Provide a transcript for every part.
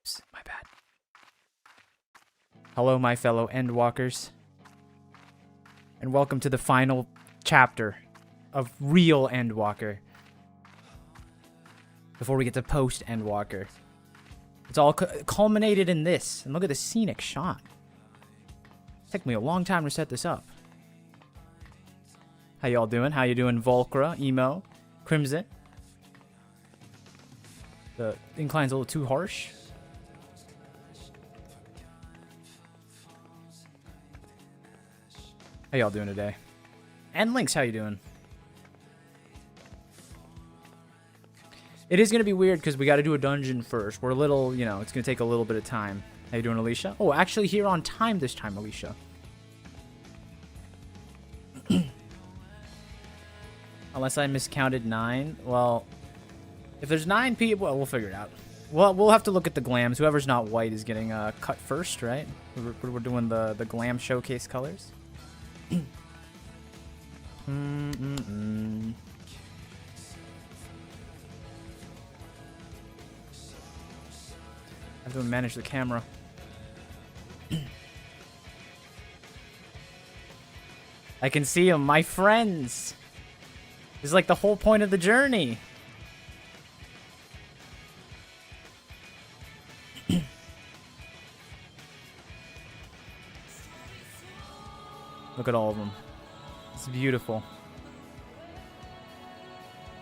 Oops, my bad. Hello, my fellow Endwalkers. And welcome to the final chapter of real Endwalker. Before we get to post-Endwalker. It's all culminated in this. And look at the scenic shot. It took me a long time to set this up. How y'all doing? How you doing, Volcra, Emo, Crimson? The incline's a little too harsh. How y'all doing today? And Lynx, how you doing? It is going to be weird because we got to do a dungeon first. We're a little, you know, it's going to take a little bit of time. How you doing, Alicia? Oh, actually here on time this time, Alicia. Unless I miscounted 9. Well, if there's 9 people, well, we'll figure it out. Well, we'll have to look at the glams. Whoever's not white is getting cut first, right? We're doing the glam showcase colors. I have to manage the camera. I can see them, my friends. This is like the whole point of the journey. Look at all of them. It's beautiful.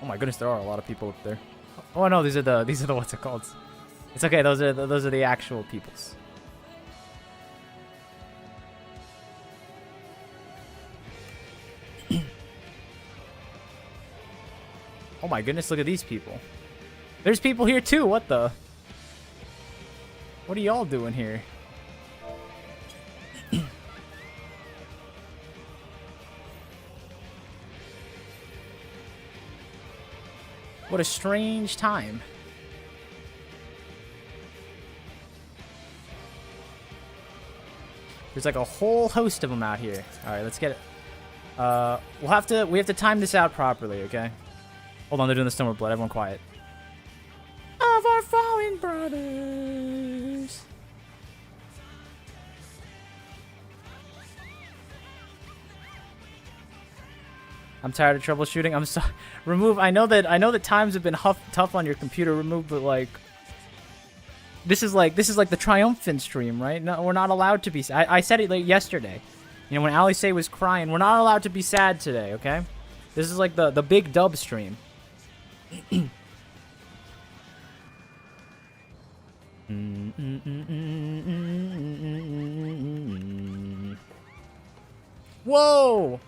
Oh my goodness, there are a lot of people up there. Oh no, these are the what's it called? It's okay. Those are the actual peoples. Oh my goodness, look at these people. There's people here too. What the? What are y'all doing here? What a strange time. There's like a whole host of them out here. All right, let's get it. We have to time this out properly, okay? Hold on, they're doing the Storm of Blood. Everyone quiet. Of our fallen brothers. I'm tired of troubleshooting. I'm sorry. Remove. I know that times have been tough on your computer. Remove, but like, this is like the triumphant stream, right? No, we're not allowed to be. I said it like yesterday. You know, when Alice was crying, we're not allowed to be sad today. Okay, this is like the big dub stream. Whoa!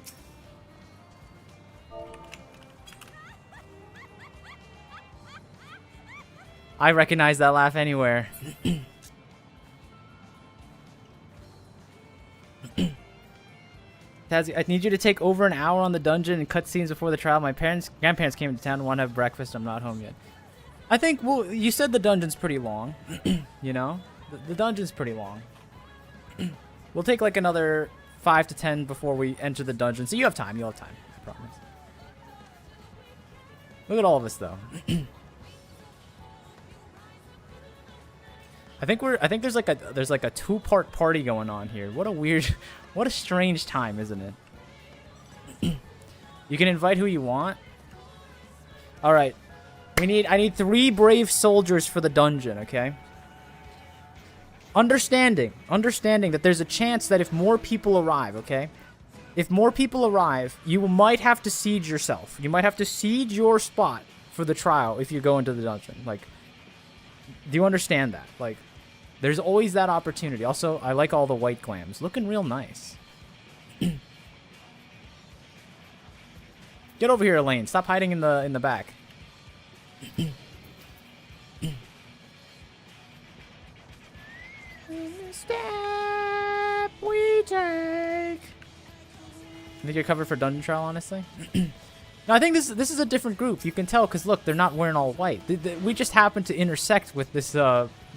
I recognize that laugh anywhere. Tazzy, I need you to take over an hour on the dungeon and cutscenes before the trial. My grandparents came into town and want to have breakfast. I'm not home yet. I think, well, you said the dungeon's pretty long. You know? The dungeon's pretty long. We'll take like another 5 to 10 before we enter the dungeon. So you have time. You'll have time. I promise. Look at all of us, though. I think there's like a 2-part party going on here. What a strange time, isn't it? You can invite who you want. All right. I need 3 brave soldiers for the dungeon, okay? Understanding that there's a chance that if more people arrive, okay? If more people arrive, you might have to siege yourself. You might have to siege your spot for the trial if you go into the dungeon. Like, do you understand that? Like, there's always that opportunity. Also, I like all the white glams. Looking real nice. Get over here, Elaine. Stop hiding in the back. Step we take. I think you're covered for dungeon trial, honestly. No, I think this is a different group. You can tell because look, they're not wearing all white. We just happen to intersect with this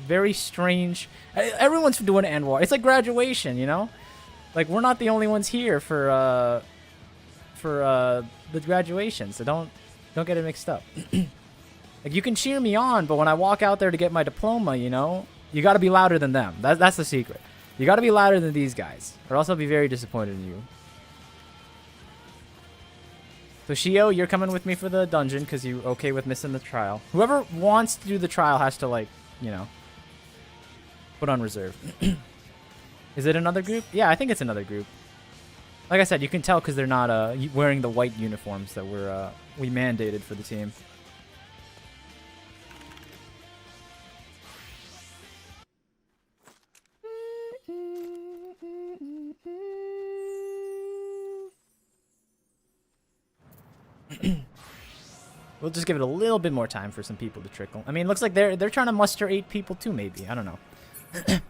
very strange. Everyone's doing Endwalker. It's like graduation, you know. Like we're not the only ones here for the graduation, so don't get it mixed up. Like you can cheer me on, but when I walk out there to get my diploma, you know, You got to be louder than them. That's the secret. You got to be louder than these guys, or else I'll be very disappointed in you. So Shio, you're coming with me for the dungeon because you're okay with missing the trial. Whoever wants to do the trial has to, like, you know, put on reserve. Is it another group? Yeah, I think it's another group. Like I said, you can tell because they're not wearing the white uniforms that we mandated for the team. We'll just give it a little bit more time for some people to trickle. I mean, it looks like they're trying to muster 8 people too, maybe. I don't know.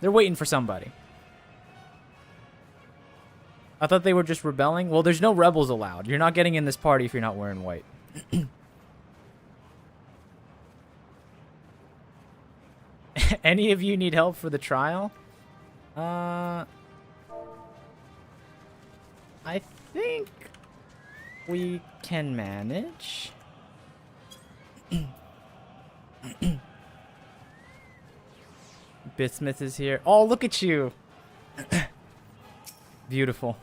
They're waiting for somebody. I thought they were just rebelling. Well, there's no rebels allowed. You're not getting in this party if you're not wearing white. Any of you need help for the trial? I think we can manage. Bismuth is here. Oh, look at you. Beautiful.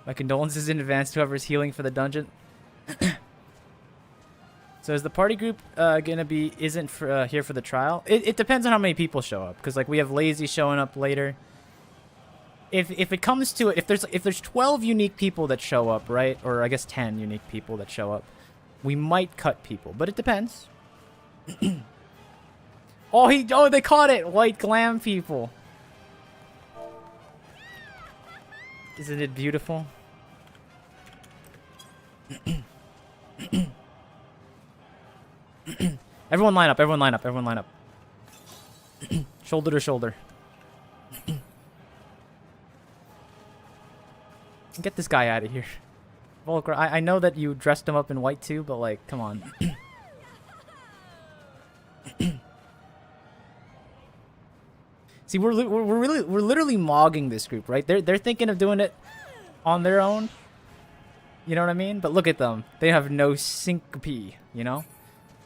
My condolences in advance to whoever's healing for the dungeon. So is the party group gonna be isn't for, here for the trial? It depends on how many people show up, because like we have Lazy showing up later. If it comes to it, if there's 12 unique people that show up, right, or I guess 10 unique people that show up, we might cut people, but it depends. Oh, they caught it! White glam people. Isn't it beautiful? Everyone line up, everyone line up, everyone line up. Shoulder to shoulder. Get this guy out of here. Volker, I know that you dressed him up in white too, but like, come on. See, we're literally mogging this group, right? They're thinking of doing it on their own. You know what I mean? But look at them. They have no sync, you know?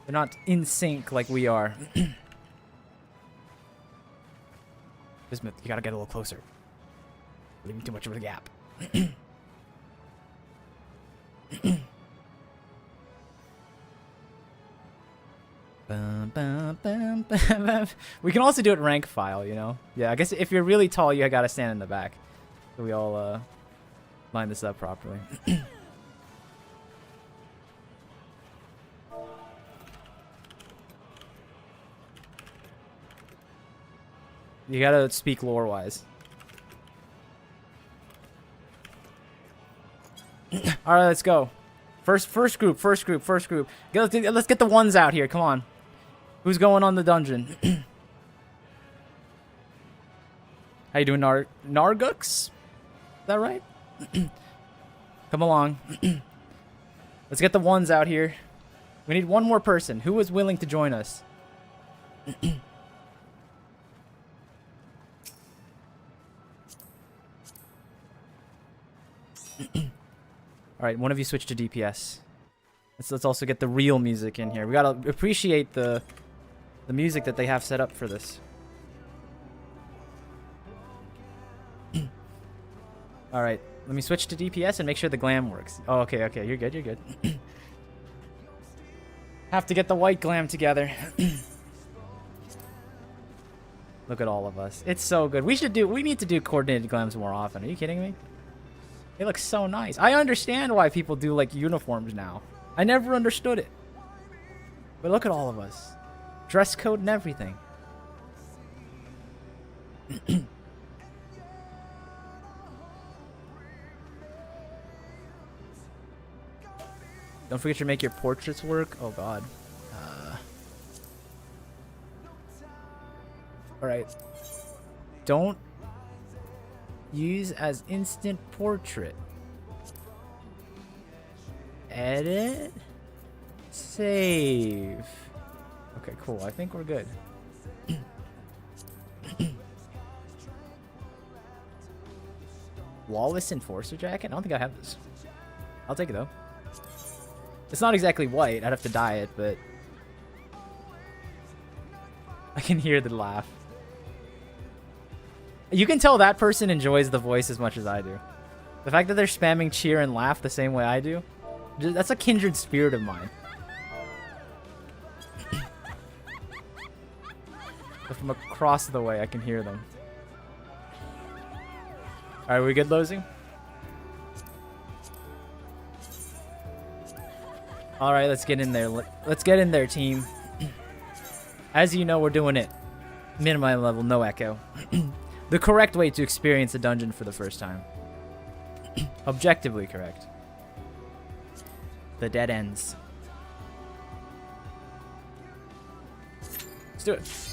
They're not in sync like we are. Bismuth, you gotta get a little closer. Leaving too much of a gap. We can also do it rank file, you know? Yeah, I guess if you're really tall, you gotta stand in the back. So we all line this up properly. You gotta speak lore-wise. All right, let's go. First group. Let's get the ones out here. Come on. Who's going on the dungeon? How you doing, Nargux? Is that right? Come along. Let's get the ones out here. We need one more person. Who is willing to join us? All right, one of you switch to DPS. Let's also get the real music in here. We gotta appreciate the music that they have set up for this. All right, let me switch to DPS and make sure the glam works. Oh, okay, you're good. Have to get the white glam together. Look at all of us. It's so good. We need to do coordinated glams more often. Are you kidding me? They look so nice. I understand why people do like uniforms now. I never understood it. But look at all of us. Dress code and everything. Don't forget to make your portraits work. Oh god. Alright. Don't use as instant portrait. Edit. Save. Okay, cool. I think we're good. Flawless Enforcer Jacket? I don't think I have this. I'll take it, though. It's not exactly white. I'd have to dye it, but... I can hear the laugh. You can tell that person enjoys the voice as much as I do. The fact that they're spamming cheer and laugh the same way I do, that's a kindred spirit of mine. But from across the way, I can hear them. Alright, we good, Losing? Alright, let's get in there. Let's get in there, team. As you know, we're doing it. Minimum level, no echo. The correct way to experience a dungeon for the first time. Objectively correct. The dead ends. Let's do it.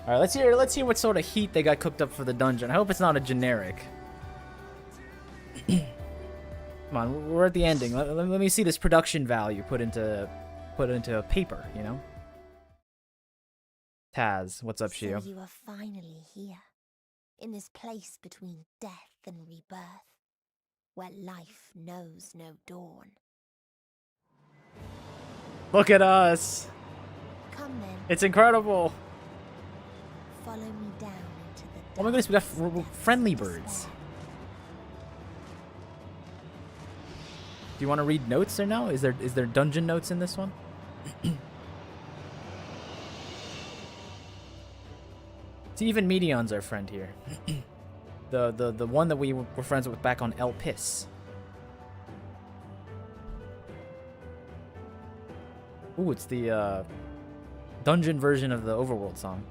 All right, let's hear what sort of heat they got cooked up for the dungeon. I hope it's not a generic. Come on, we're at the ending. Let me see this production value put into paper, you know? Taz, what's up, Shio? So you are finally here, in this place between death and rebirth, where life knows no dawn. Look at us! Come then. It's incredible! Follow me down into the Oh my goodness, we got friendly birds. Do you want to read notes or no? Is there dungeon notes in this one? See, even Meteion's our friend here. the one that we were friends with back on El Pis. Ooh, it's the dungeon version of the Overworld song.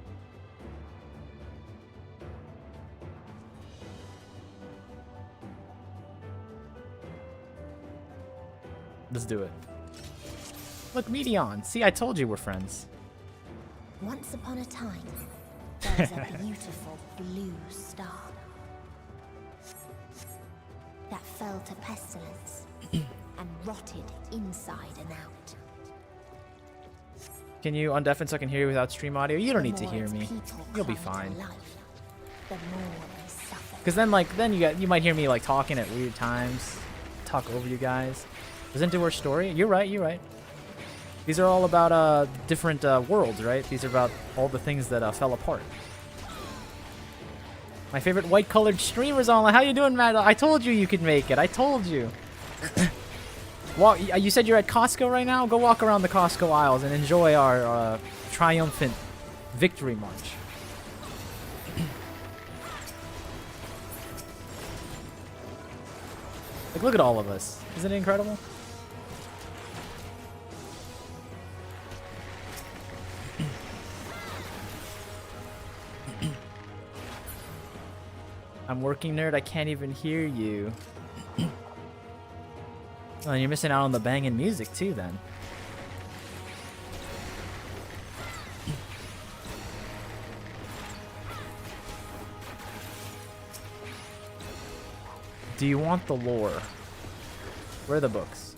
Let's do it. Look, Meteion. See, I told you we're friends. Once upon a time, there was a beautiful blue star that fell to pestilence and rotted inside and out. Can you undeafen so I can hear you without stream audio? You don't need to hear me. You'll be fine. Because then you might hear me like talking at weird times, talk over you guys. Doesn't do our story. You're right. These are all about different worlds, right? These are about all the things that fell apart. My favorite white-colored streamers online. How you doing, Matt? I told you could make it. I told you. You said you're at Costco right now? Go walk around the Costco aisles and enjoy our triumphant victory march. Like, look at all of us. Isn't it incredible? I'm working, nerd. I can't even hear you. Oh, and you're missing out on the banging music too, then. Do you want the lore? Where are the books?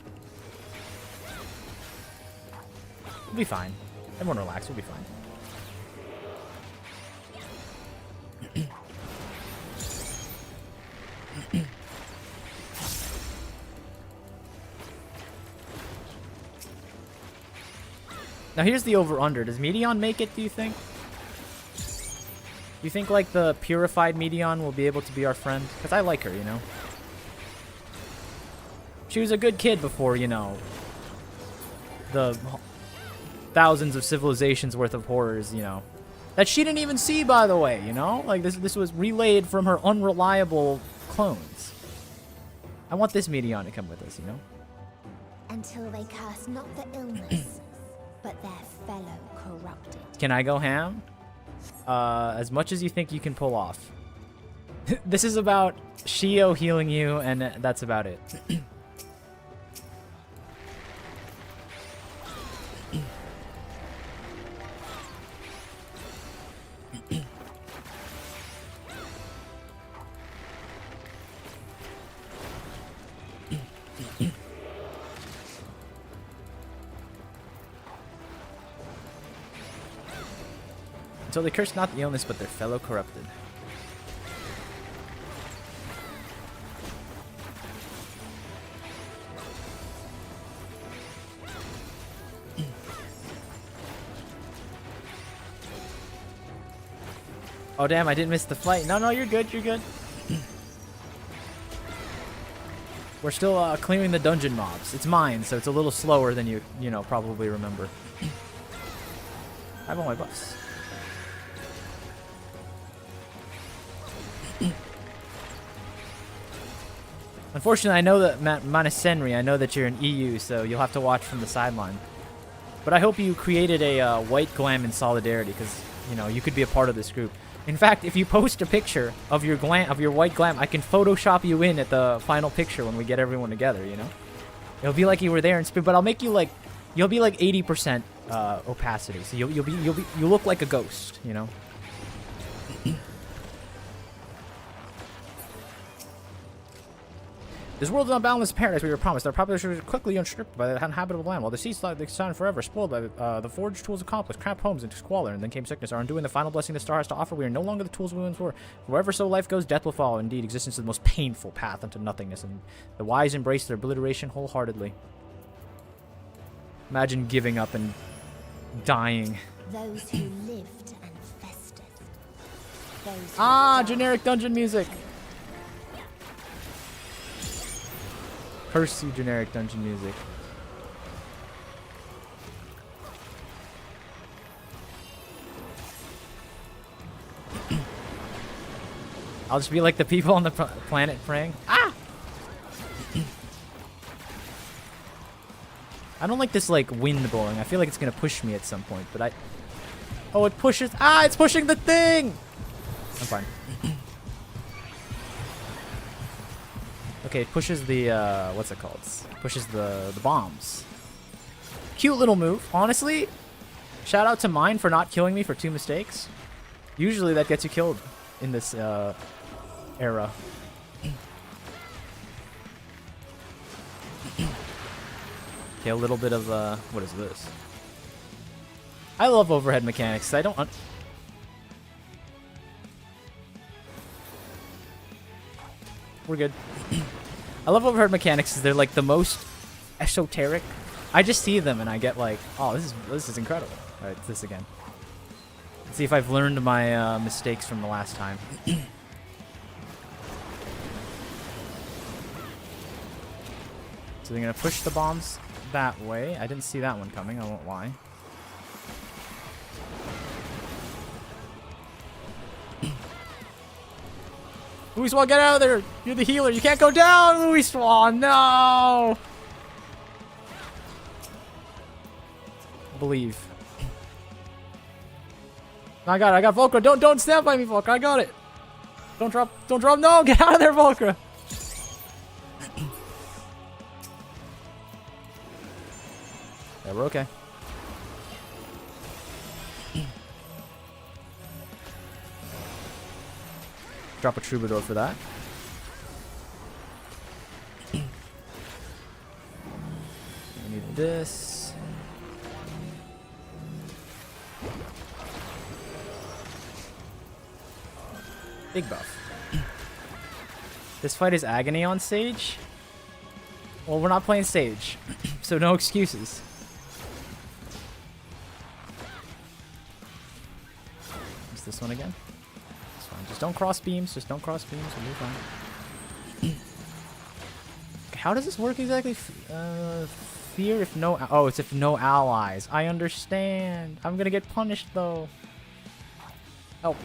We'll be fine. Everyone relax. We'll be fine. Now here's the over-under. Does Meteion make it, do you think? Do you think, like, the purified Meteion will be able to be our friend? Because I like her, you know? She was a good kid before, you know, the thousands of civilizations worth of horrors, you know. That she didn't even see, by the way, you know? Like, this was relayed from her unreliable clones. I want this Meteion to come with us, you know? Until they curse not the illness, but their fellow corrupted. Can I go ham? As much as you think you can pull off. This is about Shio healing you, and that's about it. Until they curse not the illness, but their fellow corrupted. Oh damn, I didn't miss the fight. No, you're good, you're good. We're still clearing the dungeon mobs. It's mine, so it's a little slower than you know, probably remember. I have all my buffs. Unfortunately, I know that Manasenri, I know that you're in EU, so you'll have to watch from the sideline. But I hope you created a white glam in solidarity, because you know you could be a part of this group. In fact, if you post a picture of your white glam, I can Photoshop you in at the final picture when we get everyone together. You know, it'll be like you were there in spirit, but I'll make you like, you'll be like 80% opacity, so you'll look like a ghost. You know. This world is not boundless paradise we were promised. Our population was quickly unstripped by the uninhabitable land, while the seas like they shine forever, spoiled by the forged tools accomplished, cramped homes into squalor, and then came sickness. Our undoing the final blessing the star has to offer. We are no longer the tools we once were. Wherever so life goes, death will follow. Indeed, existence is the most painful path unto nothingness, and the wise embrace their obliteration wholeheartedly. Imagine giving up and dying. Those who lived and festered. Those who Generic dungeon music. Curse you, generic dungeon music. I'll just be like the people on the planet praying. Ah! I don't like this like wind blowing. I feel like it's gonna push me at some point, but I... Oh, it pushes... it's pushing the thing! I'm fine. Okay, it pushes the, what's it called? Pushes the bombs. Cute little move. Honestly, shout out to mine for not killing me for 2 mistakes. Usually that gets you killed in this, era. Okay, a little bit of, what is this? I love overhead mechanics. I don't... We're good. I love overhead mechanics because they're like the most esoteric. I just see them and I get like, oh, this is incredible. All right, this again. Let's see if I've learned my mistakes from the last time. So they're gonna push the bombs that way. I didn't see that one coming. I won't lie. Louis Swan, get out of there! You're the healer. You can't go down, Louis Swan. No. Believe. I got it. I got Volcra. Don't stand by me, Volcra. I got it. Don't drop. No, get out of there, Volcra. Yeah, we're okay. Drop a troubadour for that. We need this. Big buff. This fight is agony on stage? Well, we're not playing stage, so no excuses. Use this one again. Just don't cross beams. We'll be fine. Okay, how does this work exactly? Fear if no... Oh, it's if no allies. I understand. I'm gonna get punished, though. Oh.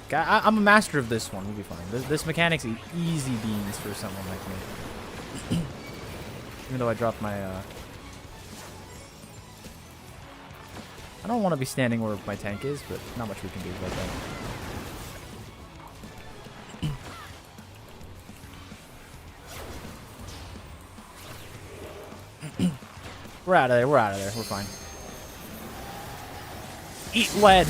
Okay, I'm a master of this one. We'll be fine. This mechanic's easy beans for someone like me. Even though I dropped my, I don't want to be standing where my tank is, but not much we can do about that. We're out of there. We're fine. Eat lead!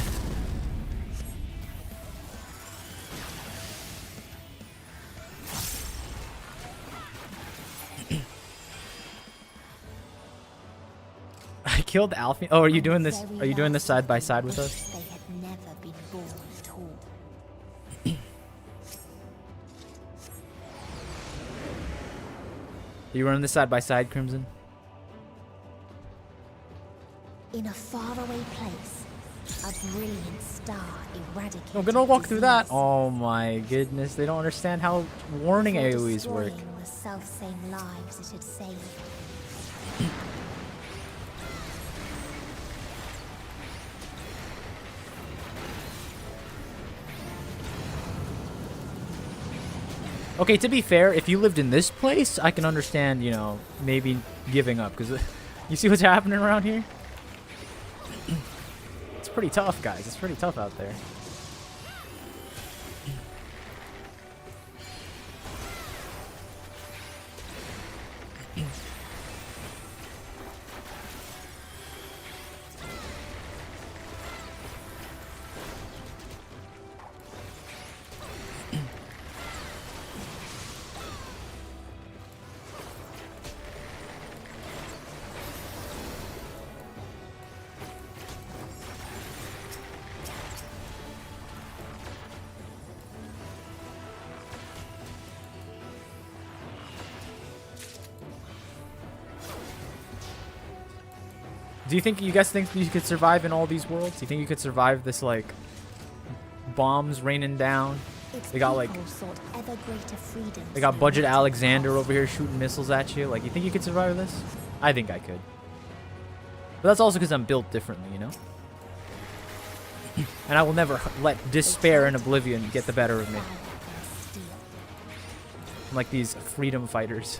I killed Alfie. Oh, are you doing this? Are you doing this side by side with us? They had never been born at all. You running this side by side, Crimson? In a faraway place, a brilliant star eradicated. I'm gonna walk through that. disease. Oh my goodness, they don't understand how warning Before AoEs work. destroying the self-same lives it had saved. Okay, to be fair, if you lived in this place, I can understand, you know, maybe giving up. Because you see what's happening around here? It's pretty tough, guys. It's pretty tough out there. Do you think, you guys think you could survive in all these worlds? Do you think you could survive this, like, bombs raining down? They got, like, they got Budget Alexander over here shooting missiles at you. Like, you think you could survive this? I think I could. But that's also because I'm built differently, you know? And I will never let despair and oblivion get the better of me. I'm like these freedom fighters.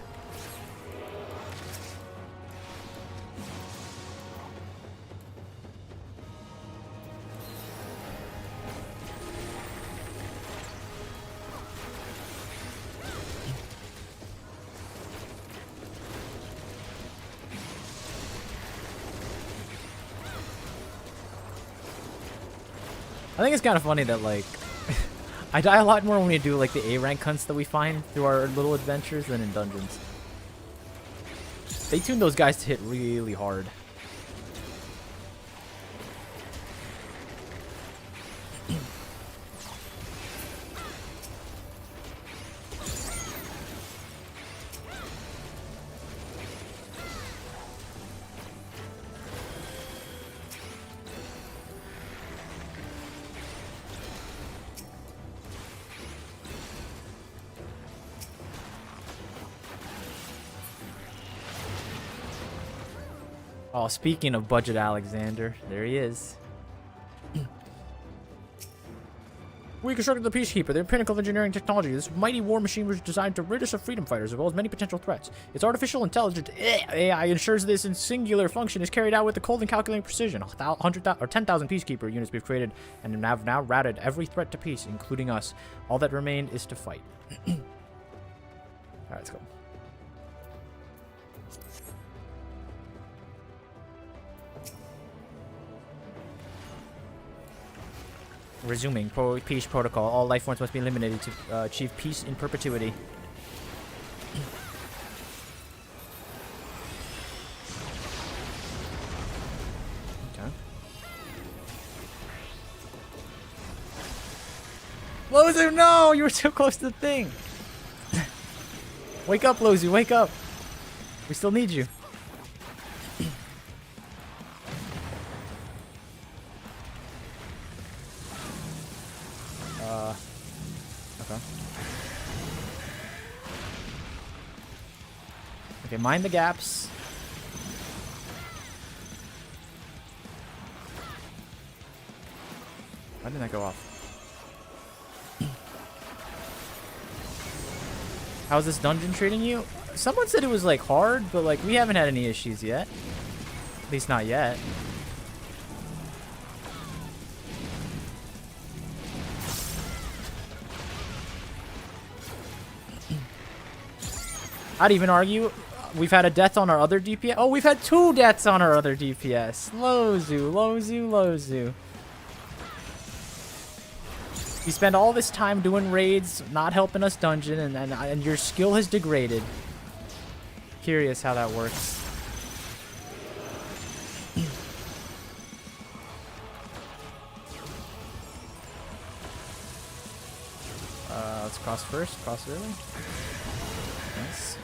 I think it's kind of funny that, like, I die a lot more when we do, like, the A-rank hunts that we find through our little adventures than in dungeons. They tune those guys to hit really hard. Oh, speaking of Budget Alexander, there he is. We constructed the Peacekeeper, the pinnacle of engineering technology. This mighty war machine was designed to rid us of freedom fighters, as well as many potential threats. Its artificial intelligence AI ensures this singular function is carried out with a cold and calculating precision. 100,000 or 10,000 Peacekeeper units we've created and have now routed every threat to peace, including us. All that remained is to fight. Alright, let's go. Resuming. Peace protocol. All life forms must be eliminated to achieve peace in perpetuity. Okay. Lozu, no! You were too close to the thing! Wake up, Lozu, wake up! We still need you. Okay. Okay, mind the gaps. Why didn't that go off? How's this dungeon treating you? Someone said it was, like, hard, but, like, we haven't had any issues yet. At least not yet. I'd even argue we've had a death on our other DPS. Oh, we've had 2 deaths on our other DPS. Lozu, Lozu, Lozu. You spend all this time doing raids, not helping us dungeon, and your skill has degraded. Curious how that works. let's cross first. Cross early. Nice.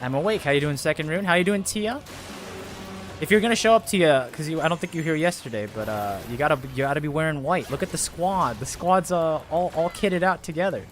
I'm awake. How you doing, second rune? How you doing, Tia? If you're gonna show up, Tia, because I don't think you were here yesterday, but you gotta be wearing white. Look at the squad. The squad's all kitted out together.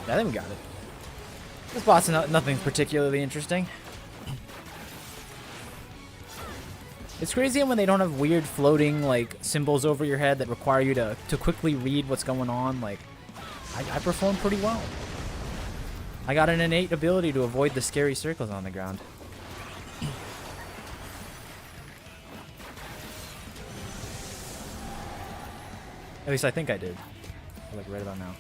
I think we got it. This boss is nothing particularly interesting. It's crazy when they don't have weird floating like symbols over your head that require you to quickly read what's going on. Like, I performed pretty well. I got an innate ability to avoid the scary circles on the ground. At least I think I did. Like right about now.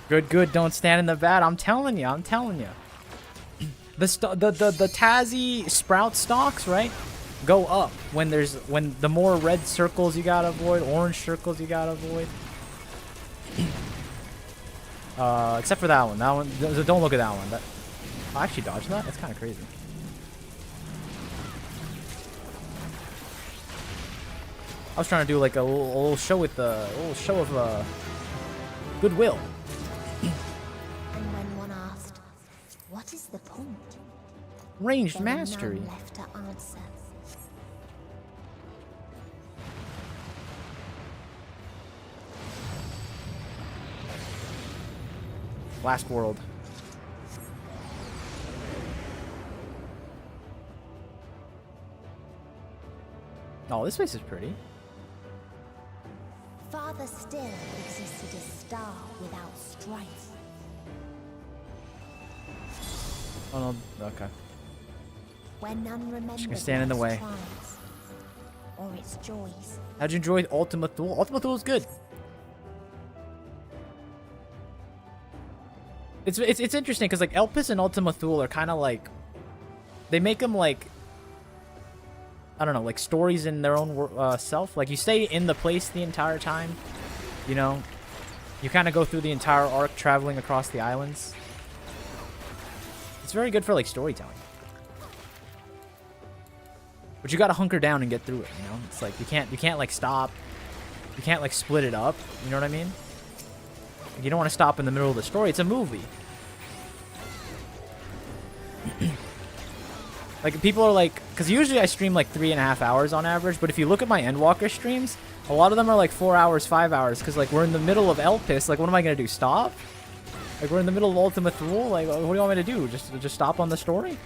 Good, good. Don't stand in the bad. I'm telling you. I'm telling you. The Tazzy sprout stalks, right, go up when the more red circles you gotta avoid, orange circles you gotta avoid. Except for that one. That one. Don't look at that one. I actually dodged that. That's kind of crazy. I was trying to do like a little show with a little show of goodwill. What is the point? Ranged mastery. None left to answer. Last world. Oh, this place is pretty. Farther still existed a star without strife. Oh no, okay. Where none remembered Just gonna stand in the way. triumphs or its joys. How'd you enjoy Ultima Thule? Ultima Thule is good. It's interesting because like Elpis and Ultima Thule are kind of like, they make them like, I don't know, like stories in their own self. Like you stay in the place the entire time, you know. You kind of go through the entire arc traveling across the islands. It's very good for like storytelling. But you gotta hunker down and get through it, you know? It's like you can't like stop. You can't like split it up, you know what I mean? Like, you don't want to stop in the middle of the story. It's a movie. Like people are like, because usually I stream like 3.5 hours on average, but if you look at my Endwalker streams, a lot of them are like 4 hours, 5 hours, because like we're in the middle of Elpis. Like what am I gonna do? Stop? Like we're in the middle of Ultima Thule. Like what do you want me to do? Just stop on the story?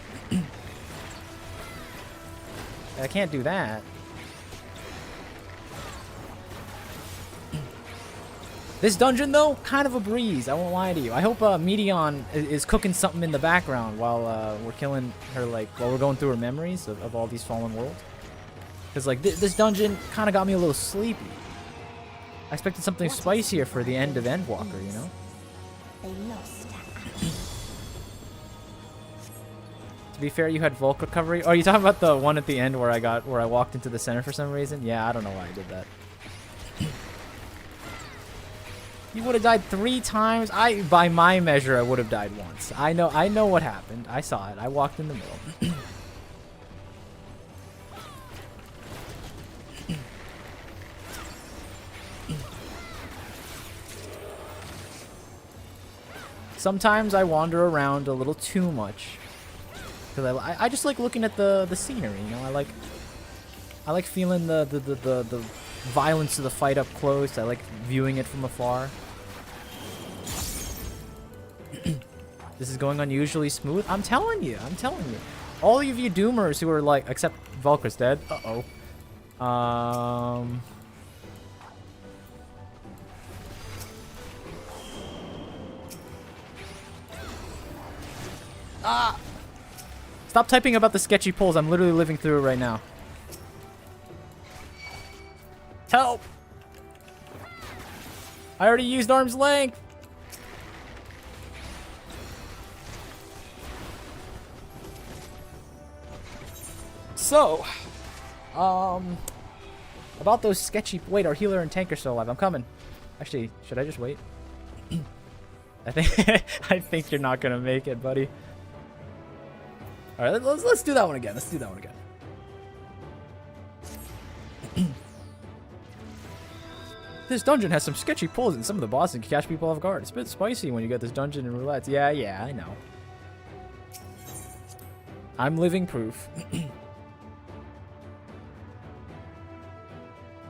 I can't do that. This dungeon though, kind of a breeze. I won't lie to you. I hope Meteion is cooking something in the background while we're killing her, like while we're going through her memories of all these fallen worlds. Because, like, this dungeon kind of got me a little sleepy. I expected something What is spicier for the end of surviving Endwalker, you know? They lost to action. To be fair, you had Volk recovery. Oh, are you talking about the one at the end where I walked into the center for some reason? Yeah, I don't know why I did that. You would have died 3 times. By my measure, I would have died once. I know what happened. I saw it. I walked in the middle. Sometimes I wander around a little too much. Because I just like looking at the scenery, you know? I like feeling the violence of the fight up close. I like viewing it from afar. This is going unusually smooth. I'm telling you. All of you doomers who are like, except Volker's dead. Uh-oh. Ah! Stop typing about the sketchy pulls. I'm literally living through it right now. Help! I already used arm's length. So, about those sketchy... Wait, our healer and tank are still alive. I'm coming. Actually, should I just wait? I think you're not gonna make it, buddy. All right, let's do that one again. This dungeon has some sketchy pulls, and some of the bosses can catch people off guard. It's a bit spicy when you get this dungeon in roulette. Yeah, I know. I'm living proof.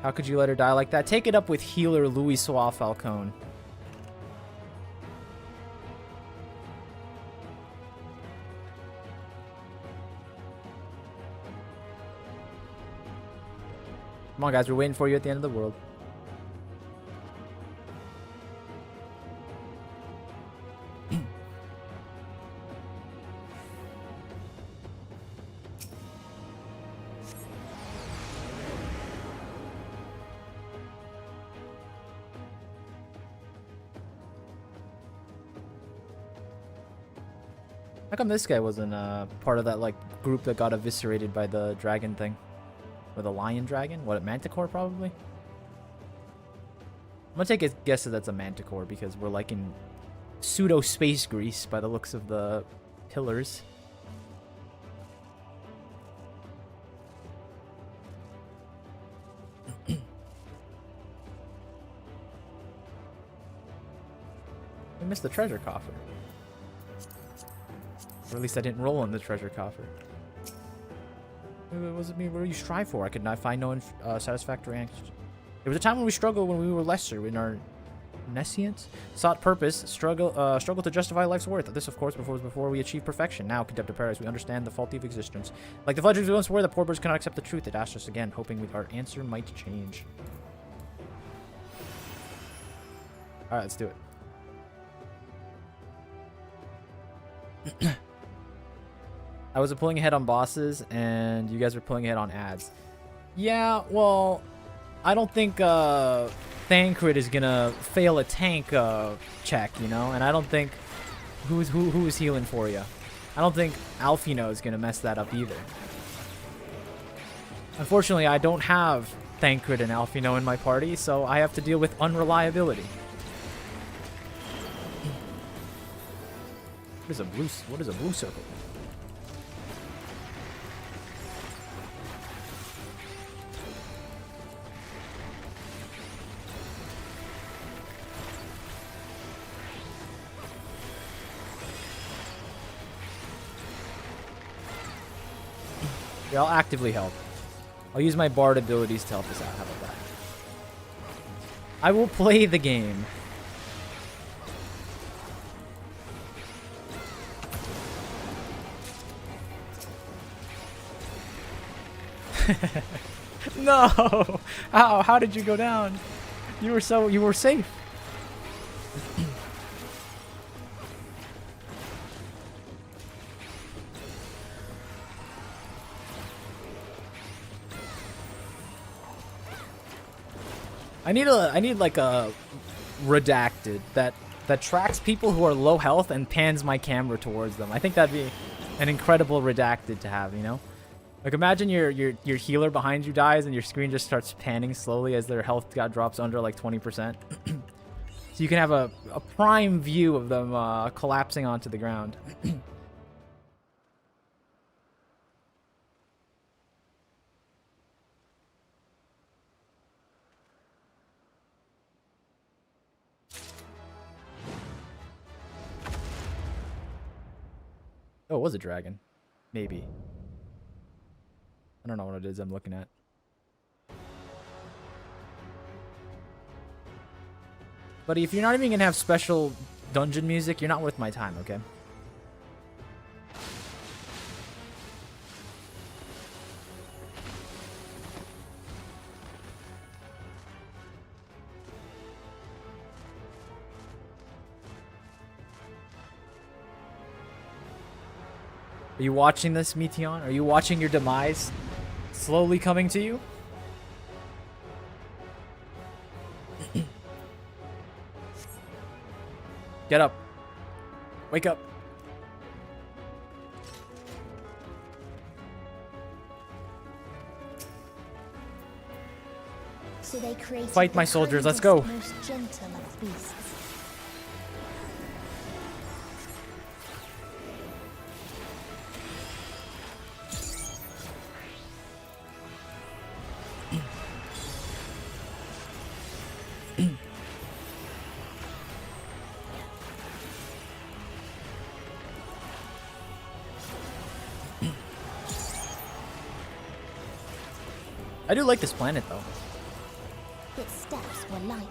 How could you let her die like that? Take it up with healer Louis Soif Falcone. Come on, guys. We're waiting for you at the end of the world. How come this guy wasn't part of that like group that got eviscerated by the dragon thing? Or the lion dragon? What, a manticore probably? I'm gonna take a guess that that's a manticore because we're like in pseudo space Greece by the looks of the pillars. I missed the treasure coffer. Or at least I didn't roll in the treasure coffer. What was it me? What do you strive for? I could not find no satisfactory answers. There was a time when we struggled when we were lesser, in our nescience, sought purpose, struggle to justify life's worth. This, of course, was before we achieved perfection. Now, condemned to paradise, we understand the faulty of existence. Like the fledglings we once were, the poor birds cannot accept the truth. It asked us again, hoping our answer might change. All right, let's do it. I was pulling ahead on bosses, and you guys were pulling ahead on ads. Yeah, well, I don't think Thancred is gonna fail a tank check, you know, and I don't think who is healing for you. I don't think Alfino is gonna mess that up either. Unfortunately, I don't have Thancred and Alfino in my party, so I have to deal with unreliability. What is a blue circle? Yeah, I'll actively help. I'll use my bard abilities to help us out. How about that? I will play the game. No! How did you go down? You were safe. I need like a redacted that tracks people who are low health and pans my camera towards them. I think that'd be an incredible redacted to have, you know? Like imagine your healer behind you dies and your screen just starts panning slowly as their health drops under like 20%. So you can have a prime view of them collapsing onto the ground. Oh, it was a dragon. Maybe. I don't know what it is I'm looking at. Buddy, if you're not even going to have special dungeon music, you're not worth my time, okay? Are you watching this, Meteion? Are you watching your demise slowly coming to you? Get up. Wake up. So they created Fight my soldiers, let's go. Most gentle of beasts. I do like this planet, though. Its steps were light,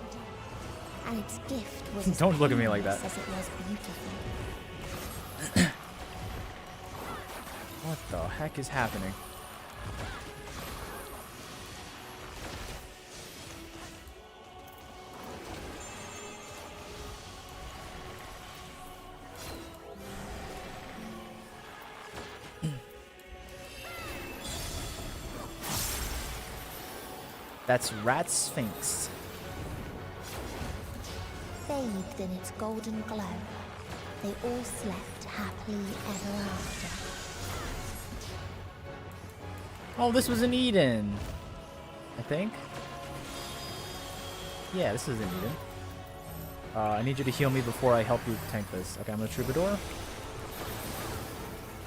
and its gift was Don't look at me like that. as it was beautiful. What the heck is happening? That's Rat Sphinx. Bathed in its golden glow, they all slept happily ever after. Oh, this was in Eden. I think. Yeah, this is in Eden. I need you to heal me before I help you tank this. Okay, I'm a troubadour.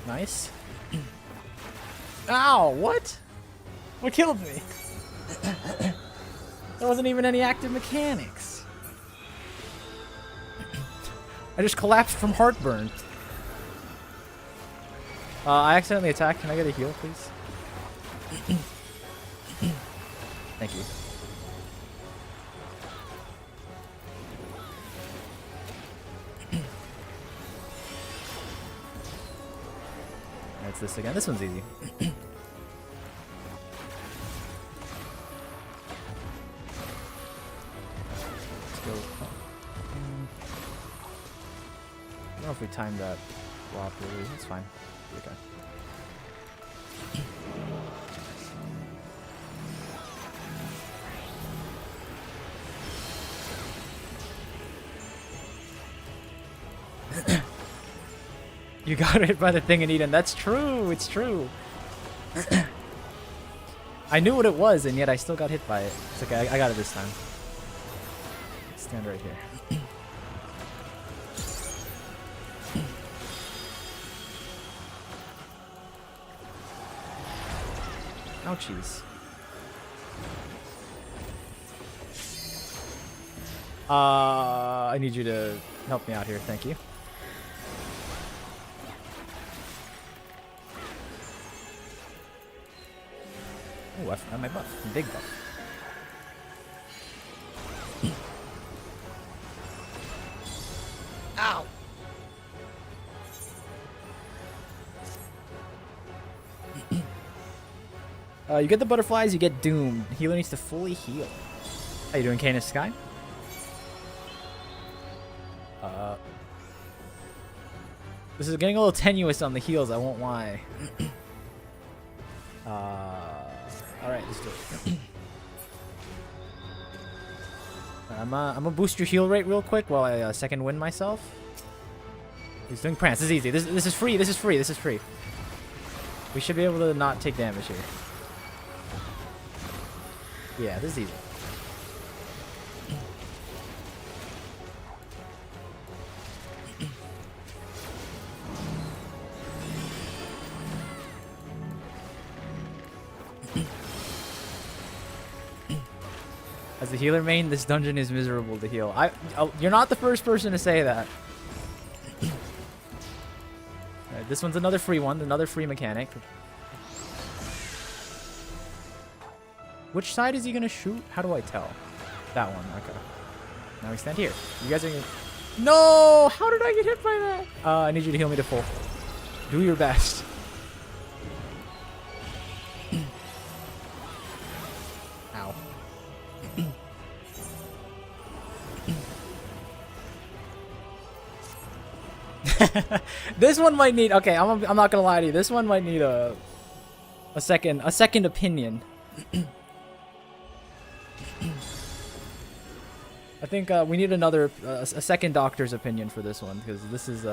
Nice. Ow, what? What killed me? There wasn't even any active mechanics. I just collapsed from heartburn. I accidentally attacked. Can I get a heal, please? Thank you. It's this again. This one's easy. Let's go. I don't know if we timed that properly. It's fine. Okay. You got hit by the thing in Eden. That's true. It's true. I knew what it was, and yet I still got hit by it. It's okay. I got it this time. Stand right here. Ouchies. I need you to help me out here. Thank you. Oh, I found my buff. Big buff. Ow! You get the butterflies, you get doomed. Healer needs to fully heal. How you doing, Canis Sky? This is getting a little tenuous on the heals, I won't lie. Alright, let's do it. I'm gonna boost your heal rate real quick while I second win myself. He's doing prance. This is easy. This is free. This is free. This is free. We should be able to not take damage here. Yeah, this is easy. As a healer main, this dungeon is miserable to heal. You're not the first person to say that. Alright, this one's another free one, another free mechanic. Which side is he gonna shoot? How do I tell? That one, okay. Now we stand here. You guys are gonna... No! How did I get hit by that? I need you to heal me to full. Do your best. Ow. This one might need... Okay, I'm not gonna lie to you. This one might need a second opinion. I think we need a second doctor's opinion for this one, because this is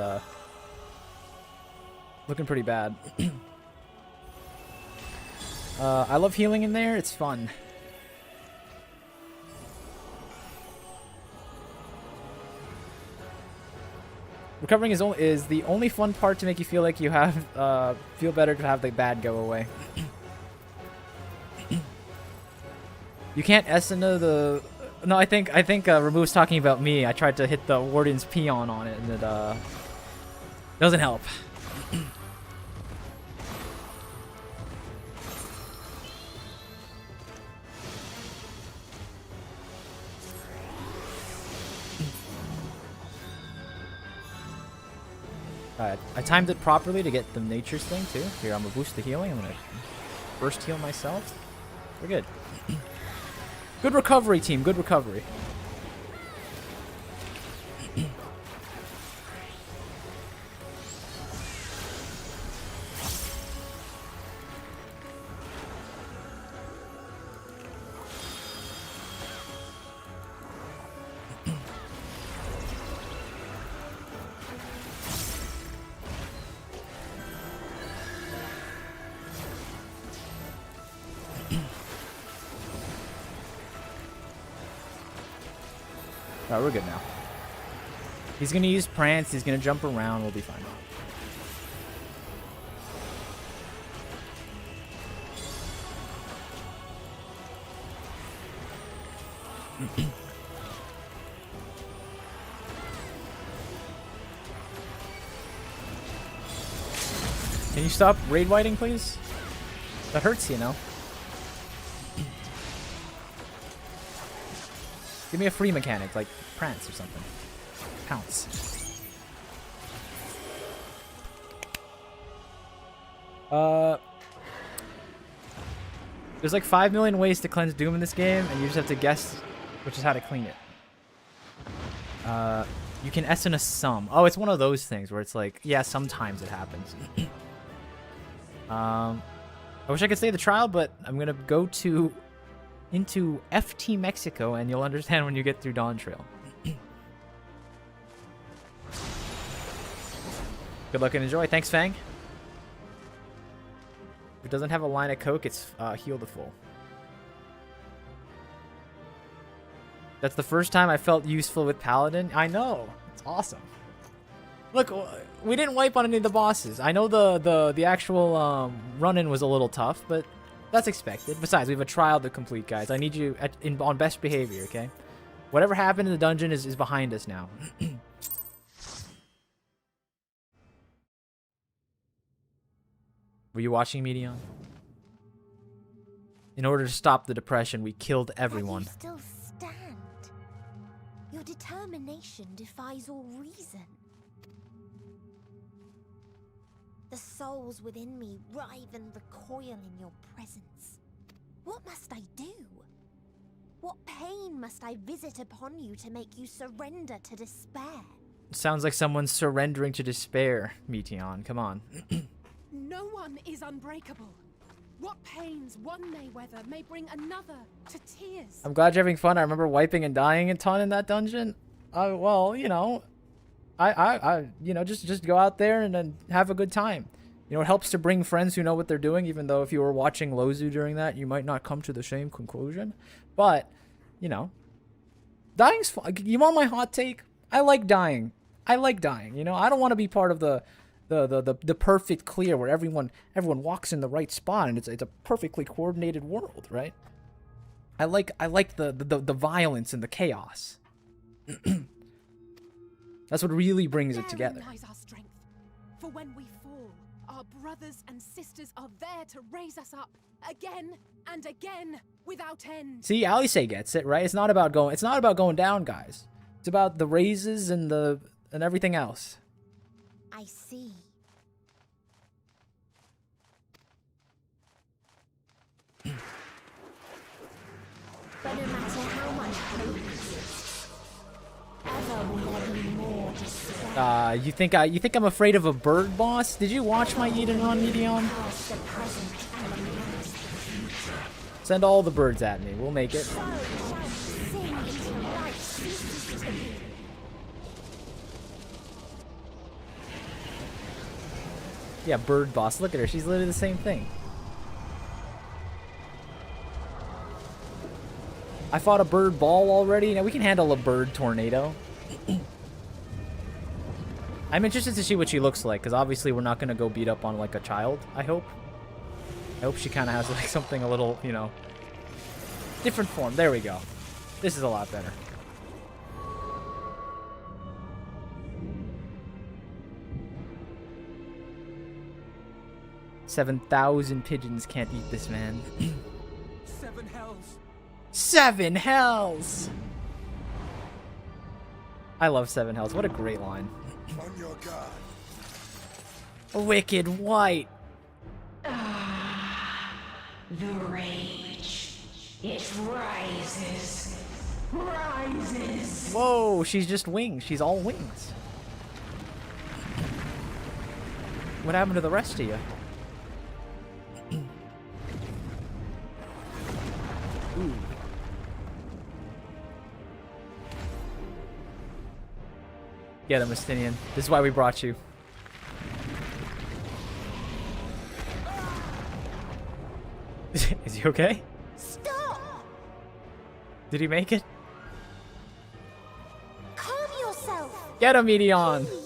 looking pretty bad. I love healing in there. It's fun. Recovering is the only fun part to make you feel like you have feel better to have the bad go away. You can't S into the... No, I think Remove's talking about me. I tried to hit the Warden's peon on it, and it doesn't help. Alright, I timed it properly to get the nature's thing too. Here, I'm gonna boost the healing. I'm gonna burst heal myself. We're good. Good recovery, team. Good recovery. Alright, we're good now. He's gonna use prance, he's gonna jump around, we'll be fine. Can you stop raid whiting, please? That hurts, you know. Give me a free mechanic, like prance or something. Pounce. There's like 5 million ways to cleanse Doom in this game, and you just have to guess which is how to clean it. You can S in a sum. Oh, it's one of those things where it's like, yeah, sometimes it happens. I wish I could say the trial, but I'm gonna go into FT Mexico, and you'll understand when you get through Dawn Trail. Good luck and enjoy. Thanks, Fang. If it doesn't have a line of coke, it's heal to full. That's the first time I felt useful with Paladin. I know. It's awesome. Look, we didn't wipe on any of the bosses. I know the actual run-in was a little tough, but that's expected. Besides, we have a trial to complete, guys. I need you on best behavior, okay? Whatever happened in the dungeon is behind us now. Were you watching, Meteion? In order to stop the depression, we killed everyone. But you still stand. Your determination defies all reason. The souls within me writhe and recoil in your presence. What must I do? What pain must I visit upon you to make you surrender to despair? Sounds like someone's surrendering to despair, Meteion. Come on. No one is unbreakable. What pains one Mayweather may bring another to tears. I'm glad you're having fun. I remember wiping and dying a ton in that dungeon. Well, you know, you know, just go out there and then have a good time. You know, it helps to bring friends who know what they're doing, even though if you were watching Lozu during that, you might not come to the same conclusion. But, you know, dying's fun. You want my hot take? I like dying. I like dying. You know, I don't want to be part of the perfect clear where everyone walks in the right spot and it's a perfectly coordinated world, right? I like the violence and the chaos. That's what really brings it together. Therein lies our strength. For when we fall, our brothers and sisters are there to raise us up again and again without end. See, Alice gets it, right? It's not about going down, guys. It's about the raises and everything else. I see. But no matter how much hope exists, ever will there be more despair. You think I'm afraid of a bird boss? Did you watch my Eat and Run, Meteion? Past the present and the past the future. Send all the birds at me. We'll make it. So shall sing until life ceases to be. Yeah, bird boss. Look at her. She's literally the same thing. I fought a bird ball already. Now we can handle a bird tornado. I'm interested to see what she looks like, because obviously we're not going to go beat up on, like, a child, I hope. I hope she kind of has, like, something a little, you know, different form. There we go. This is a lot better. "7,000 pigeons can't eat this man." 7 hells. 7 hells! I love 7 hells. What a great line. On your guard. Wicked white. The rage. It rises. Rises. Whoa, she's just wings. She's all wings. What happened to the rest of you? Ooh. Get him, Estinian. This is why we brought you. Is he okay? Stop! Did he make it? Calm yourself, Get him, Meteion! please.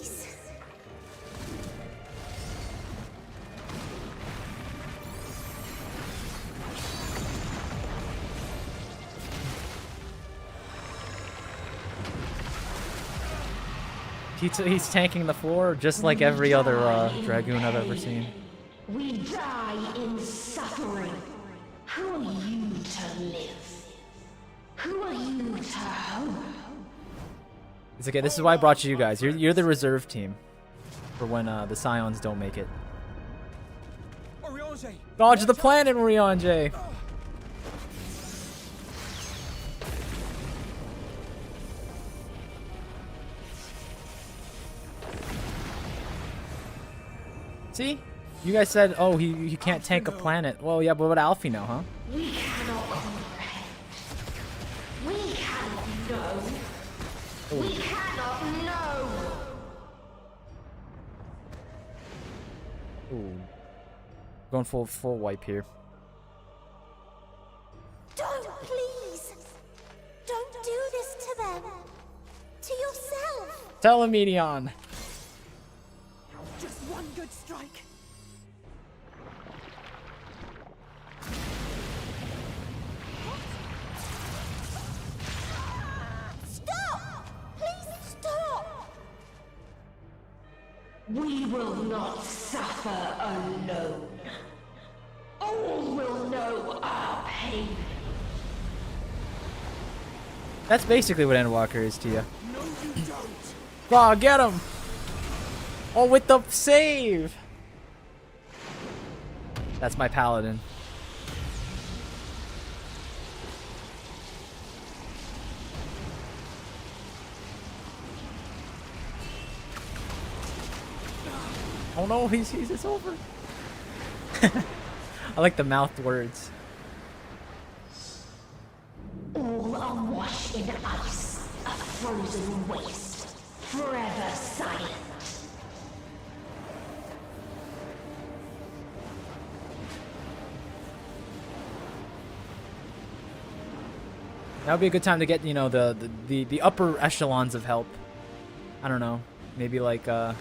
He's tanking the floor just like every other Dragoon I've ever seen. We die in suffering. Who are you to live? Who are you to hope? It's okay, this is why I brought you guys. You're the reserve team for when the Scions don't make it. Oriange! Dodge the planet, Oriange! See? You guys said, oh, he can't tank a planet. Well, yeah, but what Alfie know, huh? We cannot comprehend. We cannot know. We cannot know. Ooh. Going full wipe here. Don't, please. Don't do this to them. To yourself. Tell him, Meteion. Just one good strike. Stop! Please stop! We will not suffer alone. All will know our pain. That's basically what Endwalker is to you. No, you don't. Oh, get him! Oh, with the save! That's my paladin. Oh no, it's over. I like the mouthed words. All awash in ice, a frozen waste, forever silent. That would be a good time to get, you know, the upper echelons of help. I don't know. Maybe like, Wait!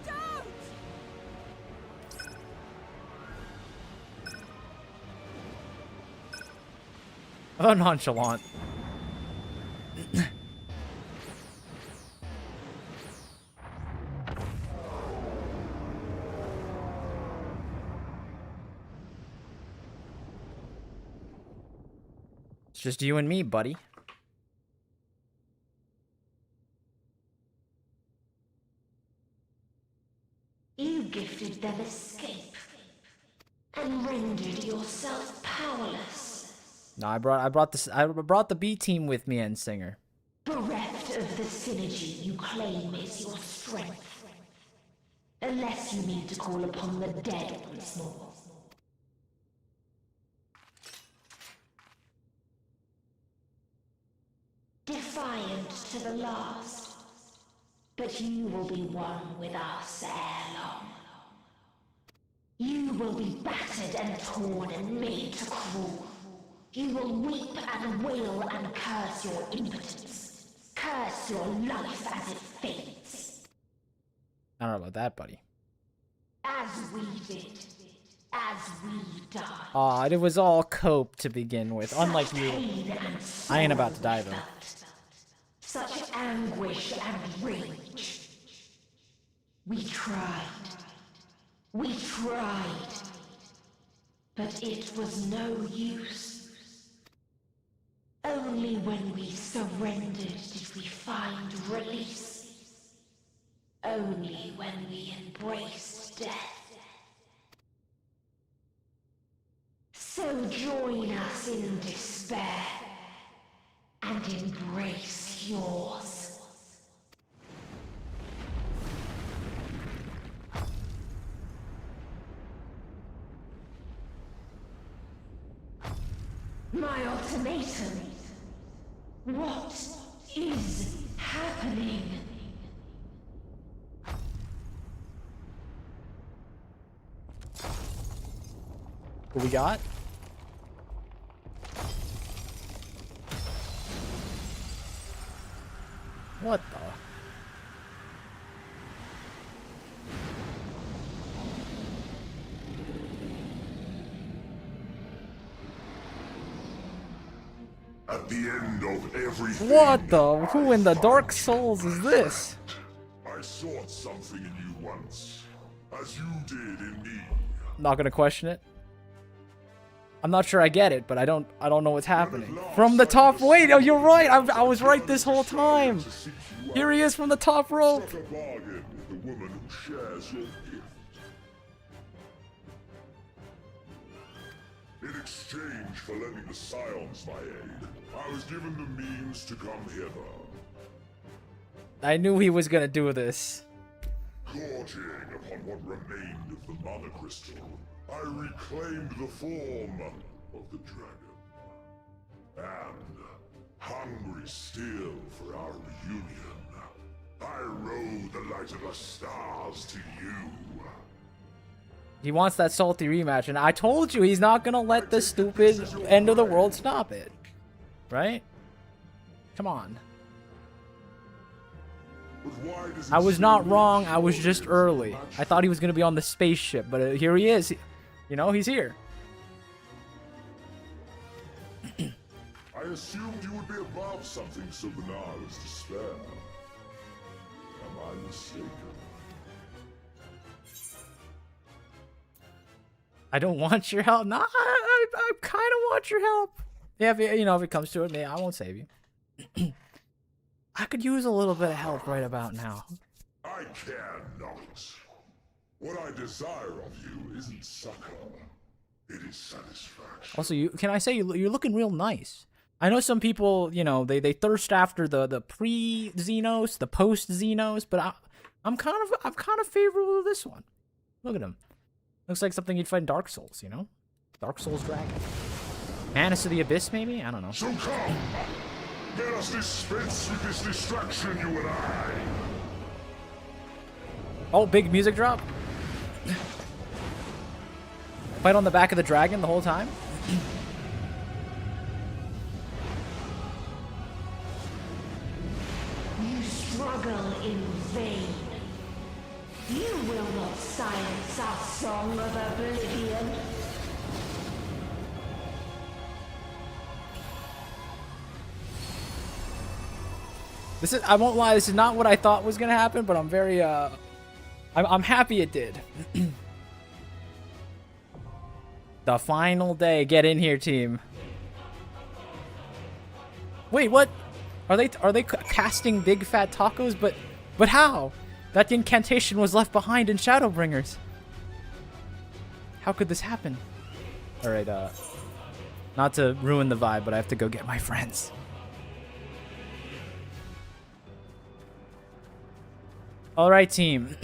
Don't! I thought nonchalant. It's just you and me, buddy. You gifted them escape and rendered yourself powerless. No, I brought the B team with me, and Singer. Bereft of the synergy you claim is your strength. Unless you mean to call upon the dead once more. Defiant to the last, but you will be one with us ere long. You will be battered and torn and made to crawl. You will weep and wail and curse your impotence. Curse your life as it fades. I don't know about that, buddy. As we did. As we died. Aw, it was all cope to begin with. Unlike you. Pain and I ain't about to sorrow die, though. felt. Such anguish and rage. We tried. We tried. But it was no use. Only when we surrendered did we find release. Only when we embraced death. So join us in despair and embrace yours. My ultimatum. What is happening? What we got? What the? At the end of everything. What the? Who in the Dark Souls is this? I sought something in you once, as you did in me. Not gonna question it. I'm not sure I get it, but I don't know what's happening. From the top, wait, oh, you're right. I was right this whole time. Here he is from the top rope. Struck a bargain with the woman who shares your gift. In exchange for lending the Scions my aid, I was given the means to come hither. I knew he was gonna do this. Gorging upon what remained of the Mana Crystal, I reclaimed the form of the dragon. And, hungry still for our reunion, I rode the light of the stars to you. He wants that salty rematch, and I told you he's not gonna let the stupid end of the world stop it. Right? Come on. But why does it I was seem not that wrong, I was joy just is early. much I thought he was gonna be on the spaceship, but here he is. You know, he's here. I assumed you would be above something so banal as despair. Am I mistaken? I don't want your help. Nah, I kind of want your help. Yeah, if it comes to it, man, I won't save you. I could use a little bit of help right about now. I care not. What I desire of you isn't succor. It is satisfaction. Also, can I say you're looking real nice. I know some people, you know, they thirst after the pre-Xenos, the post-Xenos, but I'm kind of favorable to this one. Look at him. Looks like something you'd find in Dark Souls, you know? Dark Souls dragon. Manus of the Abyss, maybe? I don't know. So come, let us dispense with this distraction, you and I. Oh, big music drop. Fight on the back of the dragon the whole time. You struggle in vain. You will not silence our song of oblivion. This is, I won't lie, this is not what I thought was gonna happen, but I'm very, I'm happy it did. The final day. Get in here, team. Wait, what? Are they casting big fat tacos? But how? That incantation was left behind in Shadowbringers. How could this happen? All right, not to ruin the vibe, but I have to go get my friends. All right, team.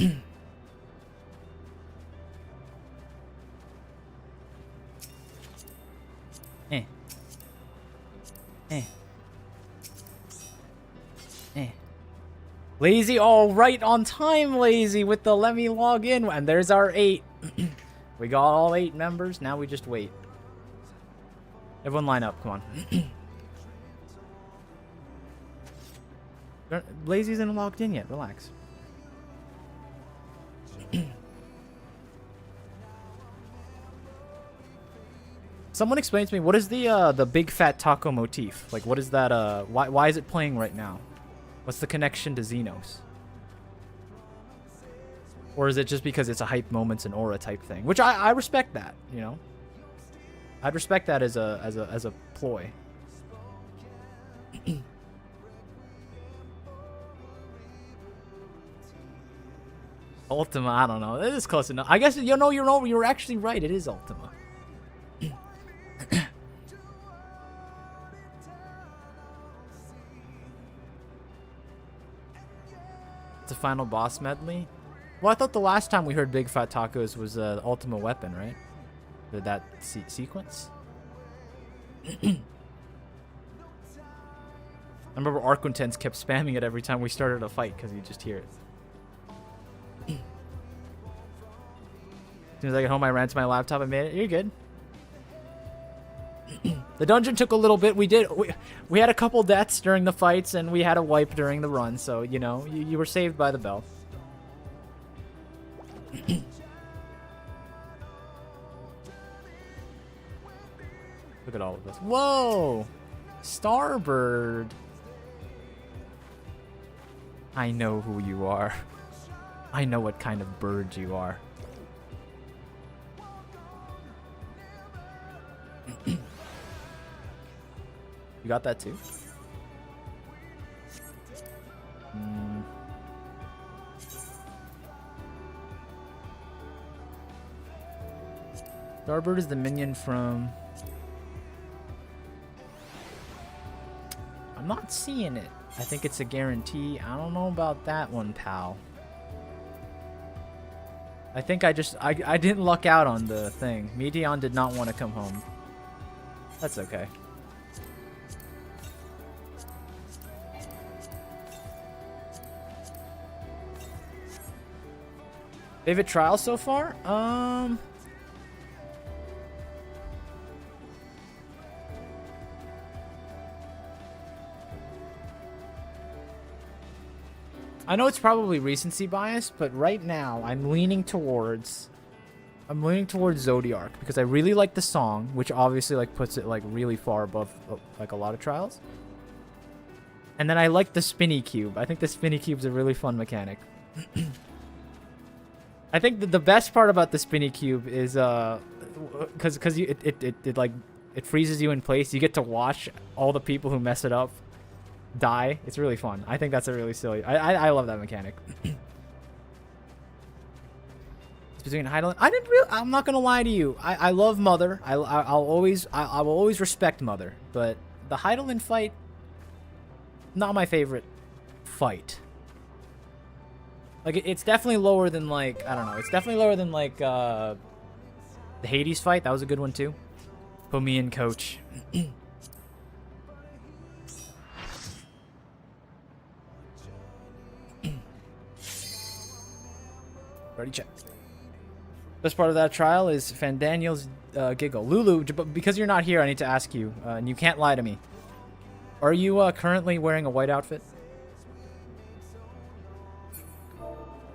Lazy, all right on time, Lazy, with the let me log in. And there's our 8. We got all 8 members. Now we just wait. Everyone line up. Come on. Lazy isn't logged in yet. Relax. Someone explain to me, what is the big fat taco motif? Like, what is that? Why is it playing right now? What's the connection to Xenos? Or is it just because it's a hype moments and aura type thing? Which I respect that, you know. I'd respect that as a ploy. Ultima, I don't know. It is close enough. I guess you're actually right. It is Ultima. It's a final boss medley. Well, I thought the last time we heard Big Fat Tacos was Ultima Weapon, right? That sequence. I remember Arquintens kept spamming it every time we started a fight because you just hear it. As soon as I get home, I ran to my laptop and made it. You're good. The dungeon took a little bit. We had a couple deaths during the fights, and we had a wipe during the run. So, you know, you were saved by the bell. Look at all of this. Whoa! Starbird. I know who you are. I know what kind of bird you are. You got that too? Starbird is the minion from... I'm not seeing it. I think it's a guarantee. I don't know about that one, pal. I think I didn't luck out on the thing. Meteion did not want to come home. That's okay. Favorite trial so far? I know it's probably recency bias, but right now I'm leaning towards Zodiark because I really like the song, which obviously like puts it like really far above like a lot of trials. And then I like the spinny cube. I think the spinny cube's a really fun mechanic. I think the best part about the spinny cube is because it freezes you in place. You get to watch all the people who mess it up die. It's really fun. I think that's a really silly. I love that mechanic. It's between Heidelin. I'm not gonna lie to you. I love Mother. I will always respect Mother, but the Heidelin fight, not my favorite fight. Like, it's definitely lower than, like, I don't know. It's definitely lower than, like, the Hades fight. That was a good one, too. Put me in, coach. Already checked. Best part of that trial is Fandaniel's giggle. Lulu, but because you're not here, I need to ask you, and you can't lie to me. Are you currently wearing a white outfit?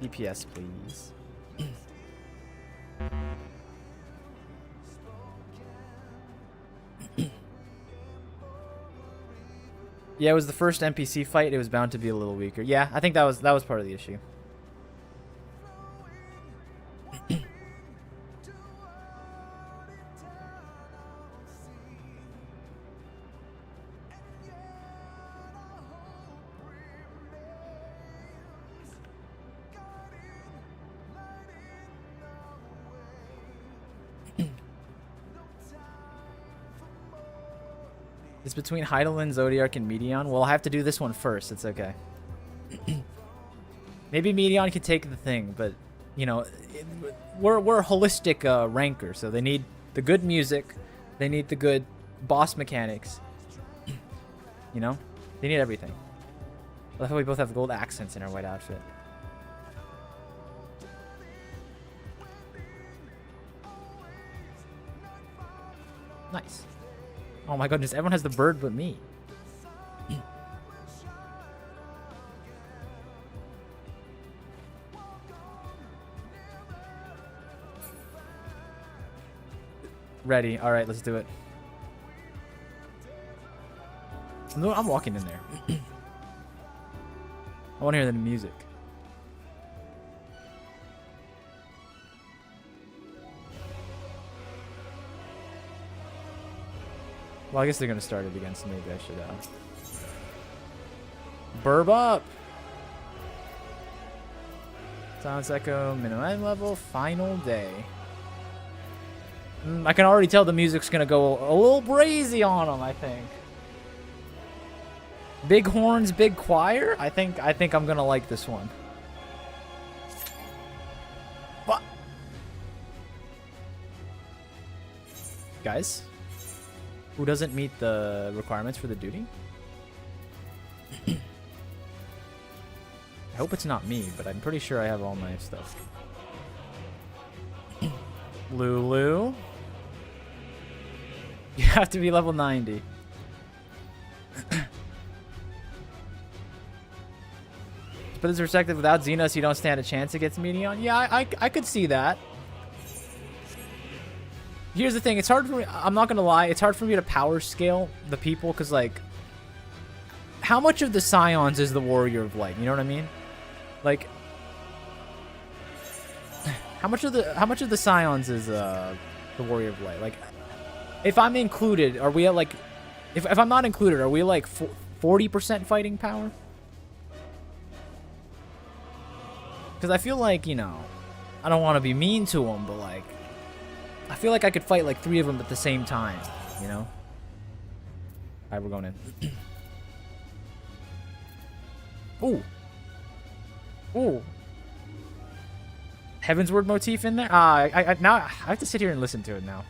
DPS, please. Yeah, it was the first NPC fight. It was bound to be a little weaker. Yeah, I think that was part of the issue. It's between Heidelin, Zodiark, and Meteion. Well, I'll have to do this one first. It's okay. Maybe Meteion could take the thing, but, you know, we're a holistic ranker, so they need the good music. They need the good boss mechanics. You know? They need everything. I thought we both have gold accents in our white outfit. Nice. Oh my goodness, everyone has the bird but me. Ready. All right, let's do it. No, I'm walking in there. I want to hear the music. Well, I guess they're going to start it again, so maybe I should burb up. Silence Echo, minimum level, final day. I can already tell the music's going to go a little brazy on them, I think. Big horns, big choir? I think I'm going to like this one. What? Guys? Who doesn't meet the requirements for the duty? I hope it's not me, but I'm pretty sure I have all my stuff. Lulu. You have to be level 90. Put this in perspective, without Xenos, you don't stand a chance against Meteion. Yeah, I could see that. Here's the thing, it's hard for me, I'm not gonna lie, it's hard for me to power scale the people, because, like, how much of the Scions is the Warrior of Light, you know what I mean? Like, how much of the Scions is, the Warrior of Light? Like, if I'm included, are we at, like, if I'm not included, are we, like, 40% fighting power? Because I feel like, you know, I don't want to be mean to them, but, like, I feel like I could fight like 3 of them at the same time, you know? Alright, we're going in. Ooh. Ooh. Heaven's Word motif in there? Now I have to sit here and listen to it now.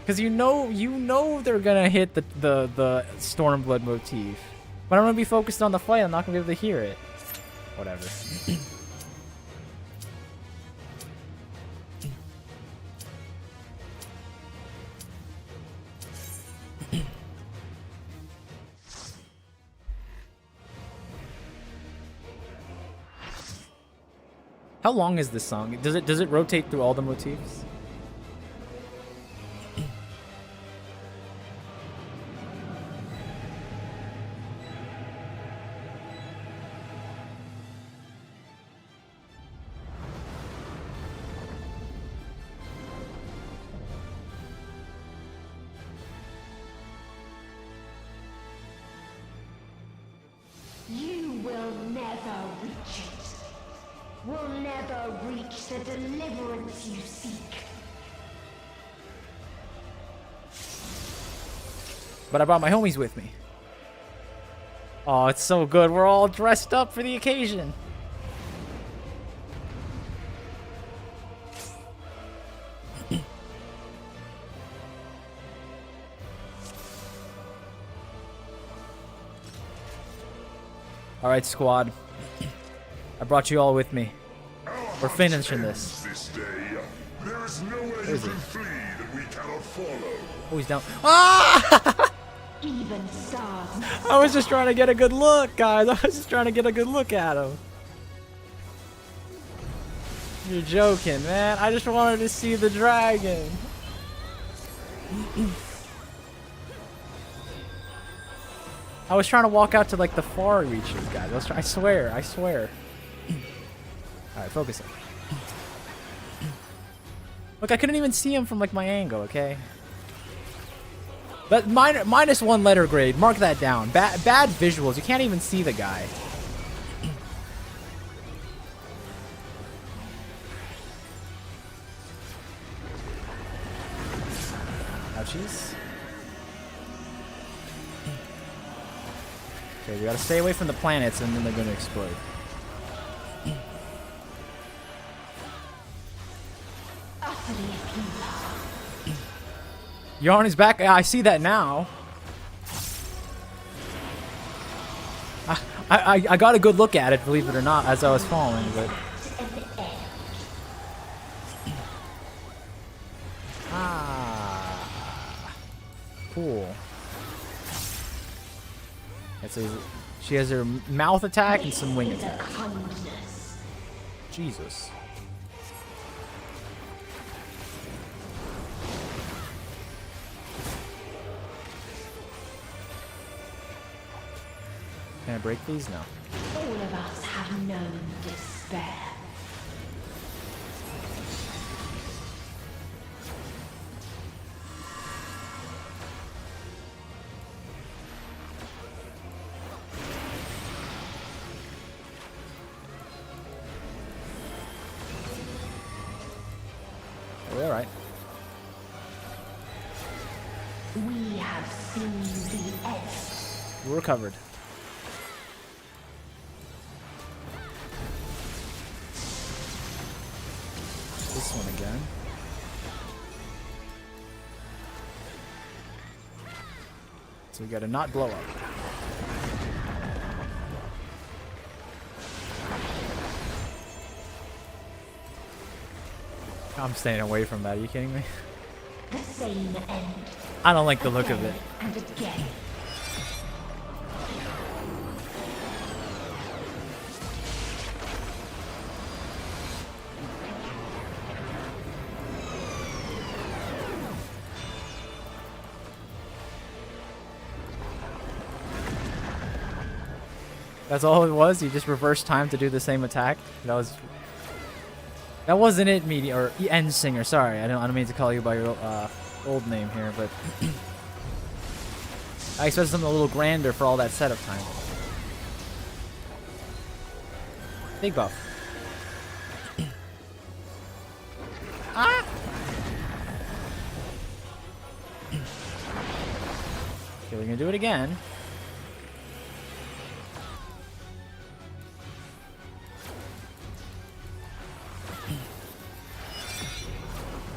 Because you know they're gonna hit the Stormblood motif. But I'm gonna be focused on the fight, I'm not gonna be able to hear it. Whatever. How long is this song? Does it rotate through all the motifs? You will never reach it. Will never reach the deliverance you seek. But I brought my homies with me. Oh, it's so good. We're all dressed up for the occasion. All right, squad. I brought you all with me. We're finishing this. This day, there is nowhere Where you is he? can flee that we cannot follow. Oh, he's down. Ah! Even stars. I was just trying to get a good look, guys. I was just trying to get a good look at him. You're joking, man. I just wanted to see the dragon. I was trying to walk out to like the far reaches, guys. I swear. Alright, focus it. Look, I couldn't even see him from like my angle, okay? But minus 1 letter grade. Mark that down. Bad visuals. You can't even see the guy. Ouchies. Okay, we gotta stay away from the planets and then they're gonna explode. Yarn is back. I see that now. I got a good look at it, believe it or not, as I was falling, but... Ah. Cool. She has her mouth attack and some wing attack. Jesus. Can I break these? No. All of us have known despair. Are we alright? We have seen the end. We're recovered. This one again. So we gotta not blow up. I'm staying away from that. Are you kidding me? The same end. I don't like the look of it. And again. That's all it was? You just reversed time to do the same attack? That wasn't it, or End Singer. Sorry, I don't mean to call you by your old name here, but I expected something a little grander for all that setup time. Big buff. Ah! Okay, we're gonna do it again.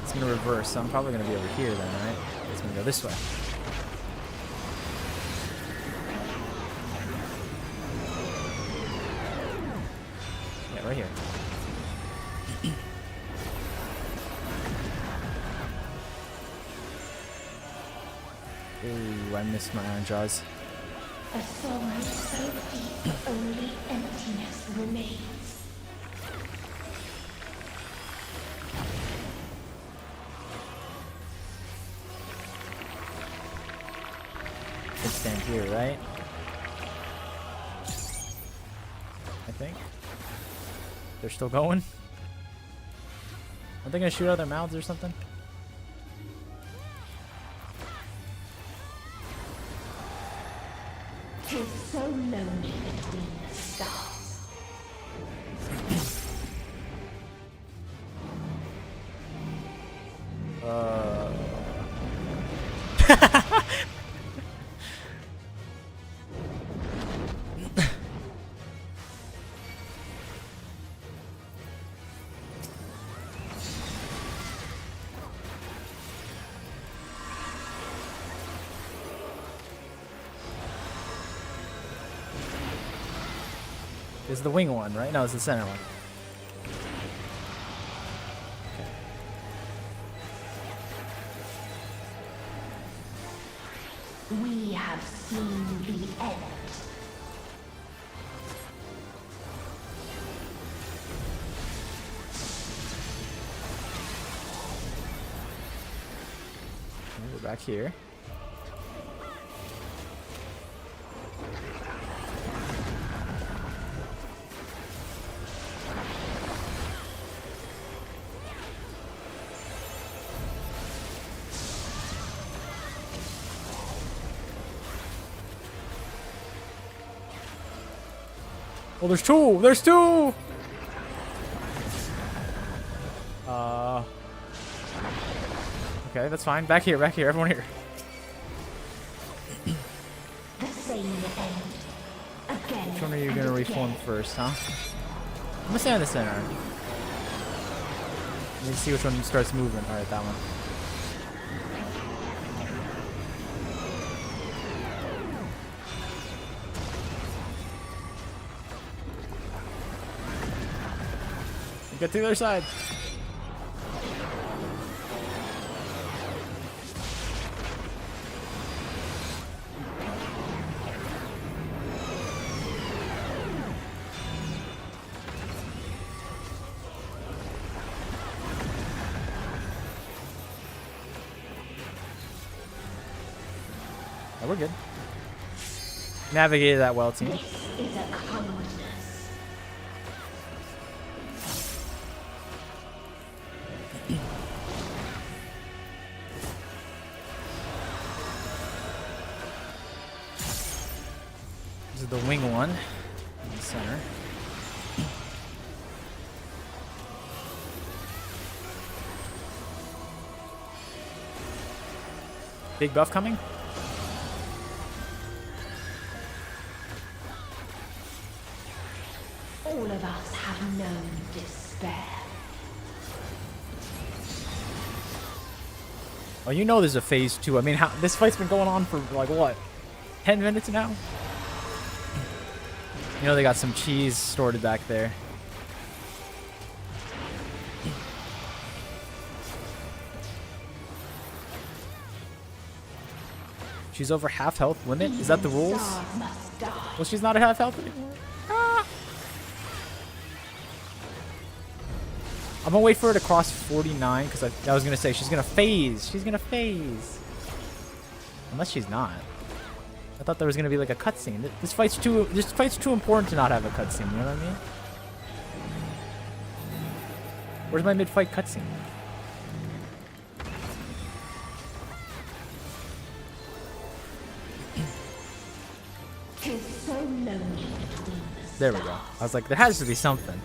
It's gonna reverse, so I'm probably gonna be over here then, right? It's gonna go this way. Yeah, right here. Ooh, I missed my iron jaws. A sorrow so deep only emptiness remains. Could stand here, right? I think. They're still going? Are they gonna shoot out their mouths or something? Tis so lonely between the stars. This is the wing one, right? No, it's the center one. We have seen the end. We're back here. Oh, there's two! There's two! Okay, that's fine. Back here, everyone here. The same end. Again. Which one are you gonna reform first, huh? I'm gonna stay on the center. Let me see which one starts moving. Alright, that one. Get to the other side. Oh, we're good. Navigated that well, team. This is a kindness. This is the wing one in the center. Big buff coming? All of us have known despair. Oh, you know there's a phase 2. I mean, this fight's been going on for like what? 10 minutes now? You know they got some cheese stored back there. She's over half health limit? Is that the rules? Stars must die. Well, she's not at half health anymore. Ah. I'm gonna wait for her to cross 49 because I was gonna say she's gonna phase. She's gonna phase. Unless she's not. I thought there was gonna be like a cutscene. This fight's too important to not have a cutscene. You know what I mean? Where's my mid-fight cutscene? Tis so lonely between the There we go. I was like, there has to be something.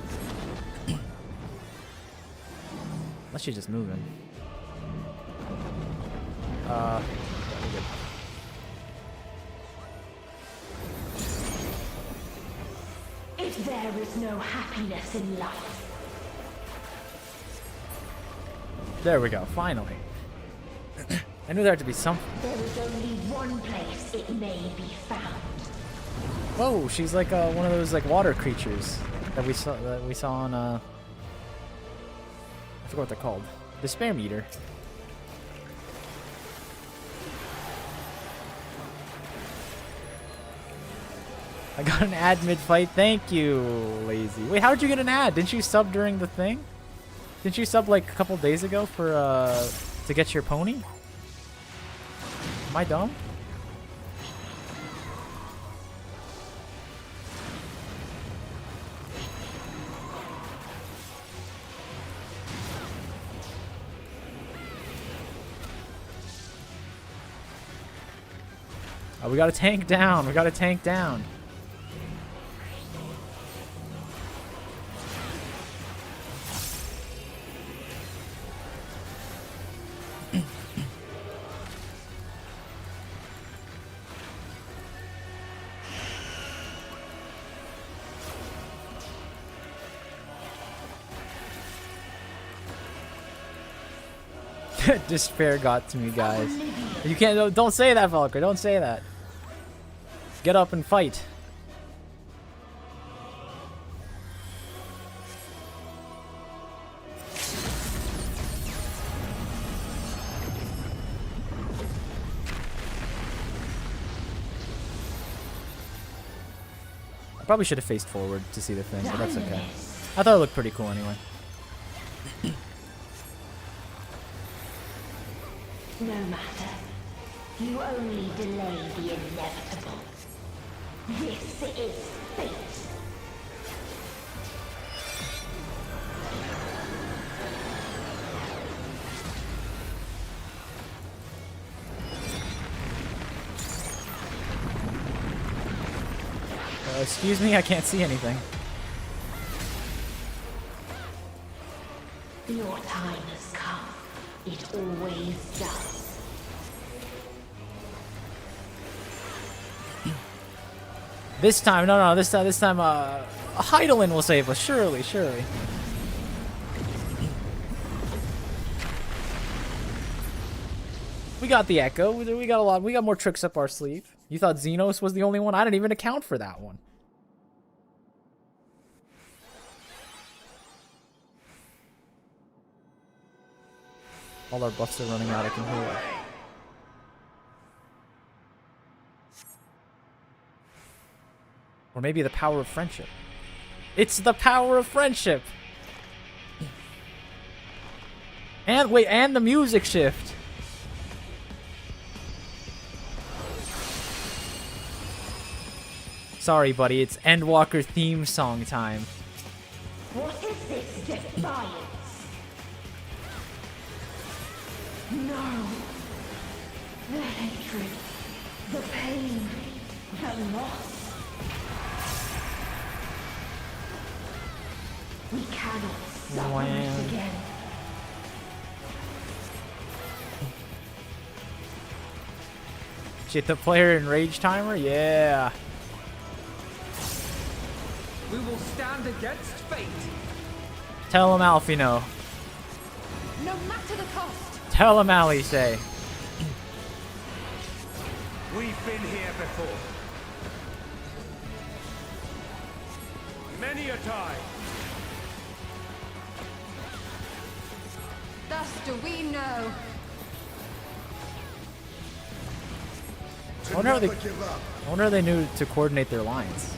Unless she's just moving. We're good. If there is no happiness in life, There we go. Finally. I knew there had to be something. there is only one place it may be found. Whoa, she's like one of those like water creatures that we saw on I forgot what they're called. Despair meter. I got an ad mid-fight. Thank you, Lazy. Wait, how did you get an ad? Didn't you sub during the thing? Didn't you sub like a couple days ago for to get your pony? Am I dumb? Oh, we got a tank down. We got a tank down. Despair got to me, guys. You can't. Don't say that, Valkyrie. Don't say that. Get up and fight. Probably should have faced forward to see the thing, but that's okay. I thought it looked pretty cool anyway. No matter. You only delay the inevitable. This is fate. Excuse me, I can't see anything. Your time has come. It always does. This time, no, this time, Heidelin will save us, surely. We got the Echo. We got a lot. We got more tricks up our sleeve. You thought Xenos was the only one? I didn't even account for that one. All our buffs are running out, I can hear it. Or maybe the power of friendship. It's the power of friendship! And wait, and the music shift! Sorry, buddy, it's Endwalker theme song time. What is this defiance? No. The hatred, the pain, the loss. We cannot suffer it again. Shit, the player in Rage Timer? Yeah. We will stand against fate. Tell him Alfino. No matter the cost. Tell him Ali, say. We've been here before. Many a time. Thus do we know. I wonder how they knew to coordinate their lines.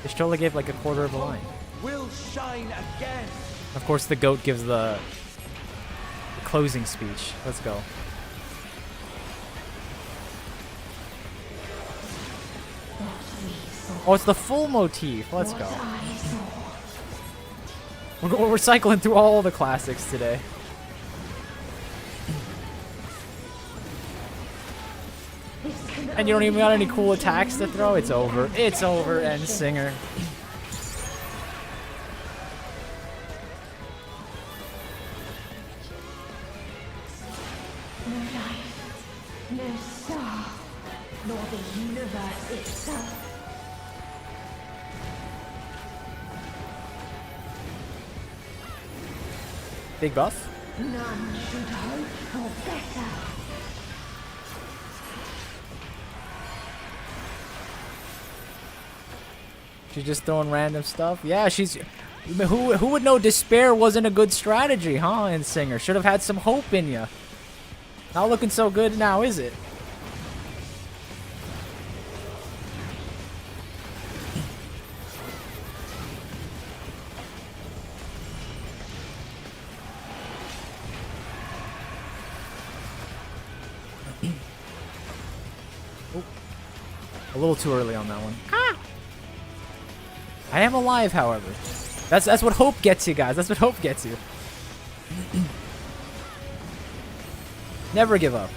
They surely gave like a quarter of a line. Will shine again. Of course, the goat gives the closing speech. Let's go. Oh, it's the full motif. Let's go. We're cycling through all the classics today. And you don't even got any cool attacks to throw? It's over. It's over, End Singer. No life, no star, nor the universe itself. Big buff? None should hope for better. She's just throwing random stuff. Yeah, she's... Who would know despair wasn't a good strategy, huh, End Singer? Should have had some hope in you. Not looking so good now, is it? Oh. A little too early on that one. Ah! I am alive, however. That's what hope gets you, guys. That's what hope gets you. Never give up.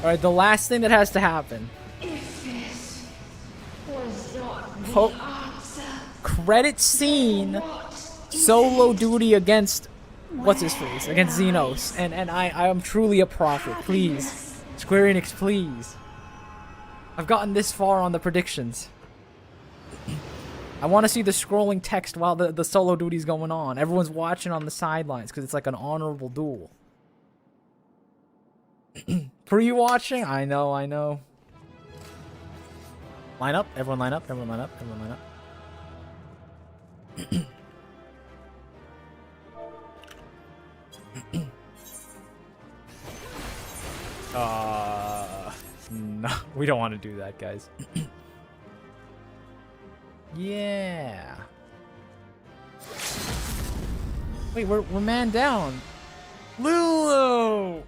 Alright, the last thing that has to happen. If this was not the Hope. answer, Credit scene. Solo duty against what's his face? Against Xenos. And I am truly a prophet. Please. Square Enix, please. I've gotten this far on the predictions. I want to see the scrolling text while the solo duty's going on. Everyone's watching on the sidelines because it's like an honorable duel. Pre-watching? I know, I know. Line up, everyone line up, everyone line up, everyone line up. No, we don't want to do that, guys. Yeah. Wait, we're man down. Lulu!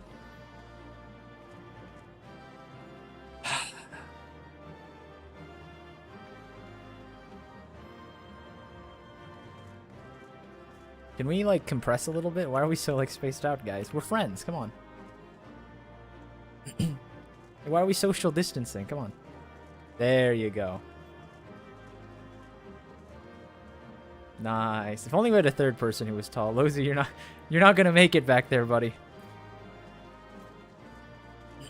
Can we, like, compress a little bit? Why are we so, like, spaced out, guys? We're friends. Come on. Why are we social distancing? Come on. There you go. Nice. If only we had a third person who was tall. Lozy, you're not gonna make it back there, buddy.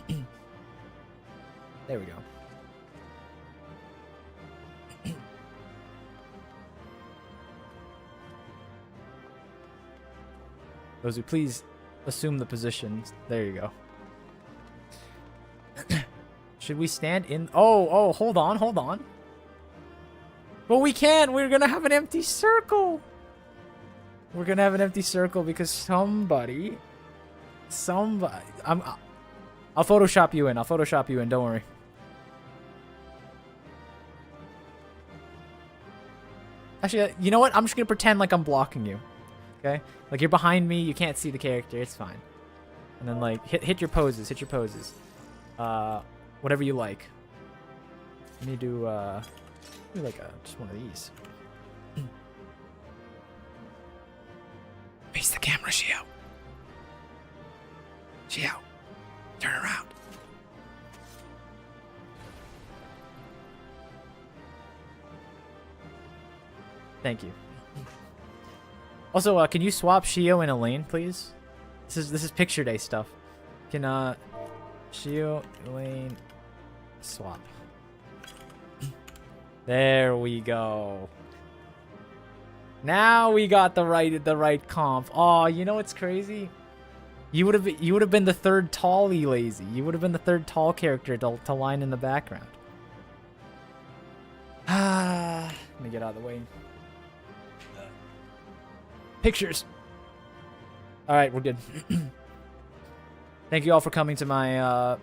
There we go. Lozy, please assume the positions. There you go. Should we stand in? Oh, hold on, hold on. But we can't. We're gonna have an empty circle. We're gonna have an empty circle because somebody. I'll Photoshop you in. I'll Photoshop you in. Don't worry. Actually, you know what? I'm just gonna pretend like I'm blocking you. Okay? Like you're behind me. You can't see the character. It's fine. And then like hit your poses. Hit your poses. Whatever you like. Let me do like just one of these. Face the camera, Shio. Shio, turn around. Thank you. Also, can you swap Shio and Elaine, please? This is picture day stuff. Can Shio, Elaine, swap. There we go. Now we got the right comp. Oh, you know what's crazy? You would have been the third tallie lazy. You would have been the third tall character to line in the background. Let me get out of the way. Pictures. All right, we're good. Thank you all for coming to my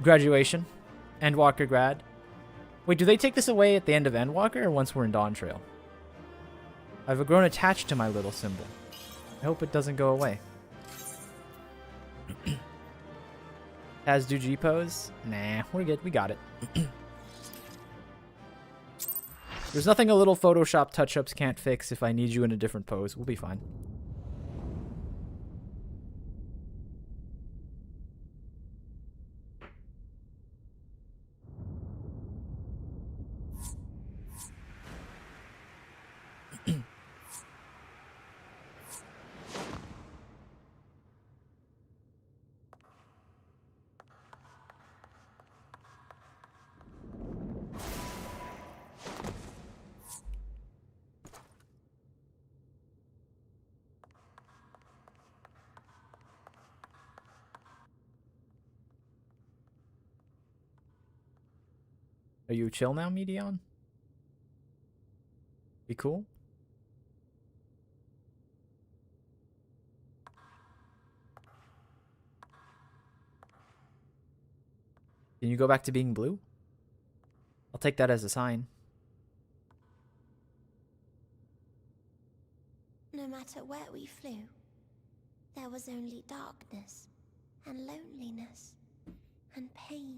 graduation, Endwalker grad. Wait, do they take this away at the end of Endwalker or once we're in Dawn Trail? I've grown attached to my little symbol. I hope it doesn't go away. As do G pose? Nah, we're good. We got it. There's nothing a little Photoshop touch-ups can't fix if I need you in a different pose. We'll be fine. Are you chill now, Meteion? Be cool? Can you go back to being blue? I'll take that as a sign. No matter where we flew, there was only darkness and loneliness and pain.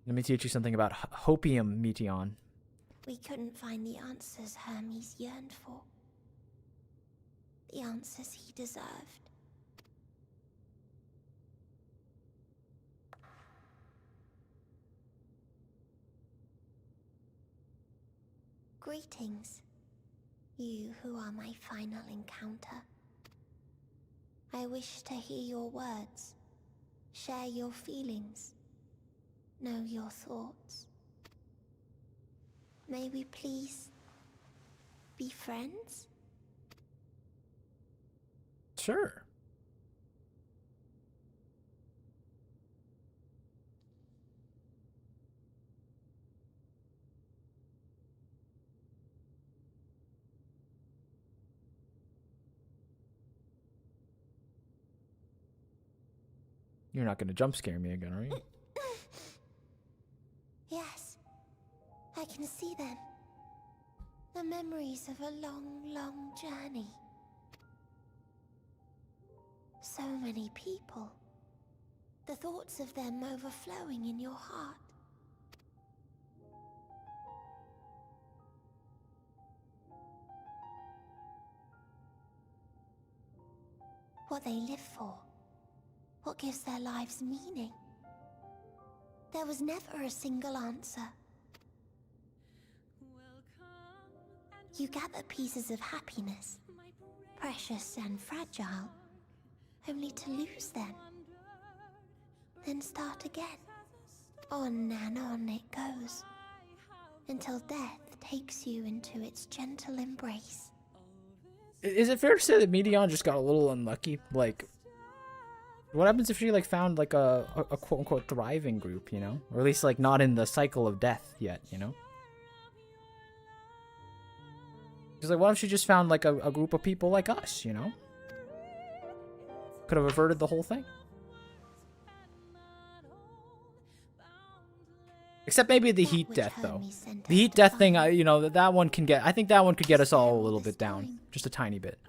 Let me teach you something about hopium, Meteion. We couldn't find the answers Hermes yearned for. The answers he deserved. Greetings, you who are my final encounter. I wish to hear your words, share your feelings, know your thoughts. May we please be friends? Sure. You're not gonna jump scare me again, are you? Yes, I can see them. The memories of a long, long journey. So many people. The thoughts of them overflowing in your heart. What they live for. What gives their lives meaning. There was never a single answer. You gather pieces of happiness, precious and fragile, only to lose them. Then start again. On and on it goes, until death takes you into its gentle embrace. Is it fair to say that Meteion just got a little unlucky? Like, what happens if she like found like a quote unquote thriving group, you know? Or at least like not in the cycle of death yet, you know? She's like, what if she just found like a group of people like us, you know? Could have averted the whole thing. Except maybe the heat death, though. The heat death thing, you know, that one can get... I think that one could get us all a little bit down. Just a tiny bit.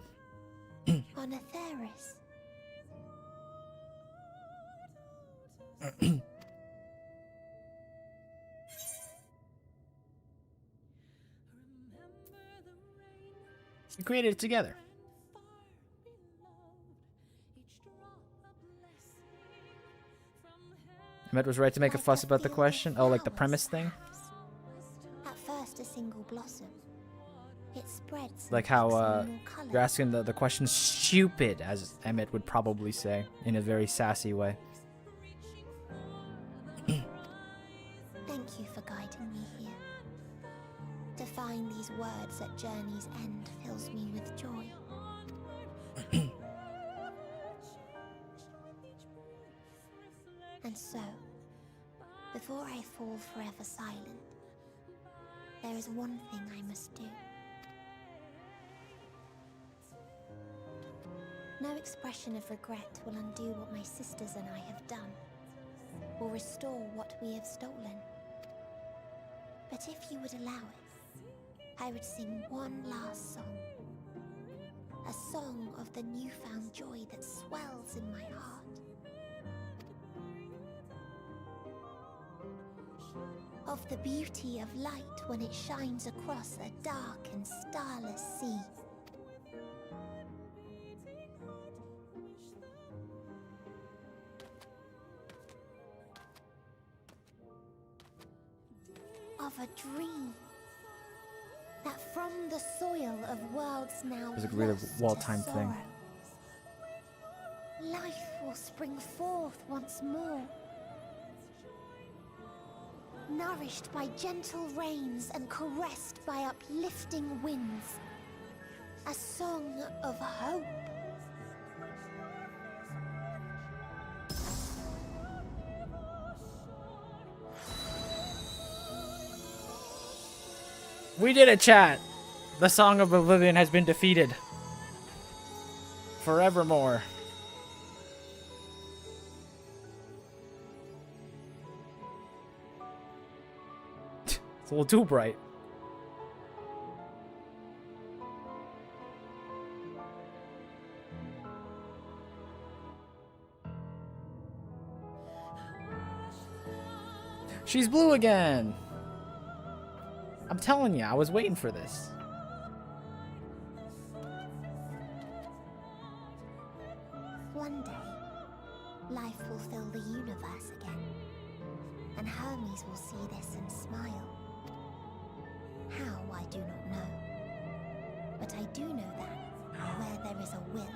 On a Theris. We created it together. Met was right to make a fuss about the question. Oh, like the premise thing? At first a single blossom. It spreads. Like how you're asking the question stupid, as Emmett would probably say, in a very sassy way. Thank you for guiding me here. To find these words at journey's end fills me with joy. And so, before I fall forever silent, there is one thing I must do. No expression of regret will undo what my sisters and I have done, or restore what we have stolen. But if you would allow it, I would sing one last song. A song of the newfound joy that swells in my heart. Of the beauty of light when it shines across a dark and starless sea. Of a dream that from the soil of worlds now It's a great lost wall-time to thing. sorrow, life will spring forth once more. Nourished by gentle rains and caressed by uplifting winds. A song of hope. We did it, chat! The Song of Oblivion has been defeated. Forevermore. It's a little too bright. She's blue again! I'm telling you, I was waiting for this. One day, life will fill the universe again. And Hermes will see this and smile. How, I do not know. But I do know that where there is a will,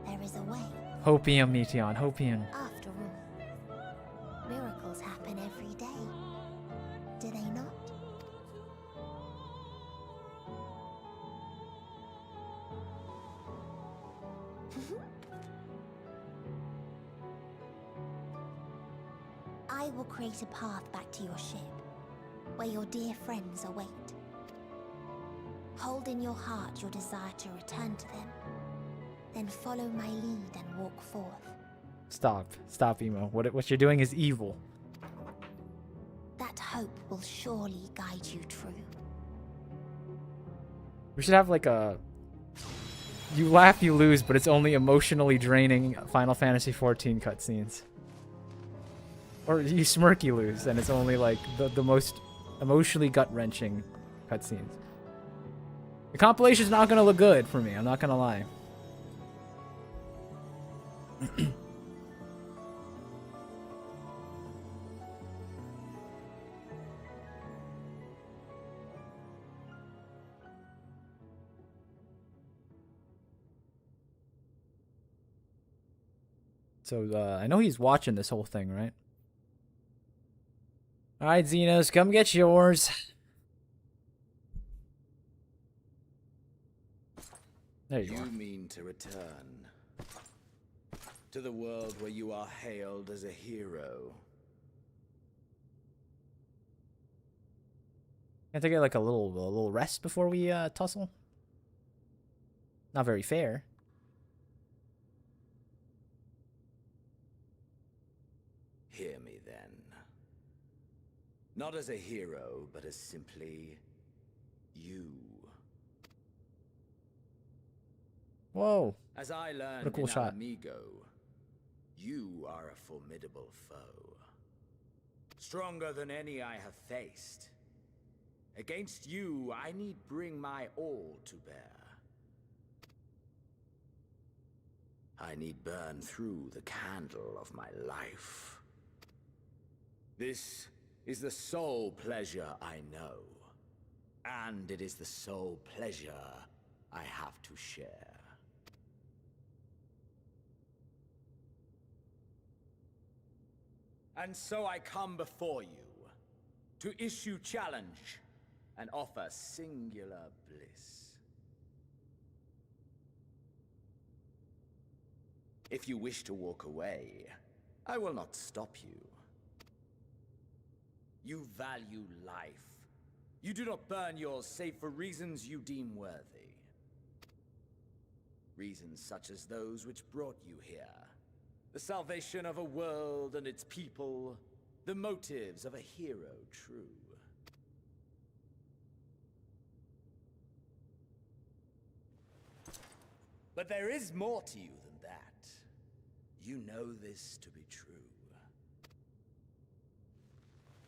there is a way. Hopium, Meteion, hopium. After all, miracles happen every day. Do they not? I will create a path back to your ship, where your dear friends await. Hold in your heart your desire to return to them, then follow my lead and walk forth, Stop, Emo. What you're doing is evil. That hope will surely guide you true. We should have like a... You laugh, you lose, but it's only emotionally draining Final Fantasy XIV cutscenes. Or you smirk, you lose, and it's only like the most emotionally gut-wrenching cutscenes. The compilation's not gonna look good for me, I'm not gonna lie. So, I know he's watching this whole thing, right? Alright, Xenos, come get yours. There you are. You mean to return to the world where you are hailed as a hero? Can't I get like a little rest before we tussle? Not very fair. Hear me then. Not as a hero, but as simply you. Whoa. As I learned What a cool in shot. Amigo, you are a formidable foe. Stronger than any I have faced. Against you, I need bring my all to bear. I need burn through the candle of my life. This is the sole pleasure I know. And it is the sole pleasure I have to share. And so I come before you to issue challenge and offer singular bliss. If you wish to walk away, I will not stop you. You value life. You do not burn yours save for reasons you deem worthy. Reasons such as those which brought you here. The salvation of a world and its people. The motives of a hero true. But there is more to you than that. You know this to be true.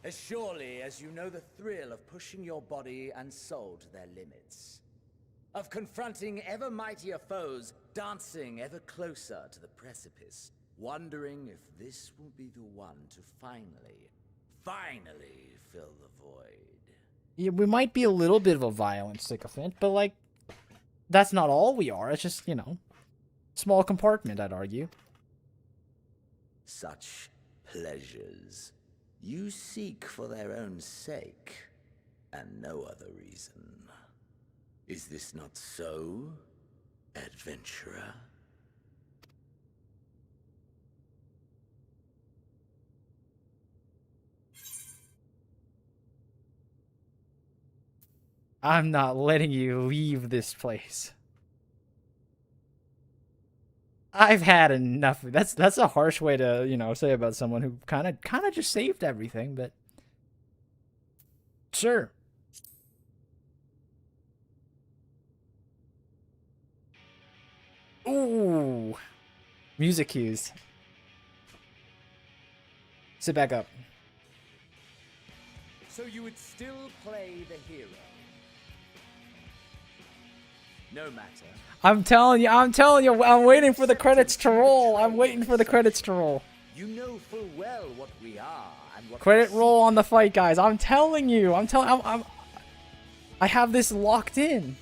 As surely as you know the thrill of pushing your body and soul to their limits. Of confronting ever mightier foes, dancing ever closer to the precipice. Wondering if this will be the one to finally fill the void. Yeah, we might be a little bit of a violent sycophant, but like, that's not all we are. It's just, you know, small compartment, I'd argue. Such pleasures you seek for their own sake, and no other reason. Is this not so, adventurer? I'm not letting you leave this place. I've had enough. That's a harsh way to, you know, say about someone who kind of just saved everything, but sure. Ooh. Music cues. Sit back up. So you would still play the hero? No matter. I'm telling you, I'm waiting for the credits to roll. I'm waiting for the credits to roll. You know full well what we are and what Credit roll on the fight, guys. I'm telling you. I have this locked in.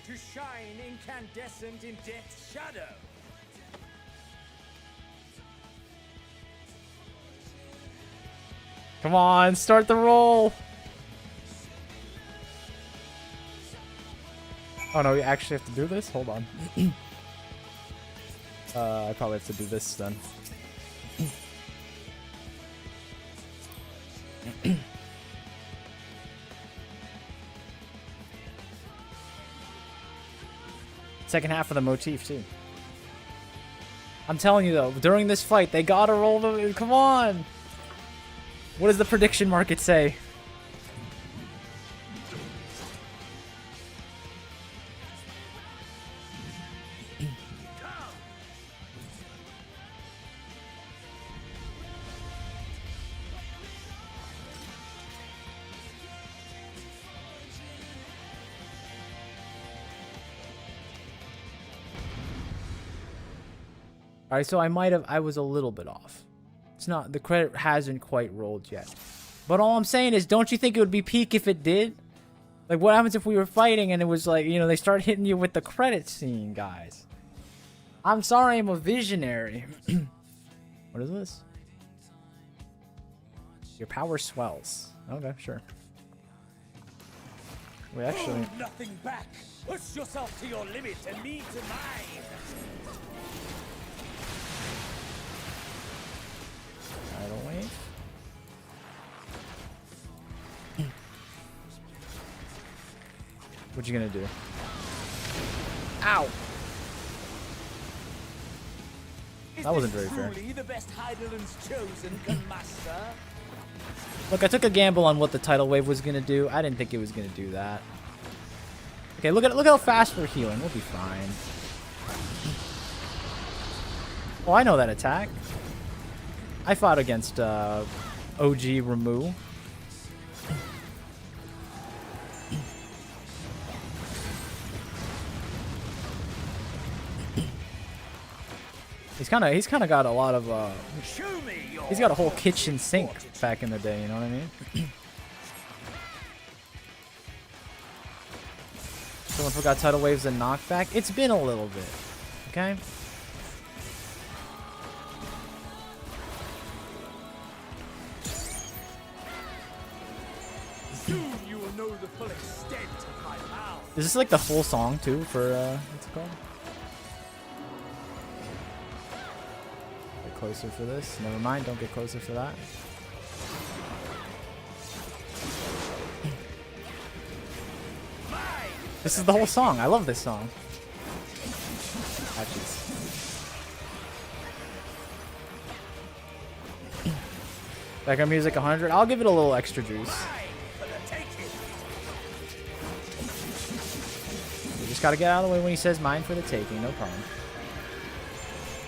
To shine incandescent in death's shadow. Come on, start the roll. Oh no, we actually have to do this? Hold on. I probably have to do this then. Second half of the motif too. I'm telling you though, during this fight, they gotta roll the. Come on. What does the prediction market say? Alright, so I was a little bit off. It's not, the credit hasn't quite rolled yet. But all I'm saying is, don't you think it would be peak if it did? Like, what happens if we were fighting and it was like, you know, they start hitting you with the credit scene, guys? I'm sorry, I'm a visionary. What is this? Your power swells. Okay, sure. Wait, actually... Hold nothing back! Push yourself to your limit and me to mine! Tidal wave. What you gonna do? Ow! That wasn't very fair. The best Heidelland's chosen can master. Look, I took a gamble on what the tidal wave was gonna do. I didn't think it was gonna do that. Okay, look how fast we're healing. We'll be fine. Oh, I know that attack. I fought against OG Ramu. He's kind of got a lot of he's got a whole kitchen sink back in the day, you know what I mean? Someone forgot tidal waves and knockback. It's been a little bit, okay? Soon you will know the full extent of my power. Is this like the full song too for what's it called? Get closer for this. Never mind, don't get closer for that. This is the whole song. I love this song. Background music 100. I'll give it a little extra juice. You just gotta get out of the way when he says mine for the taking. No problem.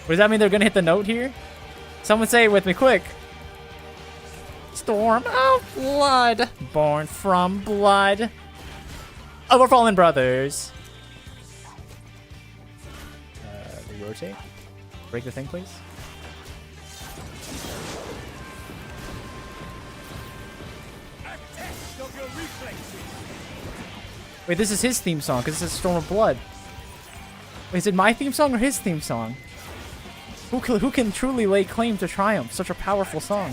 What does that mean? They're gonna hit the note here? Someone say it with me, quick. Storm of blood, born from blood of our fallen brothers. The rotate. Break the thing, please. Wait, this is his theme song because this is Storm of Blood. Wait, is it my theme song or his theme song? Who can truly lay claim to triumph? Such a powerful song.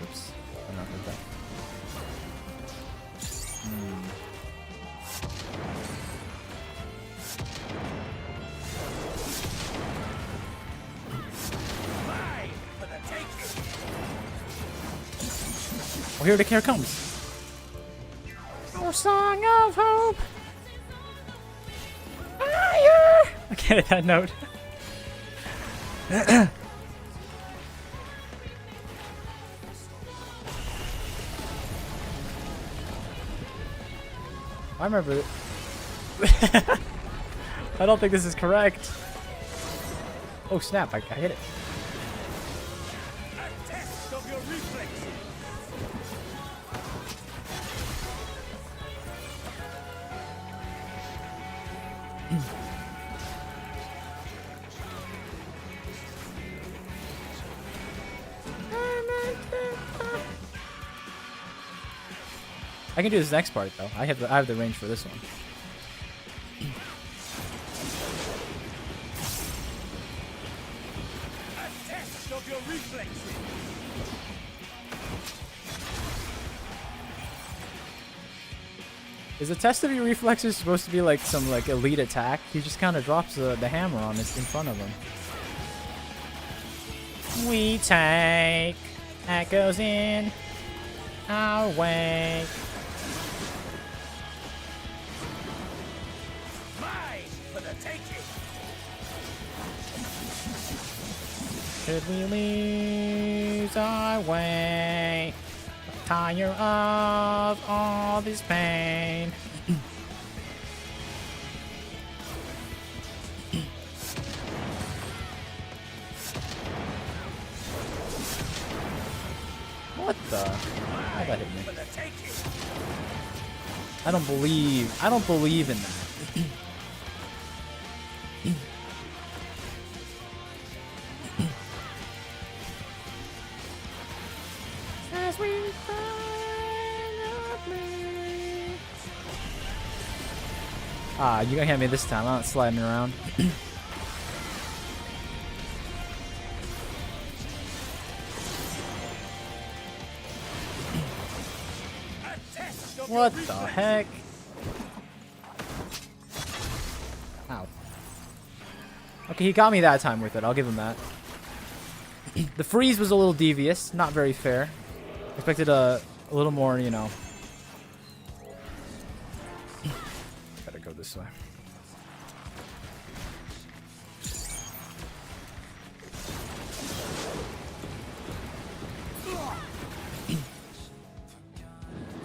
Oops. I'm not good at that. Oh, here the care comes. Oh, song of hope. Fire! Okay, that note. I remember it. I don't think this is correct. Oh snap, I hit it. I can do this next part though. I have the range for this one. A test of your reflexes. Is a test of your reflexes supposed to be like some like elite attack? He just kind of drops the hammer on it in front of him. We take echoes in our wake. Mine for the taking. Should we lose our way? Tired of all this pain. What the? How that hit me? For the taking. I don't believe in that. As we you got hit me this time. I'm not sliding around. What the heck? Ow. Okay, he got me that time with it. I'll give him that. The freeze was a little devious. Not very fair. Expected a little more, you know. Gotta go this way.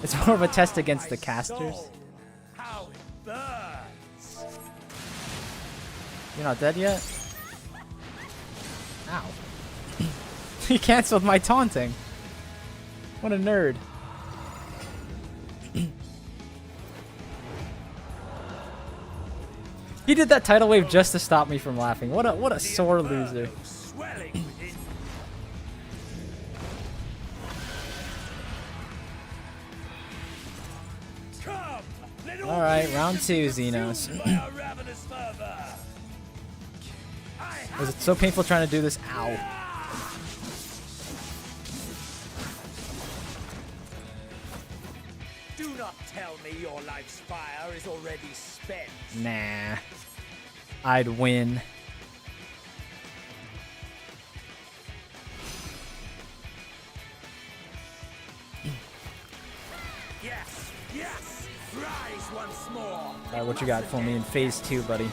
It's more of a test against the casters. How it burns. You're not dead yet? Ow. He canceled my taunting. What a nerd. He did that tidal wave just to stop me from laughing. What a sore loser. Swelling within. Come, little Alright, round 2, Xenos. by a ravenous fervor. Was it so painful trying to do this? Ow. Do not tell me your life's fire is already spent. Nah. I'd win. Yes, yes, rise once more. Alright, what you got for me in phase 2, buddy?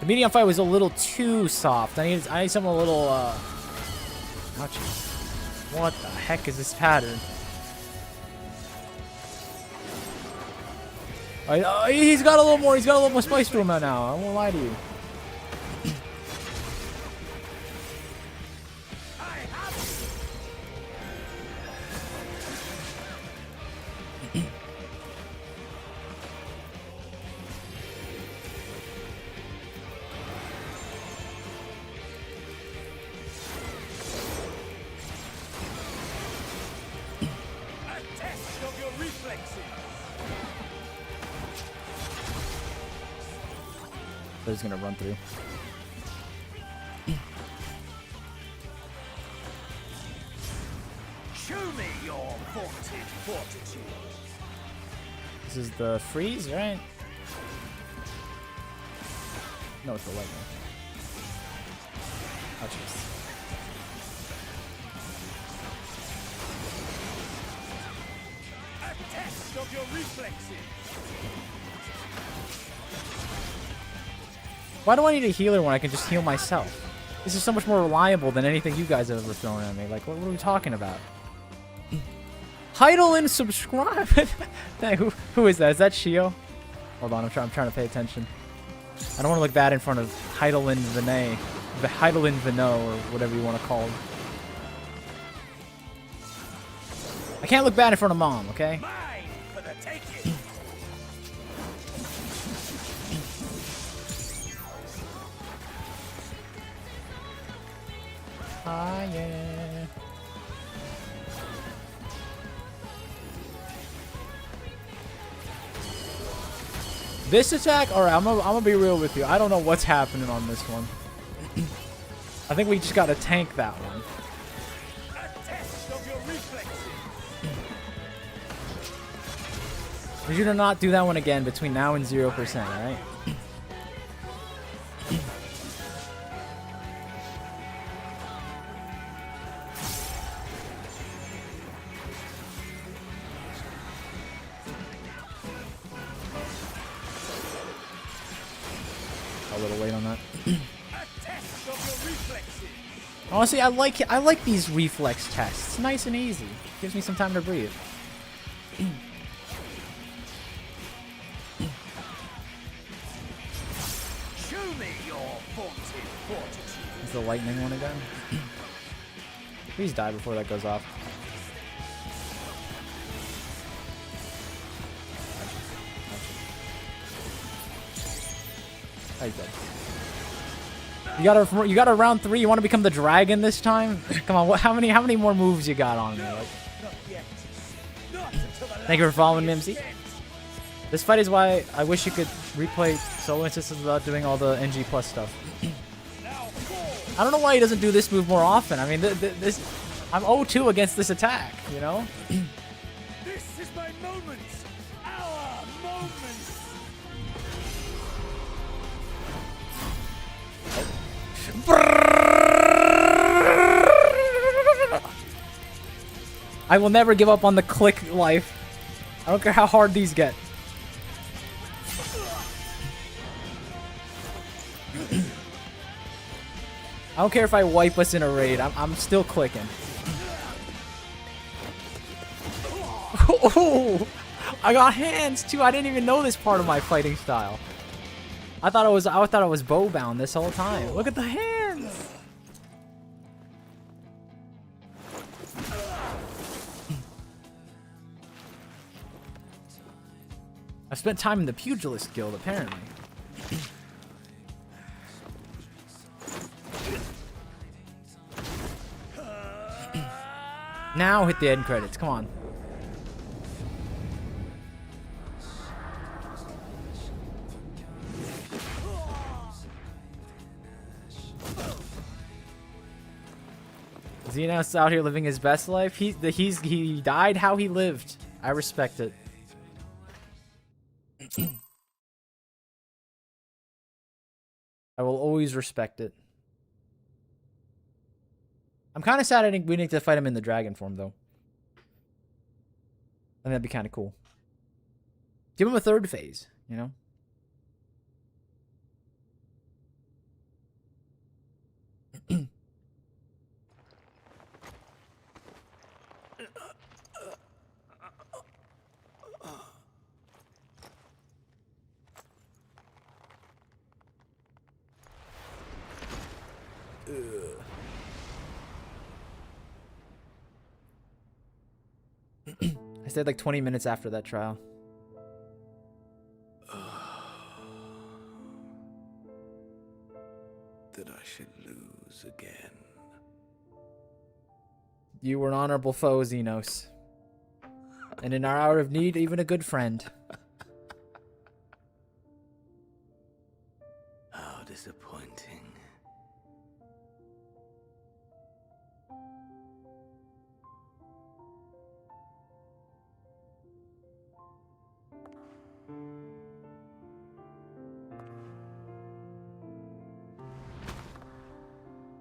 The Meteion fight was a little too soft. I need something a little, ouch. What the heck is this pattern? He's got a little more spice to him now. I won't lie to you. They're just gonna run through. Show me your vaunted fortitude. This is the freeze, right? No, it's the lightning. Oh, jeez. A test of your reflexes. Why do I need a healer when I can just heal myself? This is so much more reliable than anything you guys have ever thrown at me. Like, what are we talking about? Heidel and subscribe. Who is that? Is that Shio? Hold on, I'm trying to pay attention. I don't want to look bad in front of Heidel and Vinay, the Heidel and Vino, or whatever you want to call him. I can't look bad in front of Mom, okay? Mine for the taking. Ah, yeah. This attack? Alright, I'm gonna be real with you. I don't know what's happening on this one. I think we just gotta tank that one. A test of your reflexes. We should not do that one again between now and 0%, alright? A little late on that. A test of your reflexes. Honestly, I like these reflex tests. It's nice and easy. Gives me some time to breathe. Show me your vaunted fortitude. Is the lightning one again? Please die before that goes off. Oh, he's dead. You got a round 3. You want to become the dragon this time? Come on, how many more moves you got on me? Like, Not yet. Not until the thank you for following me, MC. This fight is why I wish you could replay solo instances without doing all the NG plus stuff. I don't know why he doesn't do this move more often. I mean, this I'm 0-2 against this attack, you know? This is my moment. Our moment. I will never give up on the click life. I don't care how hard these get. I don't care if I wipe us in a raid. I'm still clicking. Oh, I got hands too. I didn't even know this part of my fighting style. I thought I was bow bound this whole time. Look at the hands. I've spent time in the Pugilist Guild, apparently. Now hit the end credits. Come on. Xenos out here living his best life. He died how he lived. I respect it. I will always respect it. I'm kind of sad we need to fight him in the dragon form, though. I think that'd be kind of cool. Give him a third phase, you know? I stayed like 20 minutes after that trial. That I should lose again. You were an honorable foe, Xenos. And in our hour of need, even a good friend. How disappointing.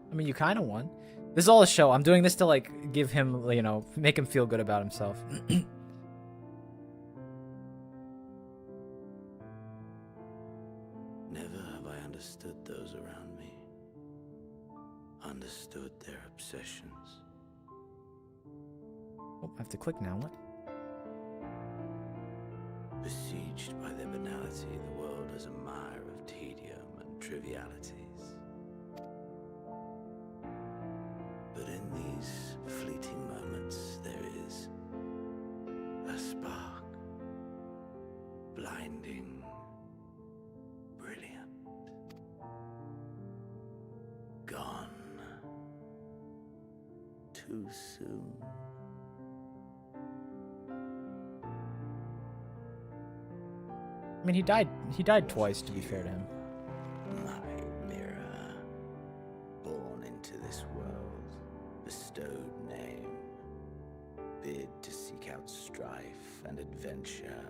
I mean, you kind of won. This is all a show. I'm doing this to, like, give him, you know, make him feel good about himself. Never have I understood those around me. Understood their obsessions. Oh, I have to click now. What? Besieged by their banality, the world is a mire of tedium and trivialities. But in these fleeting moments, there is a spark. Blinding, brilliant. Gone. Too soon. I mean, he died twice, to be fair to him. My mirror, born into this world, bestowed name, bid to seek out strife and adventure.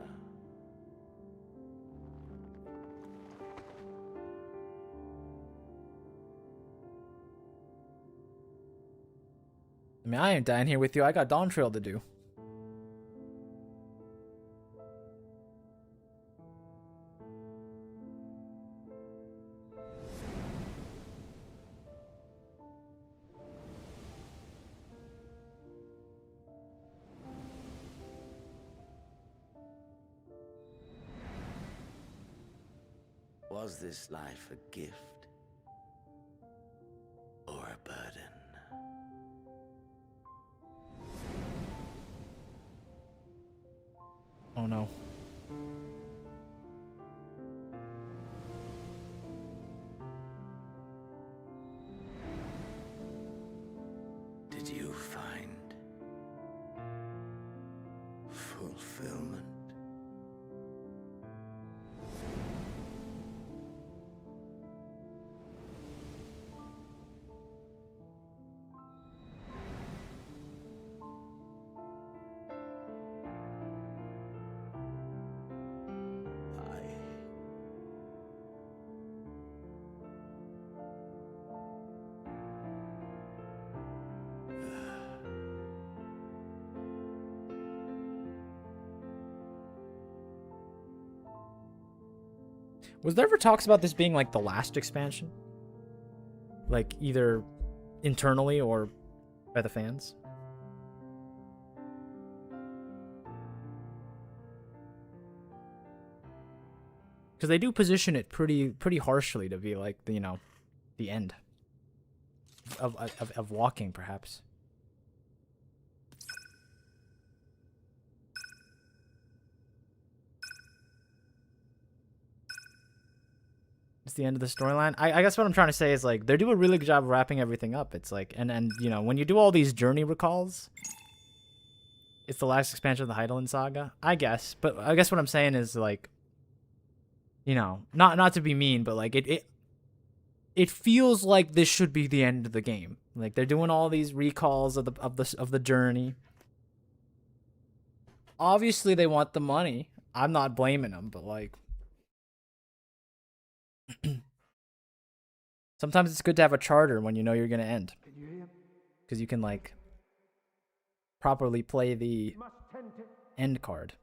I mean, I ain't dying here with you. I got Dawn Trail to do. Was this life a gift or a burden? Oh no. Did you find fulfillment? Was there ever talks about this being like the last expansion? Like either internally or by the fans? Because they do position it pretty harshly to be like, you know, the end of walking, perhaps. It's the end of the storyline. I guess what I'm trying to say is like they do a really good job of wrapping everything up. It's like and you know when you do all these journey recalls, it's the last expansion of the Heidelin saga. I guess, but I guess what I'm saying is like, you know, not to be mean, but like it feels like this should be the end of the game. Like they're doing all these recalls of the journey. Obviously, they want the money. I'm not blaming them, but like. Sometimes it's good to have a charter when you know you're gonna end, because you can like properly play the end card.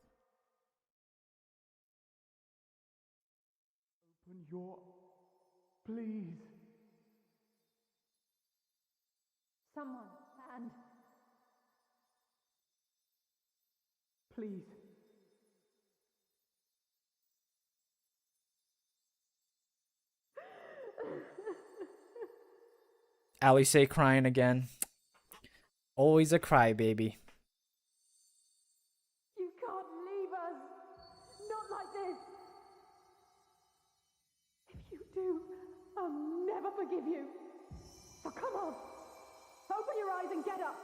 Open your... Please. Someone, and Please. Alice crying again. Always a crybaby. you can't leave us. Not like this. If you do, I'll never forgive you. So come on. Open your eyes and get up.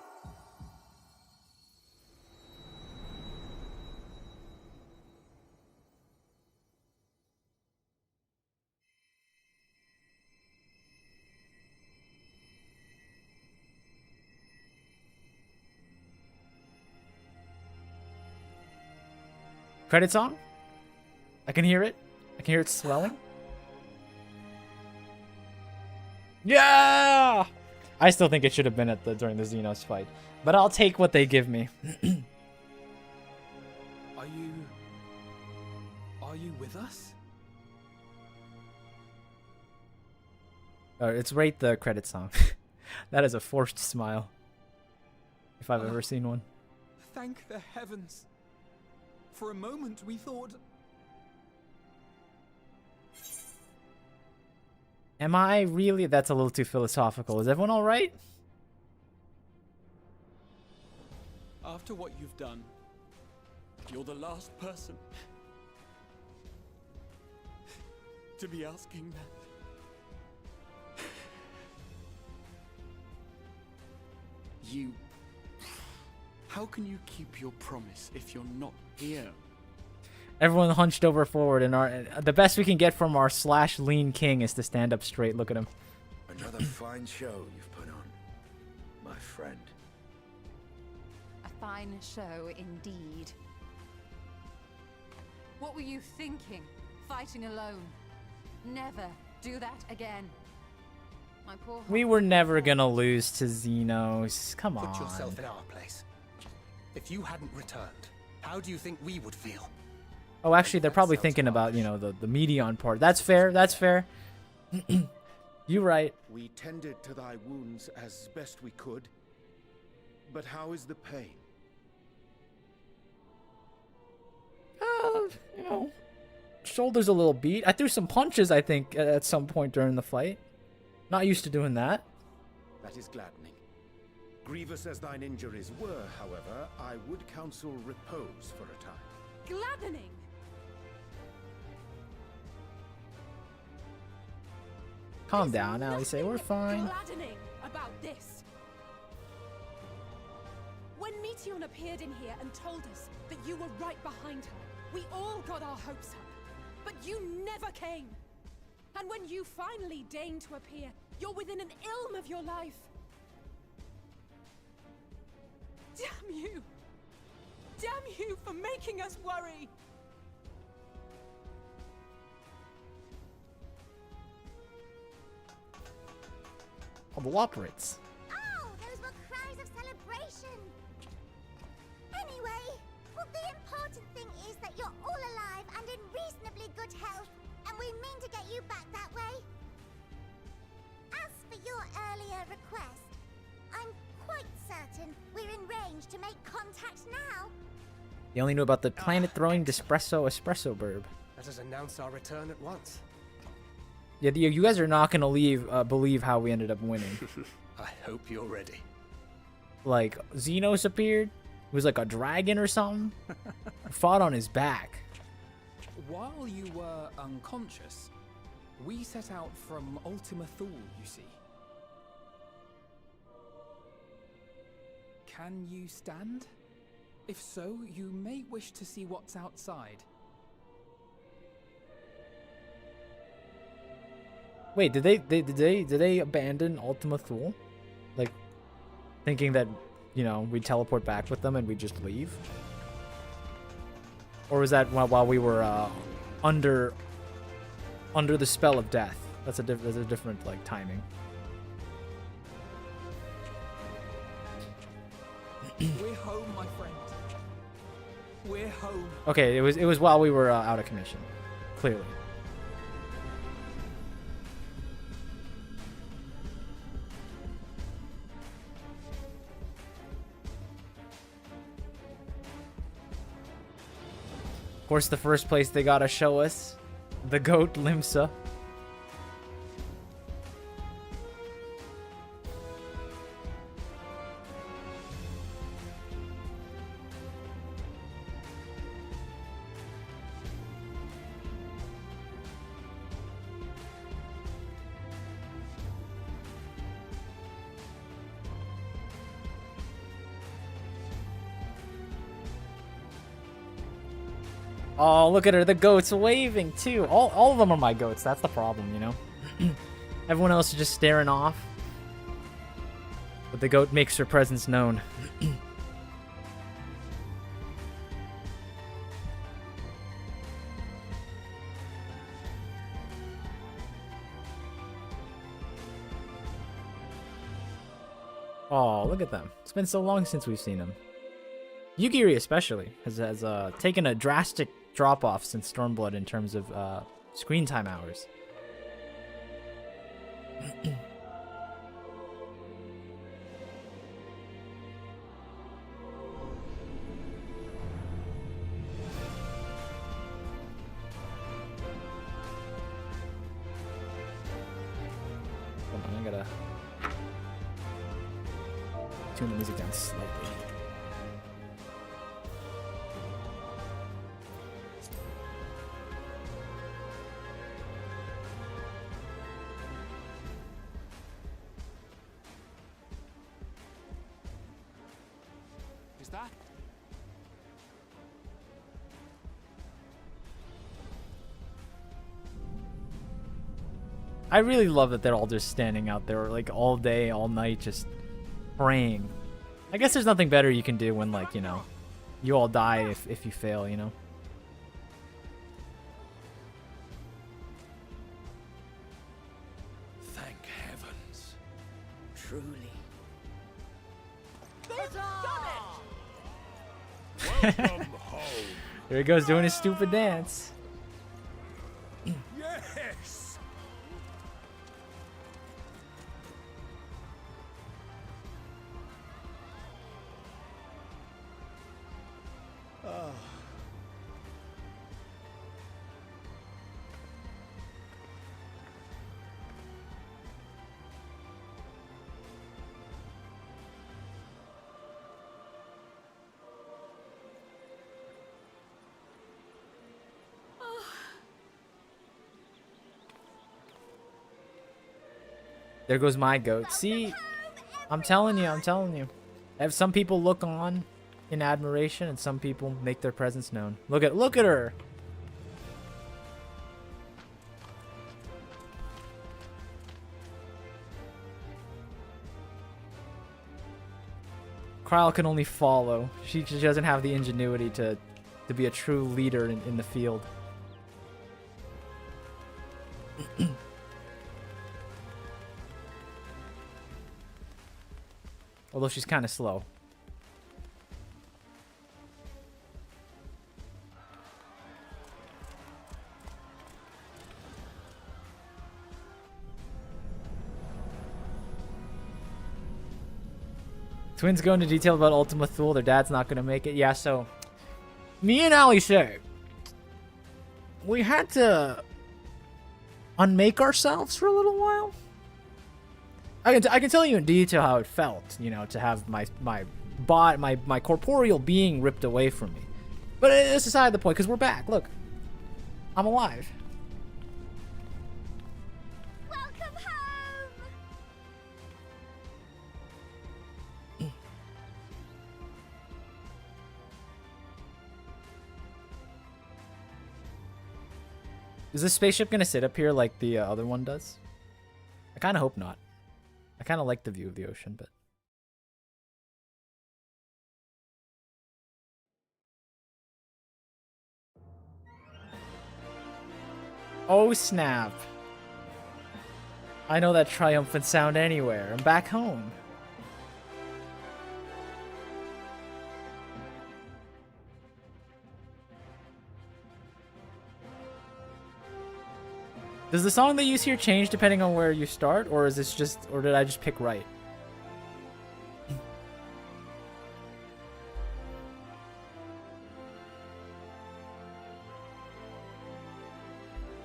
Credit song? I can hear it. I can hear it swelling. Yeah! I still think it should have been at during the Xenos fight, but I'll take what they give me. Are you with us? It's rate the credit song. That is a forced smile, if I've ever seen one. Thank the heavens. For a moment we thought... Am I really? That's a little too philosophical. Is everyone alright? After what you've done, you're the last person to be asking that. You... How can you keep your promise if you're not here? Everyone hunched over forward, and the best we can get from our /lean king is to stand up straight. Look at him. Another fine show you've put on, my friend. A fine show indeed. What were you thinking? Fighting alone? Never do that again. My poor We were never gonna lose to Xenos. Come on. Put yourself in our place. If you hadn't returned, how do you think we would feel? Oh, actually, they're probably thinking about, you know, the Meteion part. That's fair. That's fair. You're right. We tended to thy wounds as best we could. But how is the pain? You know, Shoulder's a little beat. I threw some punches, I think, at some point during the fight. Not used to doing that. That is gladdening. Grievous as thine injuries were, however, I would counsel repose for a time. Gladdening! Calm down, Alice. We're fine. Gladdening about this. When Meteion appeared in here and told us that you were right behind her, we all got our hopes up. But you never came. And when you finally deigned to appear, you're within an ilm of your life. Damn you! Damn you for making us worry! Operates. Oh, those were cries of celebration. Anyway, well, the important thing is that you're all alive and in reasonably good health, and we mean to get you back that way. As for your earlier request, I'm quite certain we're in range to make contact now. You only knew about the planet-throwing espresso burb. Let us announce our return at once. Yeah, you guys are not gonna believe how we ended up winning. I hope you're ready. Like, Xenos appeared. He was like a dragon or something. Fought on his back. While you were unconscious, we set out from Ultima Thule, you see. Can you stand? If so, you may wish to see what's outside. Wait, did they abandon Ultima Thule? Like, thinking that, you know, we'd teleport back with them and we'd just leave? Or was that while we were under the spell of death? That's a different like timing. We're home, my friend. We're home. Okay, it was while we were out of commission, clearly. Of course, the first place they gotta show us, the goat Limsa. Oh, look at her. The goat's waving, too. All of them are my goats. That's the problem, you know? Everyone else is just staring off. But the goat makes her presence known. Oh, look at them. It's been so long since we've seen them. Yugiri especially has taken a drastic drop-off since Stormblood in terms of screen time hours. Hold on, I gotta tune the music down slightly. Is that? I really love that they're all just standing out there like all day, all night, just praying. I guess there's nothing better you can do when, like, you know, you all die if you fail, you know? Thank heavens. Truly. Welcome home. Here he goes doing his stupid dance. Yes. There goes my goat. See, I'm telling you, I'm telling you. Have some people look on in admiration, and some people make their presence known. Look at her. Kryle can only follow. She doesn't have the ingenuity to be a true leader in the field. Although she's kind of slow. Twins go into detail about Ultima Thule. Their dad's not going to make it. Yeah, so me and Ali say we had to unmake ourselves for a little while. I can tell you in detail how it felt, you know, to have my corporeal being ripped away from me. But it's aside the point, because we're back. Look, I'm alive. Welcome home. Is this spaceship gonna sit up here like the other one does? I kind of hope not. I kind of like the view of the ocean, but... Oh, snap. I know that triumphant sound anywhere. I'm back home. Does the song they use here change depending on where you start, or is this just, or did I just pick right?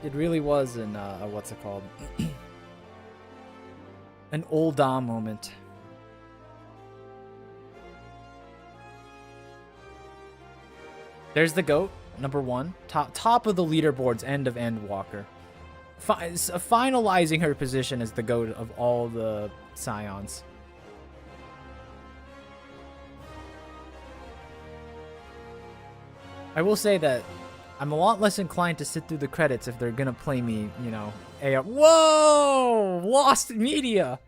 It really was an, what's it called? An old moment. There's the goat, number 1. Top of the leaderboard's end of Endwalker. Finalizing her position as the goat of all the scions. I will say that I'm a lot less inclined to sit through the credits if they're gonna play me, you know, Whoa! Lost media!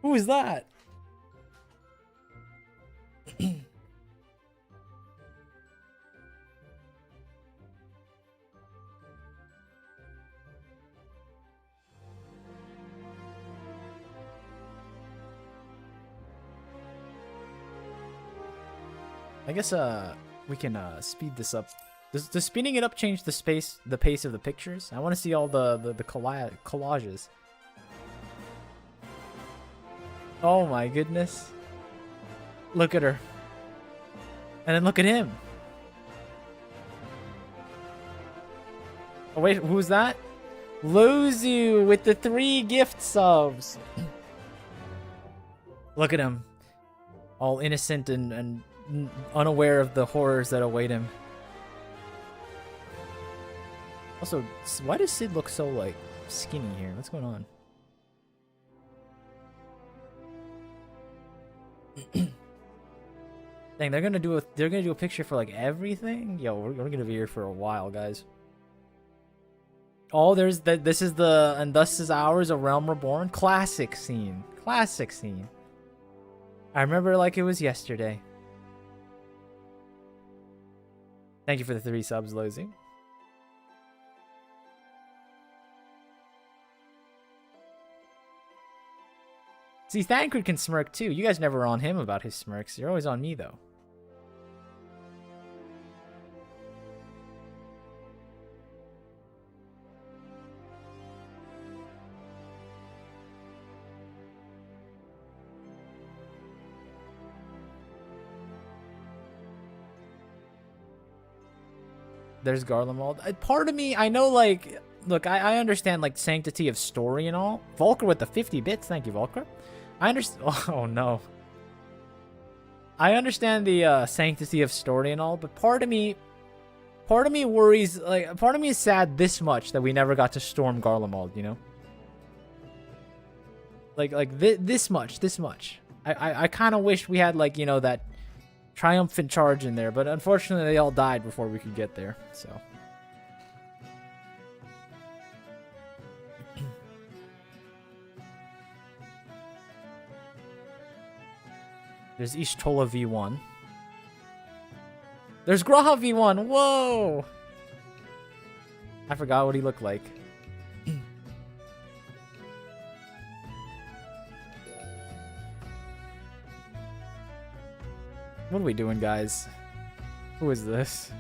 Who is that? I guess we can speed this up. Does speeding it up change the pace of the pictures? I want to see all the collages. Oh my goodness. Look at her. And then look at him. Oh wait, who's that? Lozu with the 3 gift subs. Look at him. All innocent and unaware of the horrors that await him. Also, why does Sid look so, like, skinny here? What's going on? Dang, they're gonna do a picture for, like, everything? Yo, we're gonna be here for a while, guys. Oh, this is the and thus is ours, a realm reborn. Classic scene. Classic scene. I remember it like it was yesterday. Thank you for the 3 subs, Lozy. See, Thancred can smirk too. You guys never on him about his smirks. You're always on me, though. There's Garlemald. Part of me, I know, like, look, I understand, like, sanctity of story and all. Volker with the 50 bits. Thank you, Volker. I understand. Oh, no. I understand the sanctity of story and all, but part of me worries, like, part of me is sad this much that we never got to storm Garlemald, you know? This much. I kind of wish we had, like, you know, that triumphant charge in there, but unfortunately they all died before we could get there, so. There's Ishtola V1. There's Graha V1! Whoa! I forgot what he looked like. What are we doing, guys? Who is this?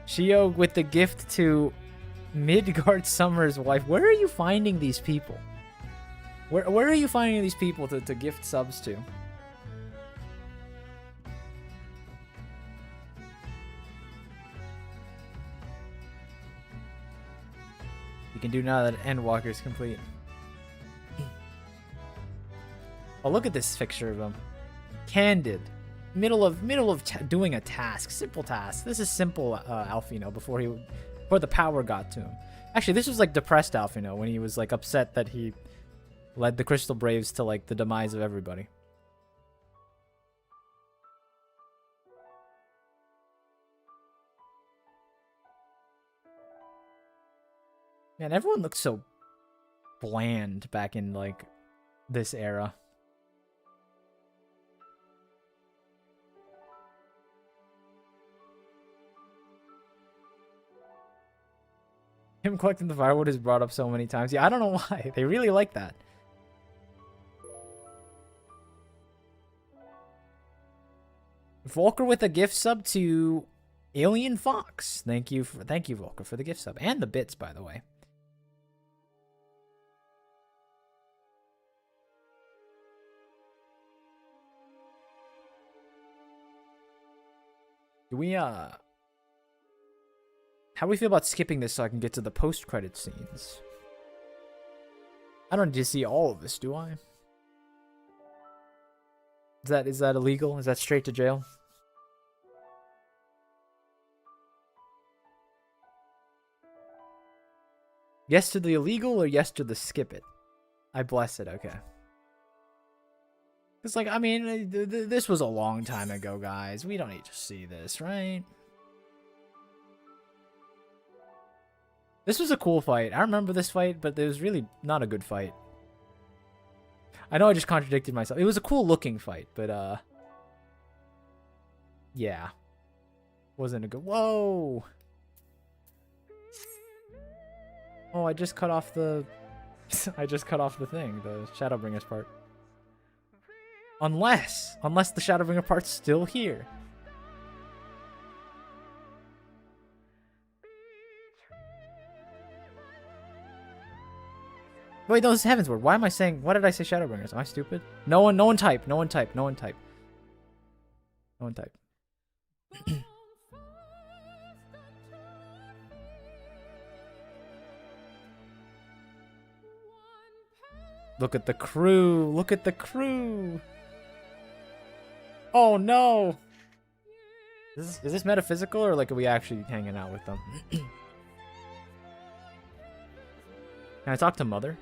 Shio with the gift to Midgard Summer's wife. Where are you finding these people? Where are you finding these people to gift subs to? You can do now that Endwalker is complete. Oh, look at this picture of him. Candid. Middle of doing a task, simple task. This is simple Alfino before the power got to him. Actually, this was like depressed Alfino when he was like upset that he led the Crystal Braves to like the demise of everybody. Man, everyone looks so bland back in like this era. Him collecting the firewood is brought up so many times. Yeah, I don't know why. They really like that. Volker with a gift sub to Alien Fox. Thank you, Volker, for the gift sub. And the bits, by the way. Do we, how do we feel about skipping this so I can get to the post-credit scenes? I don't need to see all of this, do I? Is that illegal? Is that straight to jail? Yes to the illegal or yes to the skip it? I bless it, okay. It's like, I mean, this was a long time ago, guys. We don't need to see this, right? This was a cool fight. I remember this fight, but it was really not a good fight. I know I just contradicted myself. It was a cool looking fight, but yeah. Wasn't a good... Whoa! Oh, I just cut off the... I just cut off the thing, the Shadowbringers part. Unless the Shadowbringer part's still here. Wait, no, this is Heavensward. Why am I saying... Why did I say Shadowbringers? Am I stupid? No one type. No one type. No one type. No one type. Look at the crew. Look at the crew. Oh, no. Is this metaphysical or like are we actually hanging out with them? Can I talk to Mother?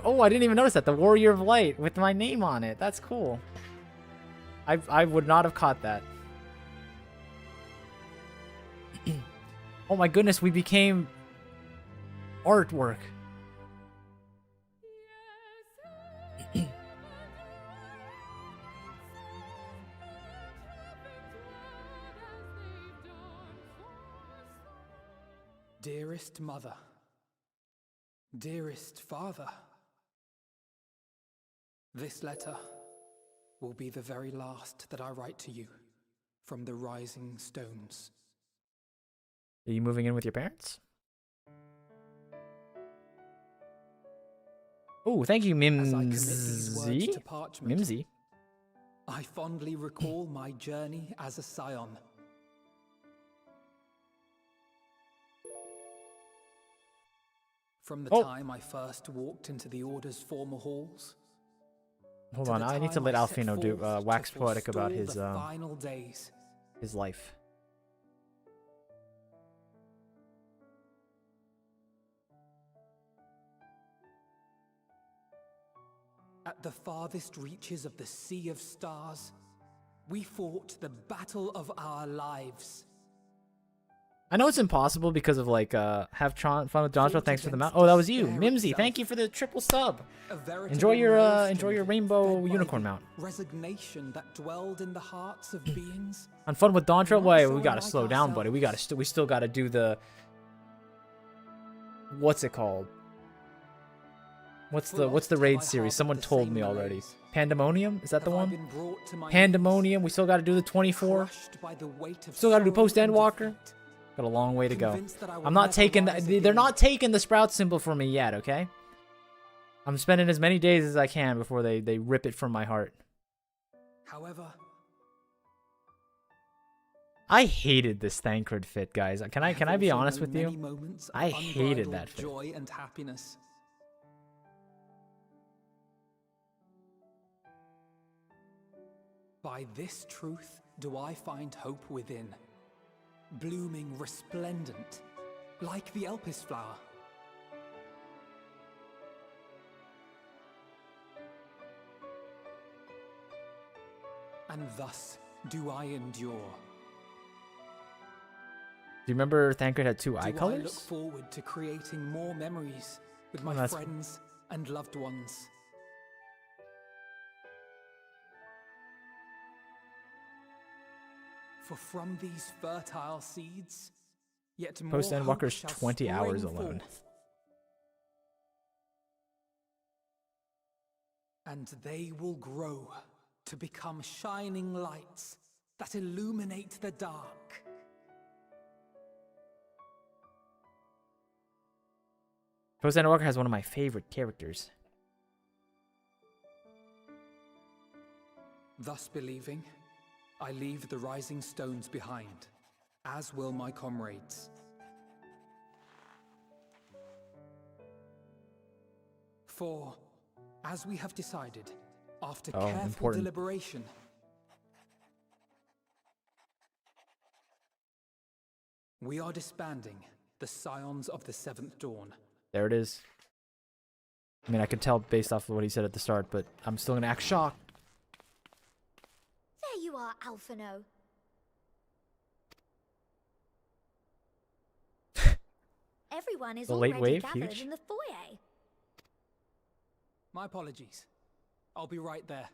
Oh, I didn't even notice that. The Warrior of Light with my name on it. That's cool. I would not have caught that. Oh my goodness, we became artwork. Dearest Mother, dearest Father, this letter will be the very last that I write to you from the Rising Stones. Are you moving in with your parents? Oh, thank you, Mimsy. Mimsy. I fondly recall my journey as a scion. From the Oh. time I first walked into the Order's former halls. Hold to on, the I need to time let I set Alfino do forth to wax poetic about forestall the final days. his life. At the farthest reaches of the Sea of Stars, we fought the battle of our lives. I know it's impossible because of like have fun with Joshua. Thanks for the mount. against Oh, that was you, despair Mimsy. itself. Thank you for the triple sub. A veritable Enjoy your wasteland rainbow fed by unicorn the mount. Resignation that dwelled in the hearts of beings. On fun with Dawn Trail. Not Wait, so we gotta unlike slow down, buddy. ourselves. We still gotta do the. What's it called? What's For the lost have raid I series? harbored Someone the told same me already. malaise. Pandemonium? Is that the Have I one? been brought to my Pandemonium. We still gotta do the 24. crushed by the weight of Still gotta do sorrow post and Endwalker. defeat? Got a long way to go. Convinced that I will I'm not never taking. rise They're again. not taking the Sprout symbol from me yet. Okay. I'm spending as many days as I can before they rip it from my heart. However, I hated this Thancred fit, guys. Can I have be also honest known with you? many moments of I hated unbridled that fit. joy and happiness. By this truth do I find hope within, blooming resplendent, like the Elpis flower. And thus do I endure. Do you remember Thancred had two eye Do I colors? look forward to creating more memories with my that's- friends and loved ones. For from these fertile seeds, yet more Post Endwalker's hope shall 20 hours spring alone. forth. And they will grow to become shining lights that illuminate the dark. Post Endwalker has one of my favorite characters. Thus believing, I leave the rising stones behind, as will my comrades. For, as we have decided, after careful important. deliberation, we are disbanding the Scions of the Seventh Dawn. There it is. I mean, I could tell based off of what he said at the start, but I'm still gonna act shocked. There you are, Alphino. Everyone is The late already wave, gathered huge. in the foyer. My apologies. I'll be right there.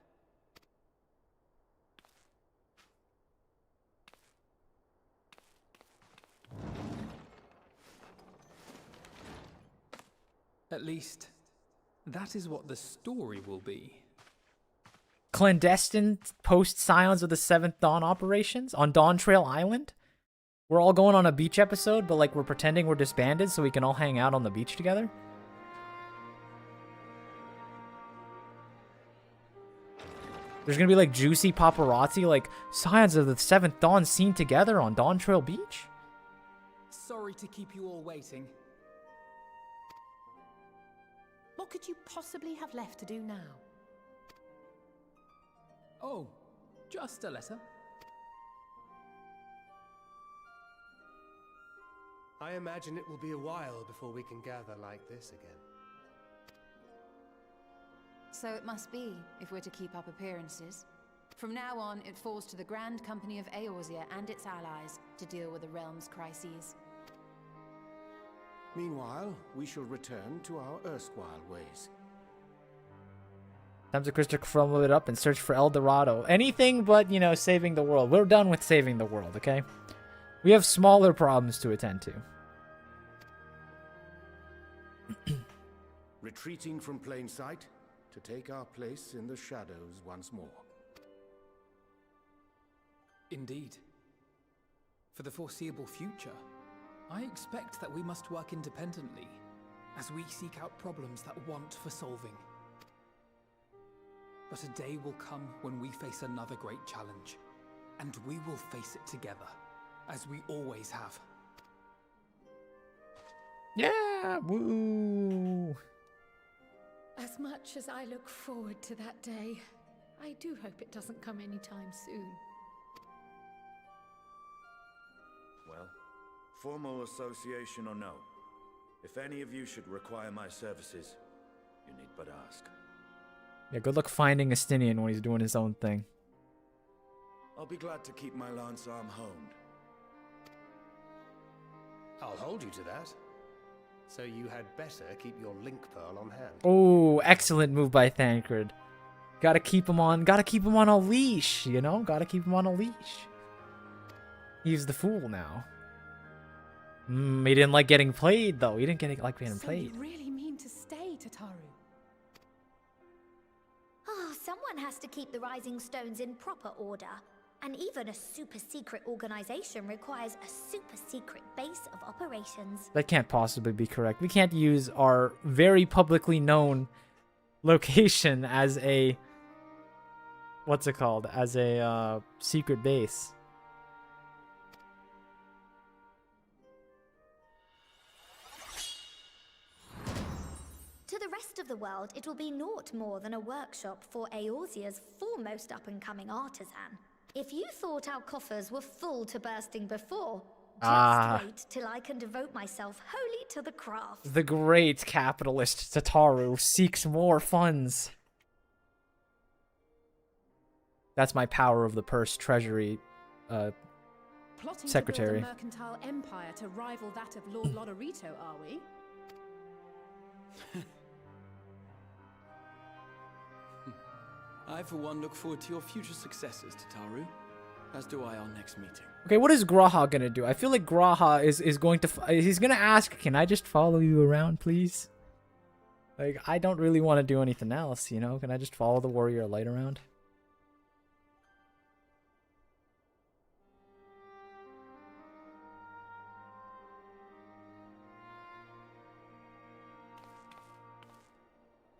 At least, that is what the story will be. Clandestine post Scions of the Seventh Dawn operations on Dawn Trail Island? We're all going on a beach episode, but like we're pretending we're disbanded so we can all hang out on the beach together? There's gonna be like juicy paparazzi, like Scions of the Seventh Dawn seen together on Dawn Trail Beach? Sorry to keep you all waiting. What could you possibly have left to do now? Oh, just a letter. I imagine it will be a while before we can gather like this again. So it must be, if we're to keep up appearances. From now on, it falls to the Grand Company of Eorzea and its allies to deal with the realm's crises. Meanwhile, we shall return to our erstwhile ways. Time to Christopher crumble it up and search for El Dorado. Anything but, you know, saving the world. We're done with saving the world, okay? We have smaller problems to attend to. Retreating from plain sight to take our place in the shadows once more. Indeed. For the foreseeable future, I expect that we must work independently as we seek out problems that want for solving. But a day will come when we face another great challenge, and we will face it together, as we always have. Yeah! Yeah, woo. As much as I look forward to that day, I do hope it doesn't come anytime soon. Well, formal association or no, if any of you should require my services, you need but ask. Yeah, good luck finding Estinian when he's doing his own thing. I'll be glad to keep my lance arm honed. I'll hold you to that. So you had better keep your link pearl on hand. Oh, excellent move by Thancred. Gotta keep him on a leash, you know? Gotta keep him on a leash. He's the fool now. He didn't like getting played, though. He didn't like getting played. You really mean to stay, Tataru? Oh, someone has to keep the Rising Stones in proper order. And even a super-secret organization requires a super-secret base of operations. That can't possibly be correct. We can't use our very publicly known location as a... What's it called? As a secret base. To the rest of the world, it will be naught more than a workshop for Eorzea's foremost up-and-coming artisan. If you thought our coffers were full to bursting before, just wait till I can devote myself wholly to the craft. The great capitalist Tataru seeks more funds. That's my power of the purse treasury Plotting secretary. to build a mercantile empire to rival that of Lord Lodorito, are we? I, for one, look forward to your future successes, Tataru. As do I our next meeting. Okay, what is Graha gonna do? I feel like Graha is going to... He's gonna ask, can I just follow you around, please? Like, I don't really want to do anything else, you know? Can I just follow the warrior light around?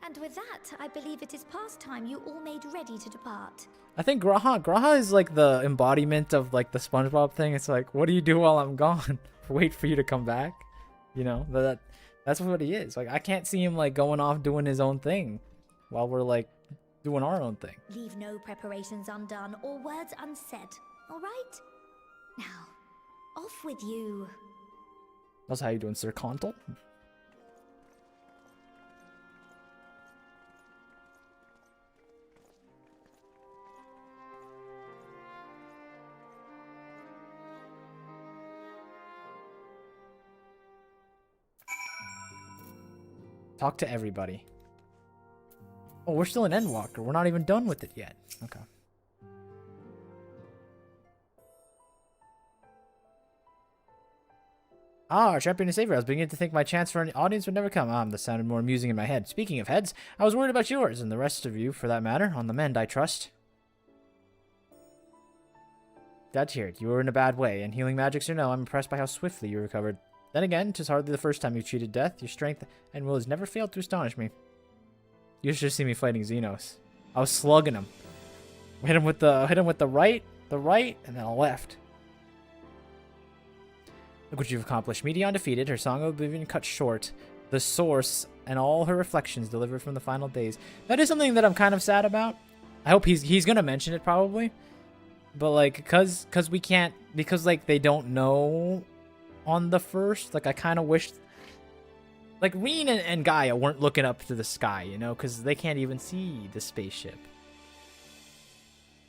And with that, I believe it is past time you all made ready to depart. I think Graha is like the embodiment of like the SpongeBob thing. It's like, what do you do while I'm gone? Wait for you to come back? You know, that's what he is. Like, I can't see him like going off doing his own thing while we're like doing our own thing. Leave no preparations undone or words unsaid, all right? Now, off with you. That's how you doing, Sir Contal? Talk to everybody. Oh, we're still in Endwalker. We're not even done with it yet. Okay. Ah, champion and savior. I was beginning to think my chance for an audience would never come. That sounded more amusing in my head. Speaking of heads, I was worried about yours, and the rest of you, for that matter. On the mend, I trust. Glad to hear it. You were in a bad way, and healing magics or no, I'm impressed by how swiftly you recovered. Then again, 'tis hardly the first time you've cheated death. Your strength and will has never failed to astonish me. You should have seen me fighting Xenos. I was slugging him. Hit him with the right, and then a left. Look what you've accomplished. Meteion defeated, her Song of Oblivion cut short, the source and all her reflections delivered from the final days. That is something that I'm kind of sad about. I hope he's gonna mention it probably. But like, cause we can't, because like they don't know on the first, like I kind of wish like Reen and Gaia weren't looking up to the sky, you know, because they can't even see the spaceship.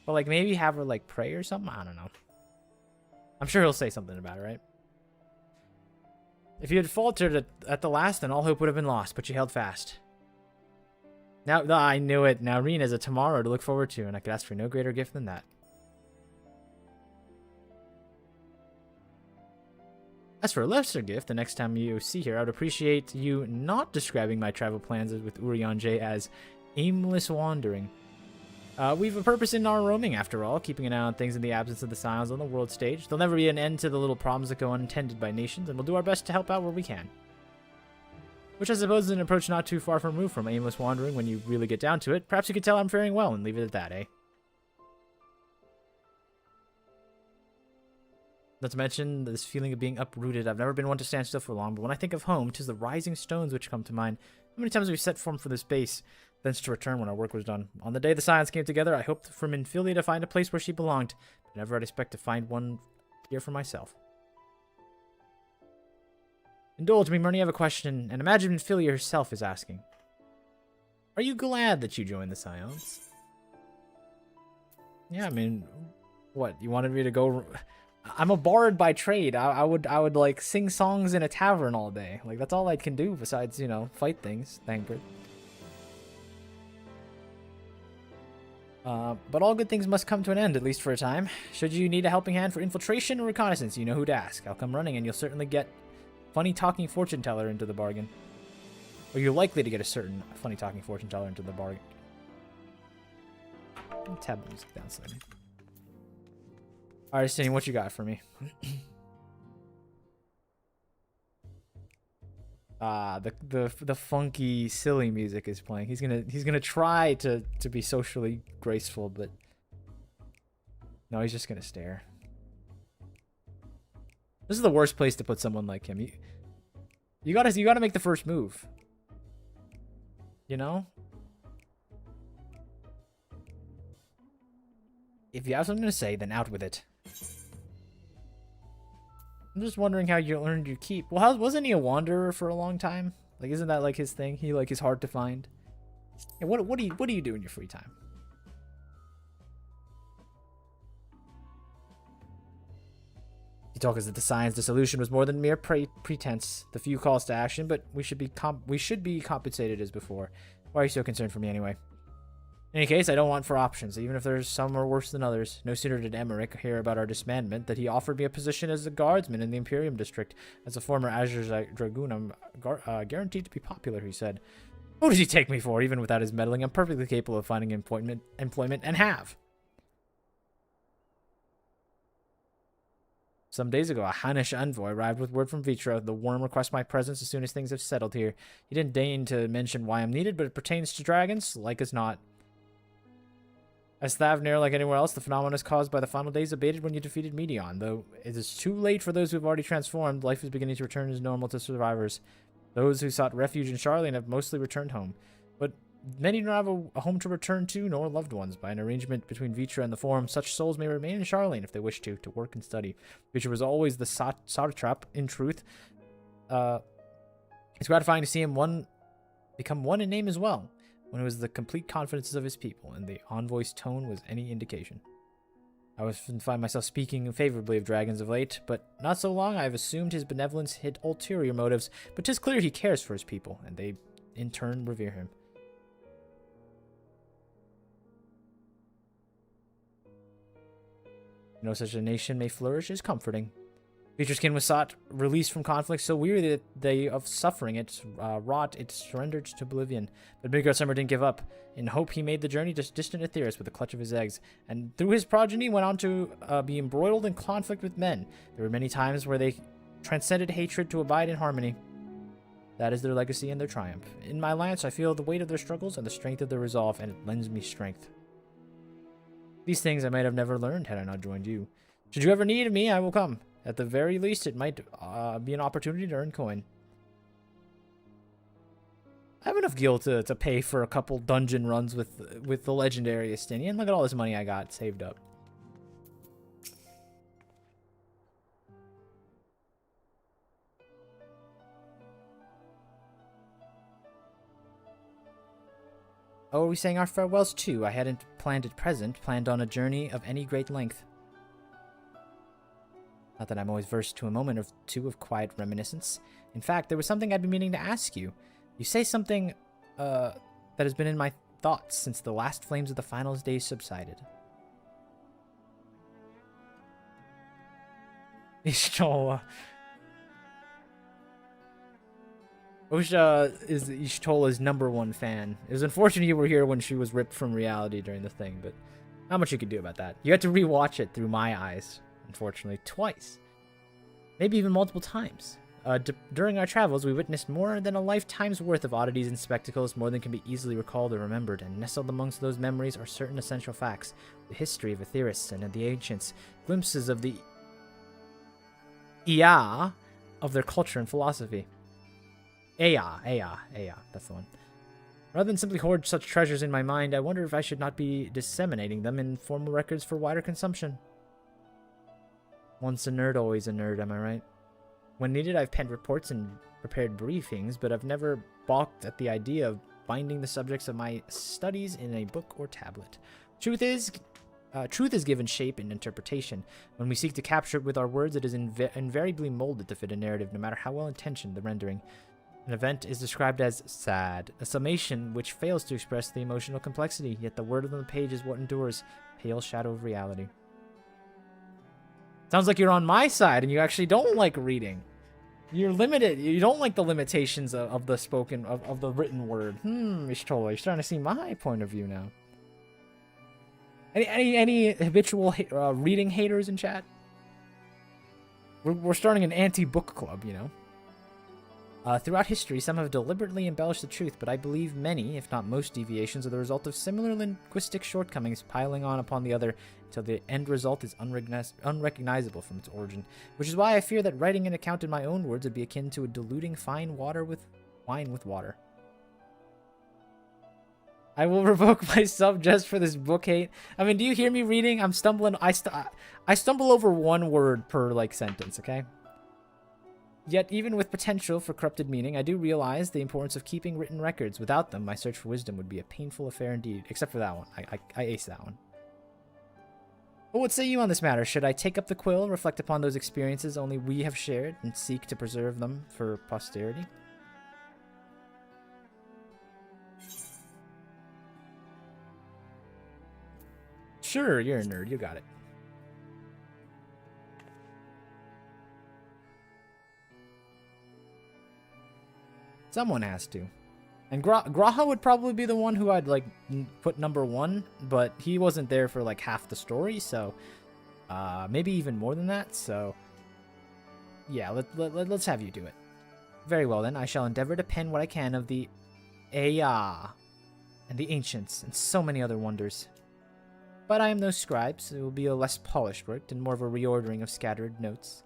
But like maybe have her like pray or something. I don't know. I'm sure he'll say something about it, right? If you had faltered at the last, then all hope would have been lost, but you held fast. Now I knew it. Now Reen has a tomorrow to look forward to, and I could ask for no greater gift than that. As for a lesser gift, the next time you see her, I would appreciate you not describing my travel plans with Urianger as aimless wandering. We've a purpose in our roaming, after all, keeping an eye on things in the absence of the Scions on the world stage. There'll never be an end to the little problems that go untended by nations, and we'll do our best to help out where we can. Which I suppose is an approach not too far removed from aimless wandering when you really get down to it. Perhaps you could tell I'm faring well and leave it at that, eh? Not to mention this feeling of being uprooted. I've never been one to stand still for long, but when I think of home, 'tis the rising stones which come to mind. How many times have we set form for this base, thence to return when our work was done? On the day the Scions came together, I hoped for Minfilia to find a place where she belonged, but never I'd expect to find one here for myself. Indulge me, Murney, I have a question, and imagine Minfilia herself is asking. Are you glad that you joined the Scions? Yeah, I mean, what, you wanted me to go... I'm a bard by trade. I would like sing songs in a tavern all day. Like, that's all I can do besides, you know, fight things. Thancred. But all good things must come to an end, at least for a time. Should you need a helping hand for infiltration or reconnaissance, you know who to ask. I'll come running and you'll certainly get funny talking fortune teller into the bargain. Or you're likely to get a certain funny talking fortune teller into the bargain. Tab the music down slightly. Alright, Steny, what you got for me? The funky, silly music is playing. He's gonna try to be socially graceful, but no, he's just gonna stare. This is the worst place to put someone like him. You gotta make the first move. You know? If you have something to say, then out with it. I'm just wondering how you earned your keep. Well, wasn't he a wanderer for a long time? Like, isn't that like his thing? He like is hard to find. And what do you do in your free time? He told us that the Scions' dissolution was more than mere pretense. The few calls to action, but we should be compensated as before. Why are you so concerned for me anyway? In any case, I don't want for options, even if there's some are worse than others. No sooner did Emmerich hear about our disbandment that he offered me a position as a guardsman in the Imperium district. As a former Azure Dragoon, I'm guaranteed to be popular, he said. Who does he take me for? Even without his meddling, I'm perfectly capable of finding employment and have. Some days ago, a Hannish envoy arrived with word from Vitra. The worm requests my presence as soon as things have settled here. He didn't deign to mention why I'm needed, but it pertains to dragons, like as not. As Thavnir, like anywhere else, the phenomenon is caused by the final days abated when you defeated Meteion. Though it is too late for those who have already transformed, life is beginning to return as normal to survivors. Those who sought refuge in Charlene have mostly returned home. But many do not have a home to return to, nor loved ones. By an arrangement between Vitra and the Forum, such souls may remain in Charlene if they wish to work and study. Vitra was always the Satrap, in truth. It's gratifying to see him become one in name as well, when it was the complete confidences of his people, and the envoy's tone was any indication. I often find myself speaking favorably of dragons of late, but not so long I have assumed his benevolence hid ulterior motives, but 'tis clear he cares for his people, and they, in turn, revere him. No such a nation may flourish is comforting. Vitra's kin was sought released from conflict so weary that they of suffering it wrought it surrendered to oblivion. But Midgard Summer didn't give up. In hope he made the journey to distant Aetheris with a clutch of his eggs, and through his progeny went on to be embroiled in conflict with men. There were many times where they transcended hatred to abide in harmony. That is their legacy and their triumph. In my lance I feel the weight of their struggles and the strength of their resolve, and it lends me strength. These things I might have never learned had I not joined you. Should you ever need me, I will come. At the very least, it might be an opportunity to earn coin. I have enough gil to pay for a couple dungeon runs with the legendary Estinian. Look at all this money I got saved up. Oh, are we saying our farewells too? I hadn't planned at present, planned on a journey of any great length. Not that I'm always versed to a moment or two of quiet reminiscence. In fact, there was something I'd been meaning to ask you. You say something that has been in my thoughts since the last flames of the finals days subsided. Ishtola. Osha is Ishtola's #1 fan. It was unfortunate you were here when she was ripped from reality during the thing, but not much you could do about that. You had to rewatch it through my eyes, unfortunately, twice. Maybe even multiple times. During our travels, we witnessed more than a lifetime's worth of oddities and spectacles, more than can be easily recalled or remembered, and nestled amongst those memories are certain essential facts. The history of Aetheris and of the ancients, glimpses of the Ea of their culture and philosophy. Ea, that's the one. Rather than simply hoard such treasures in my mind, I wonder if I should not be disseminating them in formal records for wider consumption. Once a nerd, always a nerd, am I right? When needed, I've penned reports and prepared briefings, but I've never balked at the idea of binding the subjects of my studies in a book or tablet. Truth is given shape and interpretation. When we seek to capture it with our words, it is invariably molded to fit a narrative, no matter how well-intentioned the rendering. An event is described as sad, a summation which fails to express the emotional complexity, yet the word on the page is what endures, pale shadow of reality. Sounds like you're on my side and you actually don't like reading. You're limited. You don't like the limitations of the spoken, of the written word. Ishtola, you're starting to see my point of view now. Any habitual reading haters in chat? We're starting an anti-book club, you know. Throughout history, some have deliberately embellished the truth, but I believe many, if not most, deviations are the result of similar linguistic shortcomings piling on upon the other until the end result is unrecognizable from its origin, which is why I fear that writing an account in my own words would be akin to diluting fine wine with water. I will revoke my sub just for this book hate. I mean, do you hear me reading? I'm stumbling. I stumble over one word per, like, sentence, okay? Yet, even with potential for corrupted meaning, I do realize the importance of keeping written records. Without them, my search for wisdom would be a painful affair indeed. Except for that one. I aced that one. But what say you on this matter? Should I take up the quill, reflect upon those experiences only we have shared, and seek to preserve them for posterity? Sure, you're a nerd. You got it. Someone has to. And Graha would probably be the one who I'd, like, put number 1, but he wasn't there for, like, half the story, so maybe even more than that, so yeah, let's have you do it. Very well, then. I shall endeavor to pen what I can of the Ea and the Ancients and so many other wonders. But I am no scribe, so it will be a less polished work and more of a reordering of scattered notes.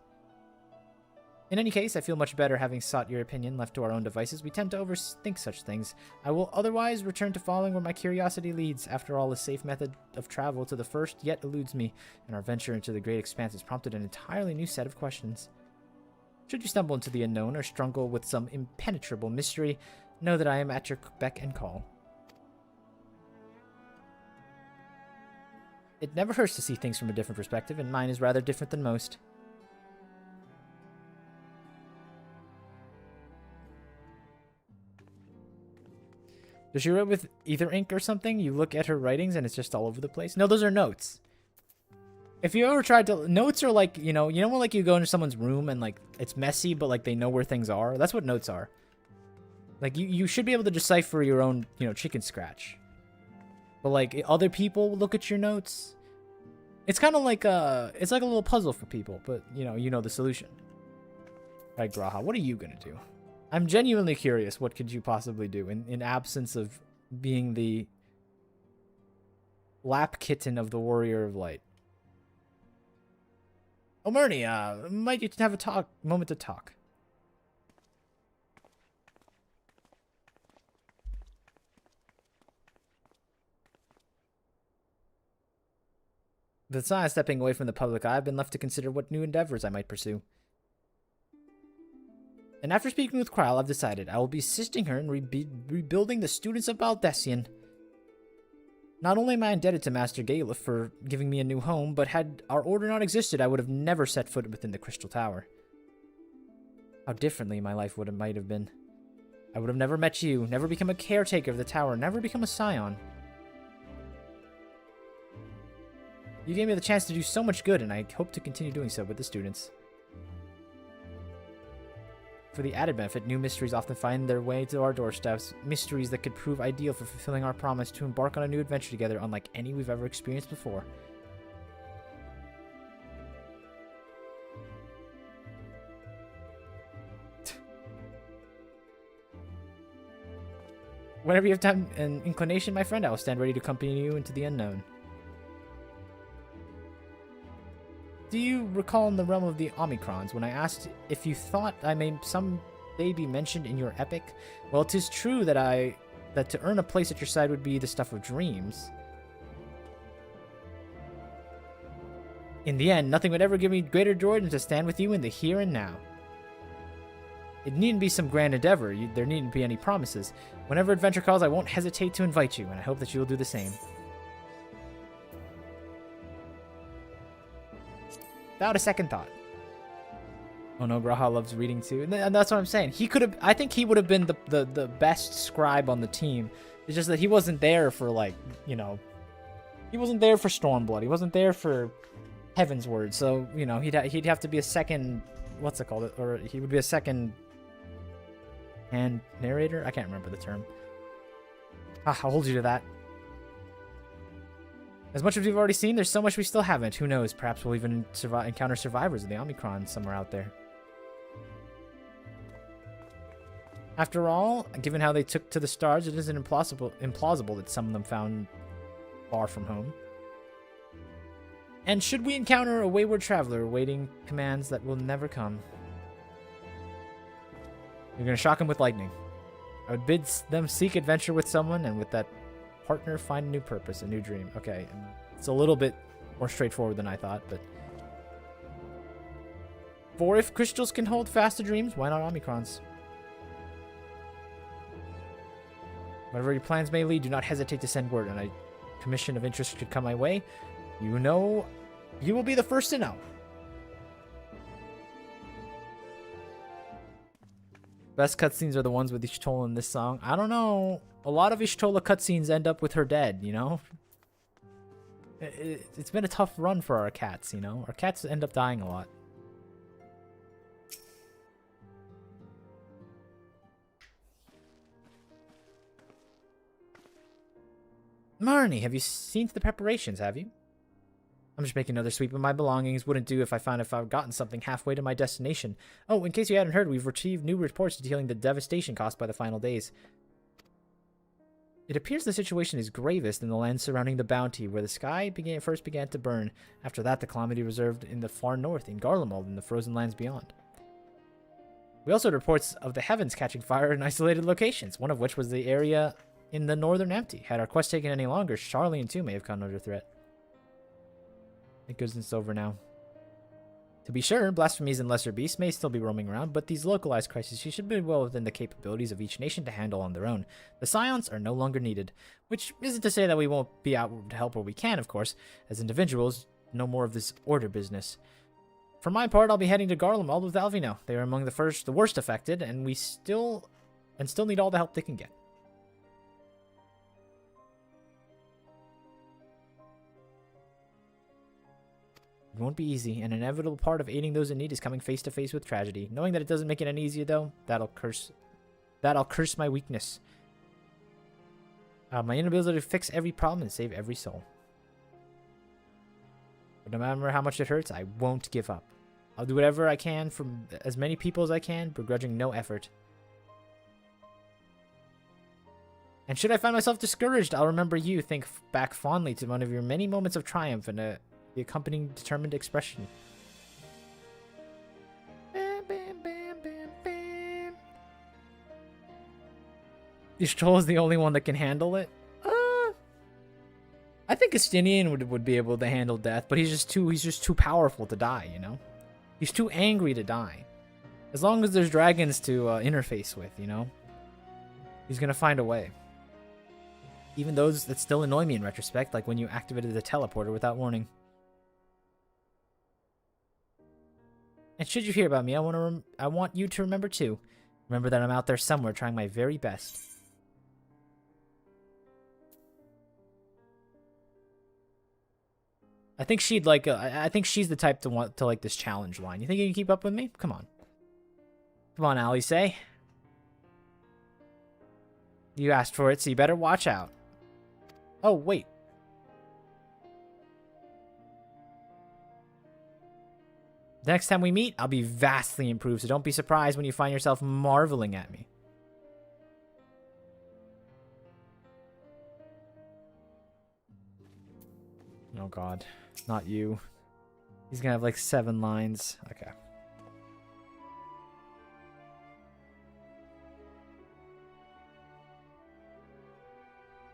In any case, I feel much better having sought your opinion. Left to our own devices, we tend to overthink such things. I will otherwise return to following where my curiosity leads. After all, a safe method of travel to the first yet eludes me, and our venture into the great expanse has prompted an entirely new set of questions. Should you stumble into the unknown or struggle with some impenetrable mystery, know that I am at your beck and call. It never hurts to see things from a different perspective, and mine is rather different than most. Does she write with ether ink or something? You look at her writings and it's just all over the place? No, those are notes. If you ever tried to... Notes are like, you know when, like, you go into someone's room and, like, it's messy, but, like, they know where things are? That's what notes are. Like, you should be able to decipher your own, chicken scratch. But, like, other people look at your notes. It's kind of like it's like a little puzzle for people, but, you know the solution. Right, Graha, what are you gonna do? I'm genuinely curious, what could you possibly do in absence of being the lap kitten of the Warrior of Light? Oh, Murny, might you have a moment to talk? Besides stepping away from the public eye, I've been left to consider what new endeavors I might pursue. And after speaking with Krile, I've decided I will be assisting her in rebuilding the students of Baldesion. Not only am I indebted to Master Galef for giving me a new home, but had our order not existed, I would have never set foot within the Crystal Tower. How differently my life might have been. I would have never met you, never become a caretaker of the tower, never become a scion. You gave me the chance to do so much good, and I hope to continue doing so with the students. For the added benefit, new mysteries often find their way to our doorsteps, mysteries that could prove ideal for fulfilling our promise to embark on a new adventure together unlike any we've ever experienced before. Whenever you have time and inclination, my friend, I will stand ready to accompany you into the unknown. Do you recall in the realm of the Omicrons when I asked if you thought I may someday be mentioned in your epic? Well, 'tis true that to earn a place at your side would be the stuff of dreams. In the end, nothing would ever give me greater joy than to stand with you in the here and now. It needn't be some grand endeavor. There needn't be any promises. Whenever adventure calls, I won't hesitate to invite you, and I hope that you will do the same. Without a second thought. Oh no, Graha loves reading too. And that's what I'm saying. I think he would have been the best scribe on the team. It's just that he wasn't there for, like, you know, he wasn't there for Stormblood. He wasn't there for Heaven's Word. So, you know, he'd have to be a second, what's it called? Or he would be a second hand narrator? I can't remember the term. I'll hold you to that. As much as we've already seen, there's so much we still haven't. Who knows? Perhaps we'll even encounter survivors of the Omicron somewhere out there. After all, given how they took to the stars, it isn't implausible that some of them found far from home. And should we encounter a wayward traveler awaiting commands that will never come, you're gonna shock him with lightning. I would bid them seek adventure with someone, and with that partner, find a new purpose, a new dream. Okay, it's a little bit more straightforward than I thought, but... For if crystals can hold fast to dreams, why not Omicrons? Whatever your plans may lead, do not hesitate to send word, and a commission of interest should come my way. You know, you will be the first to know. Best cutscenes are the ones with Ishtola in this song. I don't know. A lot of Ishtola cutscenes end up with her dead, you know? It's been a tough run for our cats, you know? Our cats end up dying a lot. Marnie, have you seen to the preparations, have you? I'm just making another sweep of my belongings. Wouldn't do if I found I've forgotten something halfway to my destination. Oh, in case you hadn't heard, we've received new reports detailing the devastation caused by the final days. It appears the situation is gravest in the lands surrounding the Bounty, where the sky first began to burn. After that, the calamity reserved in the far north, in Garlemald, and the frozen lands beyond. We also had reports of the heavens catching fire in isolated locations, one of which was the area in the northern Empty. Had our quest taken any longer, Charlene too may have come under threat. Thank goodness it's over now. To be sure, blasphemies and lesser beasts may still be roaming around, but these localized crises should be well within the capabilities of each nation to handle on their own. The Scions are no longer needed, which isn't to say that we won't be out to help where we can, of course. As individuals, no more of this order business. For my part, I'll be heading to Garlemald with Alvino. They are among the worst affected, and we still need all the help they can get. It won't be easy. An inevitable part of aiding those in need is coming face to face with tragedy. Knowing that it doesn't make it any easier, though, that'll curse my weakness. My inability to fix every problem and save every soul. But no matter how much it hurts, I won't give up. I'll do whatever I can from as many people as I can, begrudging no effort. And should I find myself discouraged, I'll remember you, think back fondly to one of your many moments of triumph and the accompanying determined expression. Bam, bam, bam, bam, bam. Ishtola is the only one that can handle it. I think Estinian would be able to handle death, but he's just too powerful to die, you know? He's too angry to die. As long as there's dragons to interface with, you know? He's gonna find a way. Even those that still annoy me in retrospect, like when you activated the teleporter without warning. And should you hear about me, I want you to remember too. Remember that I'm out there somewhere trying my very best. I think she'd like. I think she's the type to want to like this challenge line. You think you can keep up with me? Come on. Come on, Alice. You asked for it, so you better watch out. Oh, wait. The next time we meet, I'll be vastly improved, so don't be surprised when you find yourself marveling at me. Oh god, not you. He's gonna have like 7 lines. Okay.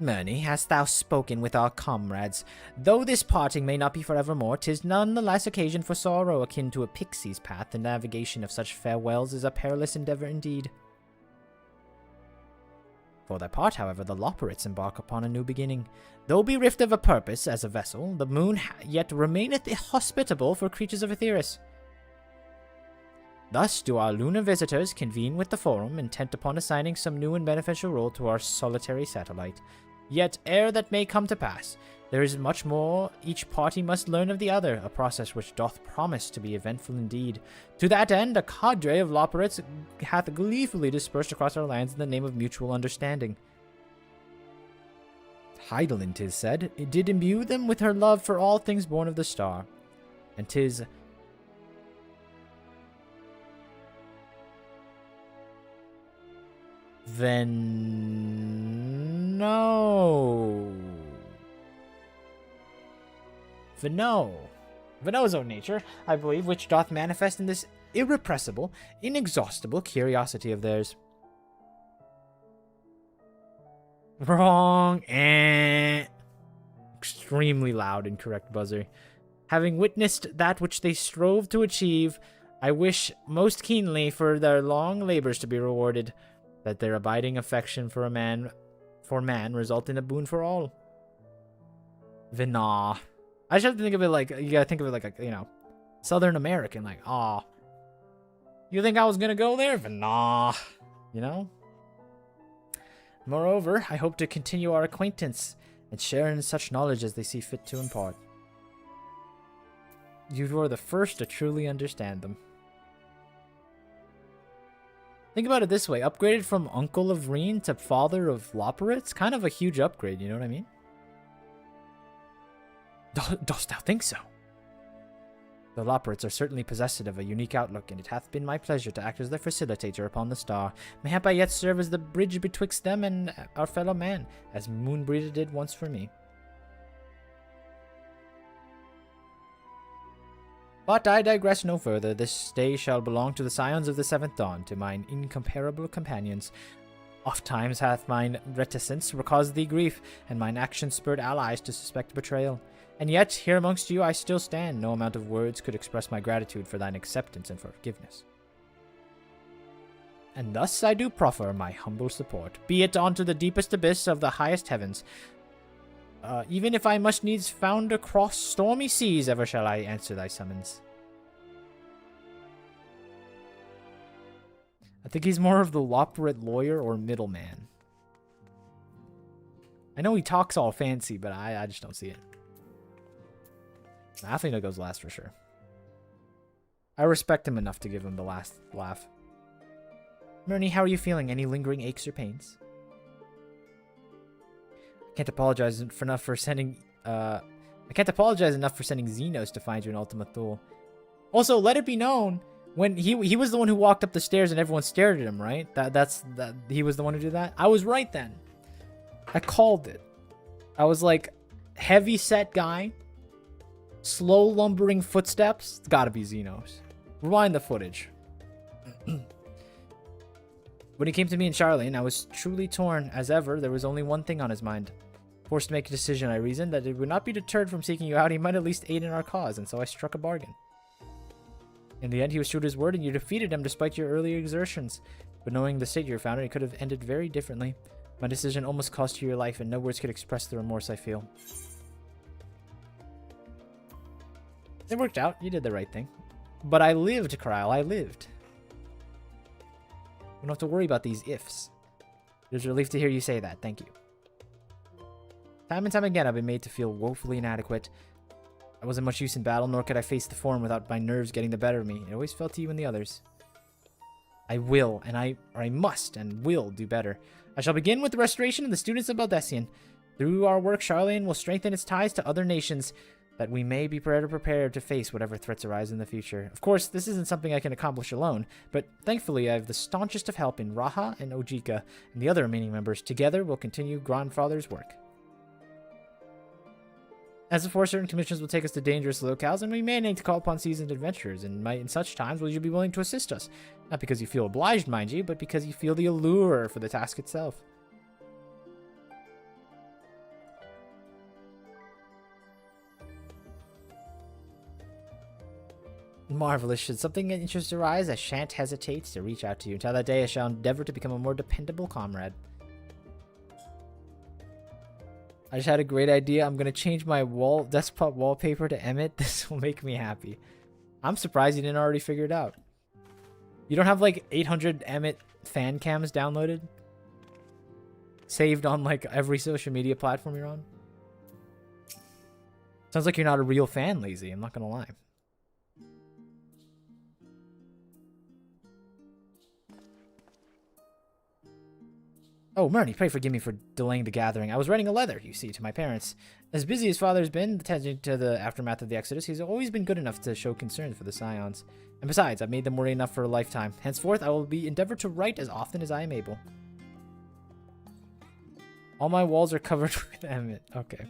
Murney, hast thou spoken with our comrades? Though this parting may not be forevermore, 'tis none the less occasion for sorrow, akin to a pixie's path. The navigation of such farewells is a perilous endeavor indeed. For their part, however, the Loporrits embark upon a new beginning. Though bereft of a purpose as a vessel, the moon yet remaineth hospitable for creatures of Aetheris. Thus do our lunar visitors convene with the Forum, intent upon assigning some new and beneficial role to our solitary satellite. Yet, ere that may come to pass, there is much more each party must learn of the other, a process which doth promise to be eventful indeed. To that end, a cadre of Loporrits hath gleefully dispersed across our lands in the name of mutual understanding. Heidelin, 'tis said, it did imbue them with her love for all things born of the star, and 'tis Veno's own nature, I believe, which doth manifest in this irrepressible, inexhaustible curiosity of theirs. Wrong. Extremely loud and correct buzzer. Having witnessed that which they strove to achieve, I wish most keenly for their long labors to be rewarded, that their abiding affection for man result in a boon for all. Vena. I just have to think of it like, you gotta think of it like a, Southern American, like, aw. You think I was gonna go there? Vena. Moreover, I hope to continue our acquaintance and share in such knowledge as they see fit to impart. You are the first to truly understand them. Think about it this way. Upgraded from Uncle of Reen to Father of Loporrits? Kind of a huge upgrade, you know what I mean? Dost thou think so? The Loporrits are certainly possessed of a unique outlook, and it hath been my pleasure to act as their facilitator upon the star. Mayhap I yet serve as the bridge betwixt them and our fellow man, as Moonbreeder did once for me. But I digress no further. This day shall belong to the scions of the seventh dawn, to mine incomparable companions. Oft times hath mine reticence caused thee grief, and mine actions spurred allies to suspect betrayal. And yet, here amongst you I still stand. No amount of words could express my gratitude for thine acceptance and forgiveness. And thus I do proffer my humble support, be it unto the deepest abyss of the highest heavens. Even if I must needs found across stormy seas, ever shall I answer thy summons. I think he's more of the Loporrit lawyer or middleman. I know he talks all fancy, but I just don't see it. I think that goes last for sure. I respect him enough to give him the last laugh. Murney, how are you feeling? Any lingering aches or pains? I can't apologize enough for sending Xenos to find you in Ultima Thule. Also, let it be known, when he was the one who walked up the stairs and everyone stared at him, right? He was the one who did that. I was right then. I called it. I was like, heavy set guy, slow lumbering footsteps. It's gotta be Xenos. Rewind the footage. When he came to me in Charlene, I was truly torn. As ever, there was only one thing on his mind. Forced to make a decision, I reasoned that it would not be deterred from seeking you out. He might at least aid in our cause, and so I struck a bargain. In the end, he was true to his word, and you defeated him despite your earlier exertions. But knowing the state you found in, it could have ended very differently. My decision almost cost you your life, and no words could express the remorse I feel. It worked out. You did the right thing. But I lived, Krile. I lived. You don't have to worry about these ifs. It was a relief to hear you say that. Thank you. Time and time again, I've been made to feel woefully inadequate. I wasn't much use in battle, nor could I face the Forum without my nerves getting the better of me. It always fell to you and the others. I will, and I must and will do better. I shall begin with the restoration of the students of Baldesion. Through our work, Charlene will strengthen its ties to other nations, that we may be better prepared to face whatever threats arise in the future. Of course, this isn't something I can accomplish alone, but thankfully I have the staunchest of help in Raha and Ojika, and the other remaining members. Together, we'll continue Grandfather's work. As before, certain commissions will take us to dangerous locales, and we may need to call upon seasoned adventurers, and in such times will you be willing to assist us? Not because you feel obliged, mind you, but because you feel the allure for the task itself. Marvelous. Should something of interest arise, I shan't hesitate to reach out to you. Until that day, I shall endeavor to become a more dependable comrade. I just had a great idea. I'm going to change my desktop wallpaper to Emmett. This will make me happy. I'm surprised you didn't already figure it out. You don't have like 800 Emmett fan cams downloaded? Saved on like every social media platform you're on? Sounds like you're not a real fan, Lazy. I'm not going to lie. Oh, Murney, pray forgive me for delaying the gathering. I was writing a letter, you see, to my parents. As busy as Father's been, attending to the aftermath of the Exodus, he's always been good enough to show concern for the Scions. And besides, I've made them worry enough for a lifetime. Henceforth, I will endeavor to write as often as I am able. All my walls are covered with Emmett. Okay.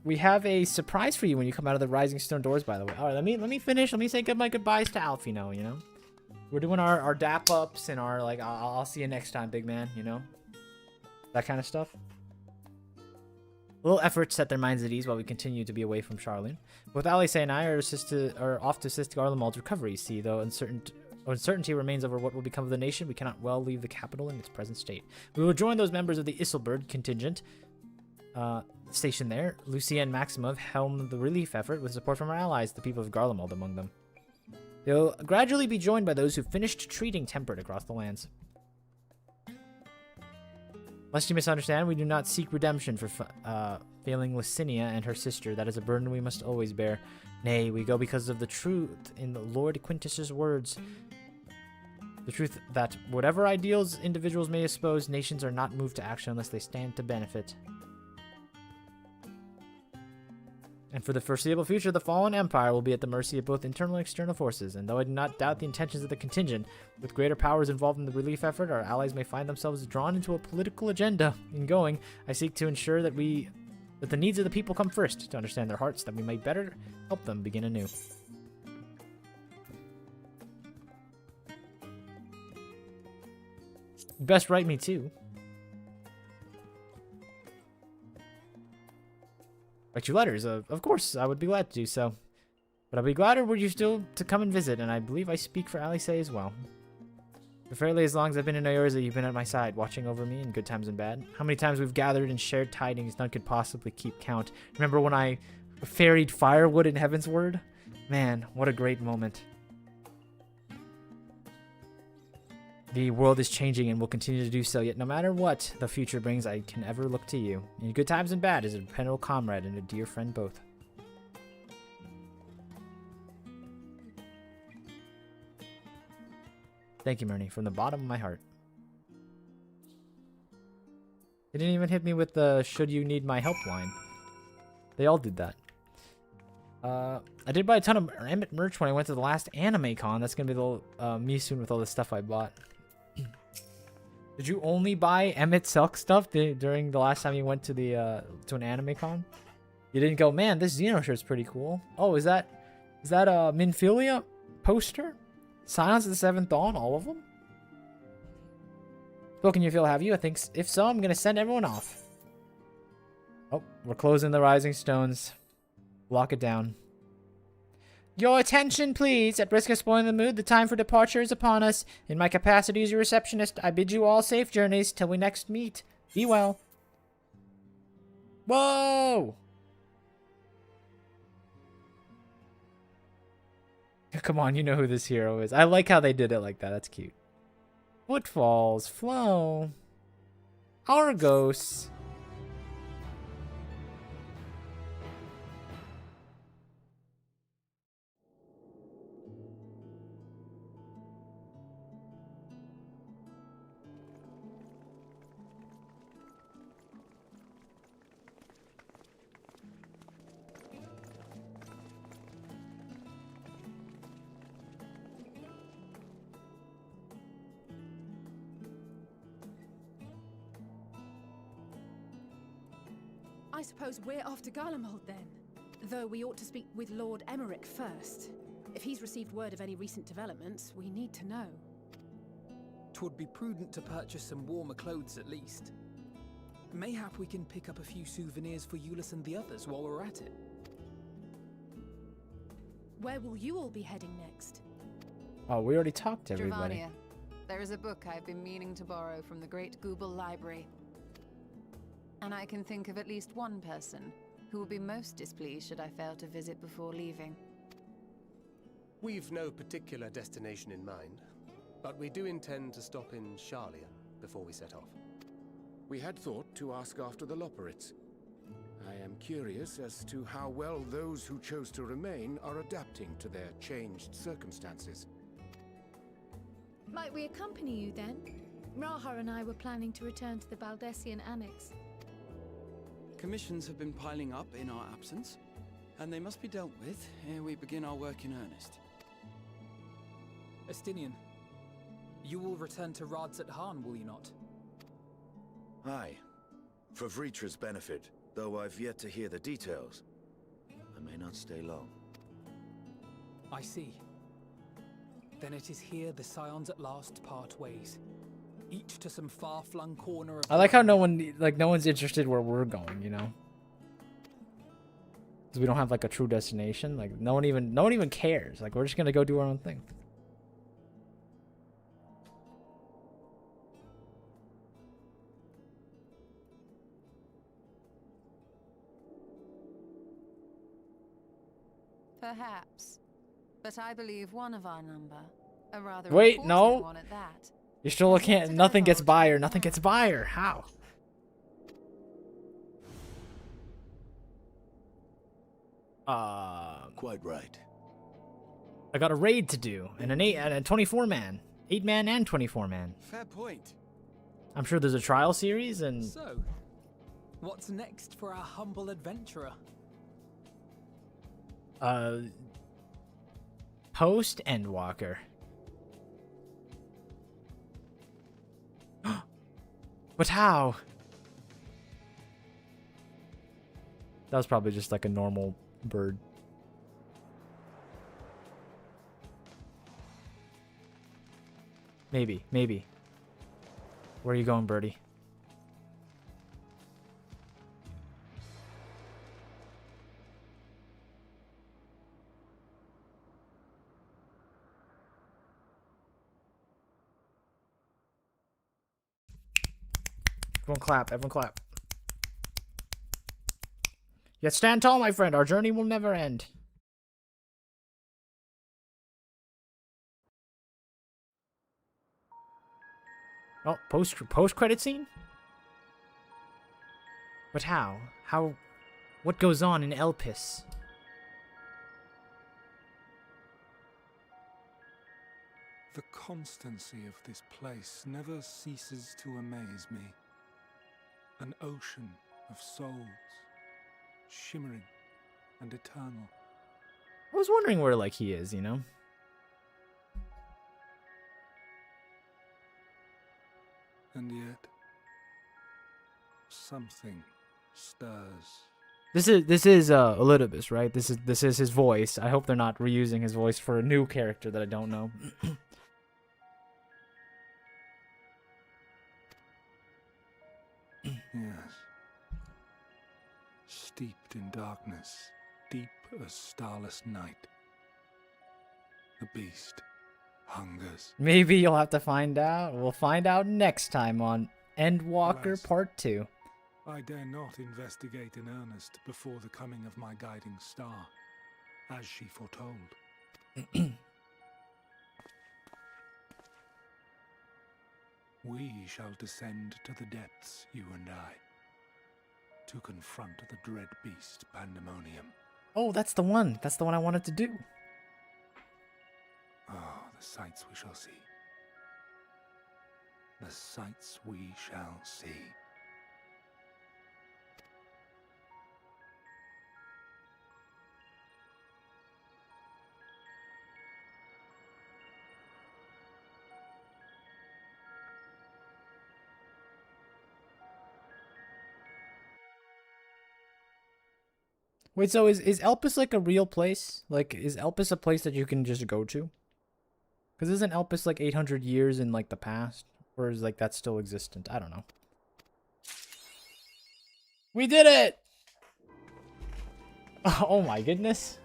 We have a surprise for you when you come out of the Rising Stone doors, by the way. All right, let me finish. Let me say my goodbyes to Alfino, you know? We're doing our dap-ups and our, like, I'll see you next time, big man, you know? That kind of stuff. Little efforts set their minds at ease while we continue to be away from Charlene. Both Alice and I are off to assist Garlemald's recovery, see, though uncertainty remains over what will become of the nation. We cannot well leave the capital in its present state. We will join those members of the Isilburg contingent stationed there. Lucia and Maximov helm the relief effort with support from our allies, the people of Garlemald among them. They'll gradually be joined by those who finished treating Temperate across the lands. Lest you misunderstand, we do not seek redemption for failing Licinia and her sister. That is a burden we must always bear. Nay, we go because of the truth in the Lord Quintus's words. The truth that whatever ideals individuals may espouse, nations are not moved to action unless they stand to benefit. And for the foreseeable future, the fallen empire will be at the mercy of both internal and external forces. And though I do not doubt the intentions of the contingent, with greater powers involved in the relief effort, our allies may find themselves drawn into a political agenda. In going, I seek to ensure that the needs of the people come first, to understand their hearts, that we may better help them begin anew. You best write me too. Write you letters, of course, I would be glad to do so. But I'd be gladder were you still to come and visit, and I believe I speak for Alice as well. For fairly as long as I've been in Eorzea, you've been at my side, watching over me in good times and bad. How many times we've gathered and shared tidings none could possibly keep count. Remember when I ferried firewood in Heavensward? Man, what a great moment. The world is changing and will continue to do so, yet no matter what the future brings, I can ever look to you. In good times and bad, as a dependable comrade and a dear friend both. Thank you, Murney, from the bottom of my heart. They didn't even hit me with the should you need my help line. They all did that. I did buy a ton of Emmett merch when I went to the last anime con. That's going to be the me soon with all the stuff I bought. Did you only buy Emmett Silk stuff during the last time you went to the to an anime con? You didn't go, man, this Xeno shirt's pretty cool. Oh, is that a Minfilia poster? Silence of the Seventh Dawn, all of them? Spoken you feel, have you? I think if so, I'm gonna send everyone off. Oh, we're closing the Rising Stones. Lock it down. Your attention, please. At risk of spoiling the mood, the time for departure is upon us. In my capacity as your receptionist, I bid you all safe journeys till we next meet. Be well. Whoa! Come on, you know who this hero is. I like how they did it like that. That's cute. Footfalls, Flow, Argos. I suppose we're off to Garlemald then. Though we ought to speak with Lord Emmerich first. If he's received word of any recent developments, we need to know. 'Twould be prudent to purchase some warmer clothes at least. Mayhap we can pick up a few souvenirs for Euless and the others while we're at it. Where will you all be heading next? Oh, we already talked to everybody. Dravania. There is a book I've been meaning to borrow from the Great Google Library. And I can think of at least one person who will be most displeased should I fail to visit before leaving. We've no particular destination in mind, but we do intend to stop in Charlia before we set off. We had thought to ask after the Loporrits. I am curious as to how well those who chose to remain are adapting to their changed circumstances. Might we accompany you then? Raha and I were planning to return to the Baldessian Annex. Commissions have been piling up in our absence, and they must be dealt with ere we begin our work in earnest. Estinian, you will return to Radzat Han, will you not? Aye. For Vritra's benefit, though I've yet to hear the details. I may not stay long. I see. Then it is here the Scions at last part ways. Each to some far-flung corner of... I like how no one's interested where we're going, you know? Because we don't have like a true destination. Like no one even cares. Like we're just gonna go do our own thing. Perhaps. But I believe one of our number, a rather Wait, important no. one at that. You still can't. Nothing gets by her. Nothing gets by her. How? Quite right. I got a raid to do, and a 24 man, 8 man and 24 man. Fair point. I'm sure there's a trial series, and So, what's next for our humble adventurer? post Endwalker. But how? That was probably just like a normal bird. Maybe. Where are you going, birdie? Everyone clap. Everyone clap. Yet stand tall, my friend. Our journey will never end. Oh, post credit scene? But how? What goes on in Elpis? The constancy of this place never ceases to amaze me. An ocean of souls, shimmering and eternal. I was wondering where, like, he is, you know? And yet, something stirs. This is Elidibus, right? This is his voice. I hope they're not reusing his voice for a new character that I don't know. Yes. Steeped in darkness, deep as starless night. The beast hungers. Maybe you'll have to find out. We'll find out next time on Endwalker Alas, Part 2. I dare not investigate in earnest before the coming of my guiding star, as she foretold. We shall descend to the depths, you and I, to confront the dread beast Pandemonium. Oh, that's the one. That's the one I wanted to do. Ah, the sights we shall see. The sights we shall see. Wait, so is Elpis like a real place? Like, is Elpis a place that you can just go to? Because isn't Elpis like 800 years in like the past? Or is like that still existent? I don't know. We did it! Oh my goodness.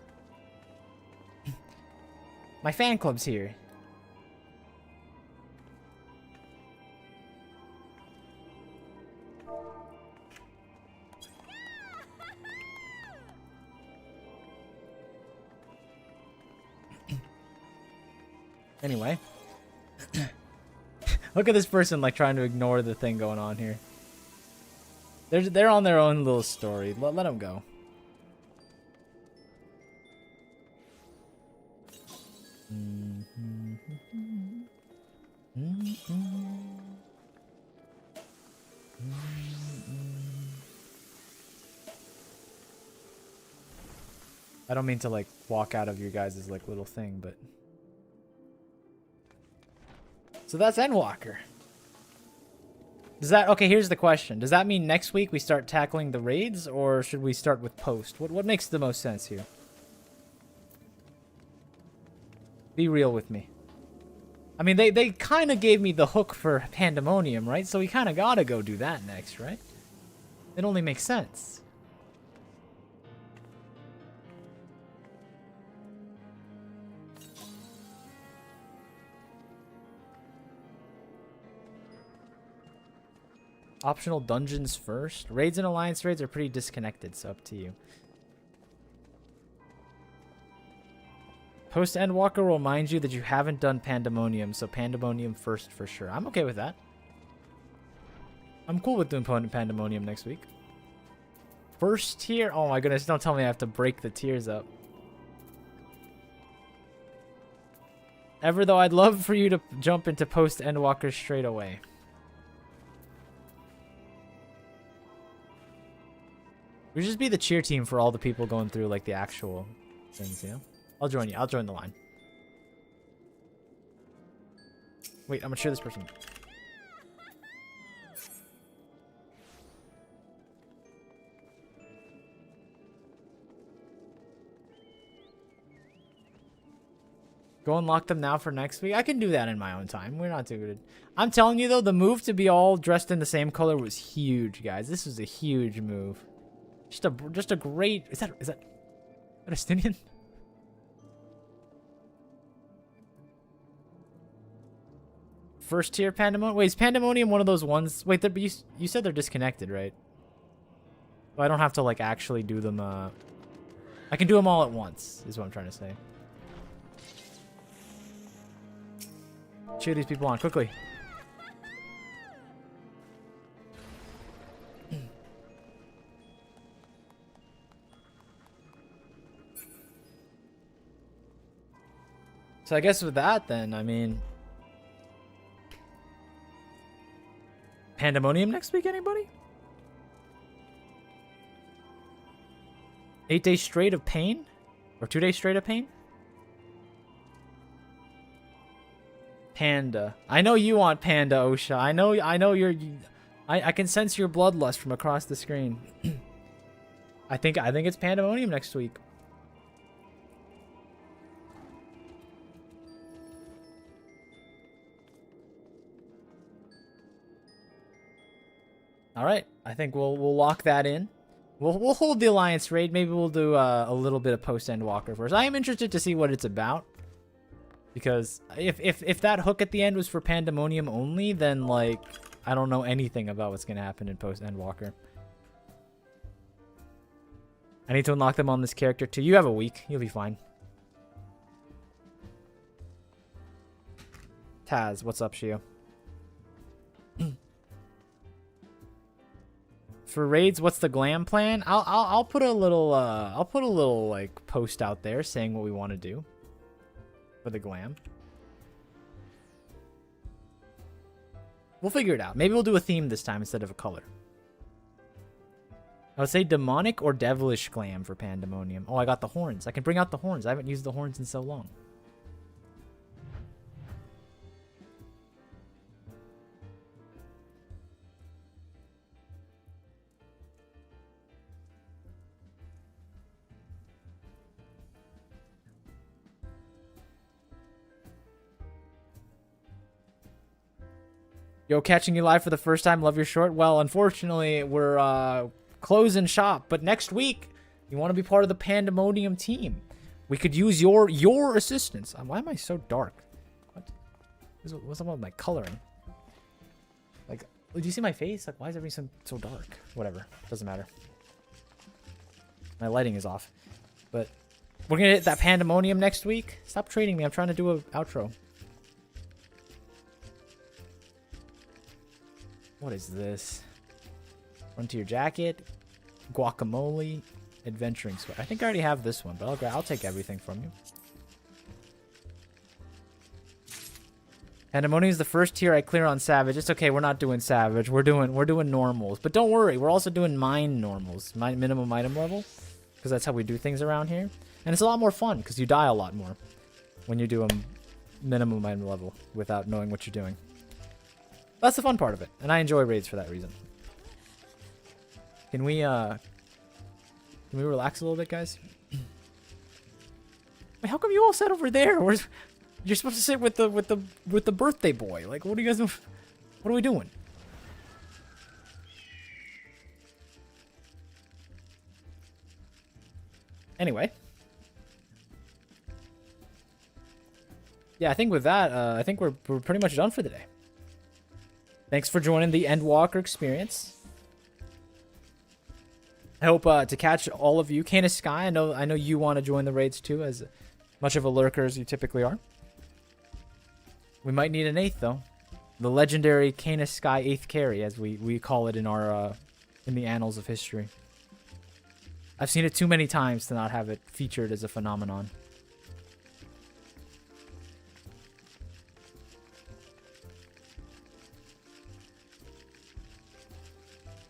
My fan club's here. Anyway. Look at this person like trying to ignore the thing going on here. They're on their own little story. Let them go. I don't mean to like walk out of your guys' like little thing, but so that's Endwalker. Does that okay? Here's the question: does that mean next week we start tackling the raids, or should we start with post? What makes the most sense here? Be real with me. I mean, they kind of gave me the hook for Pandemonium, right? So we kind of gotta go do that next, right? It only makes sense. Optional dungeons first. Raids and alliance raids are pretty disconnected, so up to you. Post Endwalker will remind you that you haven't done Pandemonium, so Pandemonium first for sure. I'm okay with that. I'm cool with doing Pandemonium next week. First tier? Oh my goodness, don't tell me I have to break the tiers up. Ever though, I'd love for you to jump into Post Endwalker straight away. We should just be the cheer team for all the people going through like the actual things, you know? I'll join you. I'll join the line. Wait, I'm gonna cheer this person. Go unlock them now for next week. I can do that in my own time. We're not too good. I'm telling you though, the move to be all dressed in the same color was huge, guys. This was a huge move. Just a great. Is that Palestinian? First tier Pandemonium. Wait, is Pandemonium one of those ones? Wait, you said they're disconnected, right? Well, I don't have to like actually do them. I can do them all at once. Is what I'm trying to say. Cheer these people on quickly. So I guess with that then, I mean... Pandemonium next week, anybody? 8 days straight of pain? Or 2 days straight of pain? Panda. I know you want Panda, Osha. I know you're... I can sense your bloodlust from across the screen. I think it's Pandemonium next week. All right, I think we'll lock that in. We'll hold the alliance raid. Maybe we'll do a little bit of post Endwalker first. I am interested to see what it's about, because if that hook at the end was for Pandemonium only, then like I don't know anything about what's gonna happen in post Endwalker. I need to unlock them on this character too. You have a week. You'll be fine. Taz, what's up, Shio? For raids, what's the glam plan? I'll put a little like post out there saying what we want to do for the glam. We'll figure it out. Maybe we'll do a theme this time instead of a color. I would say demonic or devilish glam for Pandemonium. Oh, I got the horns. I can bring out the horns. I haven't used the horns in so long. Yo, catching you live for the first time. Love your short. Well, unfortunately, we're closing shop. But next week, you want to be part of the Pandemonium team. We could use your assistance. Why am I so dark? What's up with my coloring? Like, do you see my face? Like, why is everything so dark? Whatever. Doesn't matter. My lighting is off. But we're going to hit that Pandemonium next week. Stop trading me. I'm trying to do an outro. What is this? Frontier Jacket. Guacamole. Adventuring Sweat. I think I already have this one, but I'll take everything from you. Pandemonium is the first tier I clear on Savage. It's okay, we're not doing Savage. We're doing normals. But don't worry, we're also doing mine normals. Mine minimum item level. Because that's how we do things around here. And it's a lot more fun, because you die a lot more when you do a minimum item level without knowing what you're doing. That's the fun part of it. And I enjoy raids for that reason. Can we relax a little bit, guys? Wait, how come you all sat over there? You're supposed to sit with the birthday boy. Like, what are you guys doing? What are we doing? Anyway. Yeah, I think with that, I think we're pretty much done for the day. Thanks for joining the Endwalker experience. I hope to catch all of you. Canis Sky, I know you want to join the raids too, as much of a lurker as you typically are. We might need an 8th though. The legendary Canis Sky 8th carry, as we call it in our in the annals of history. I've seen it too many times to not have it featured as a phenomenon.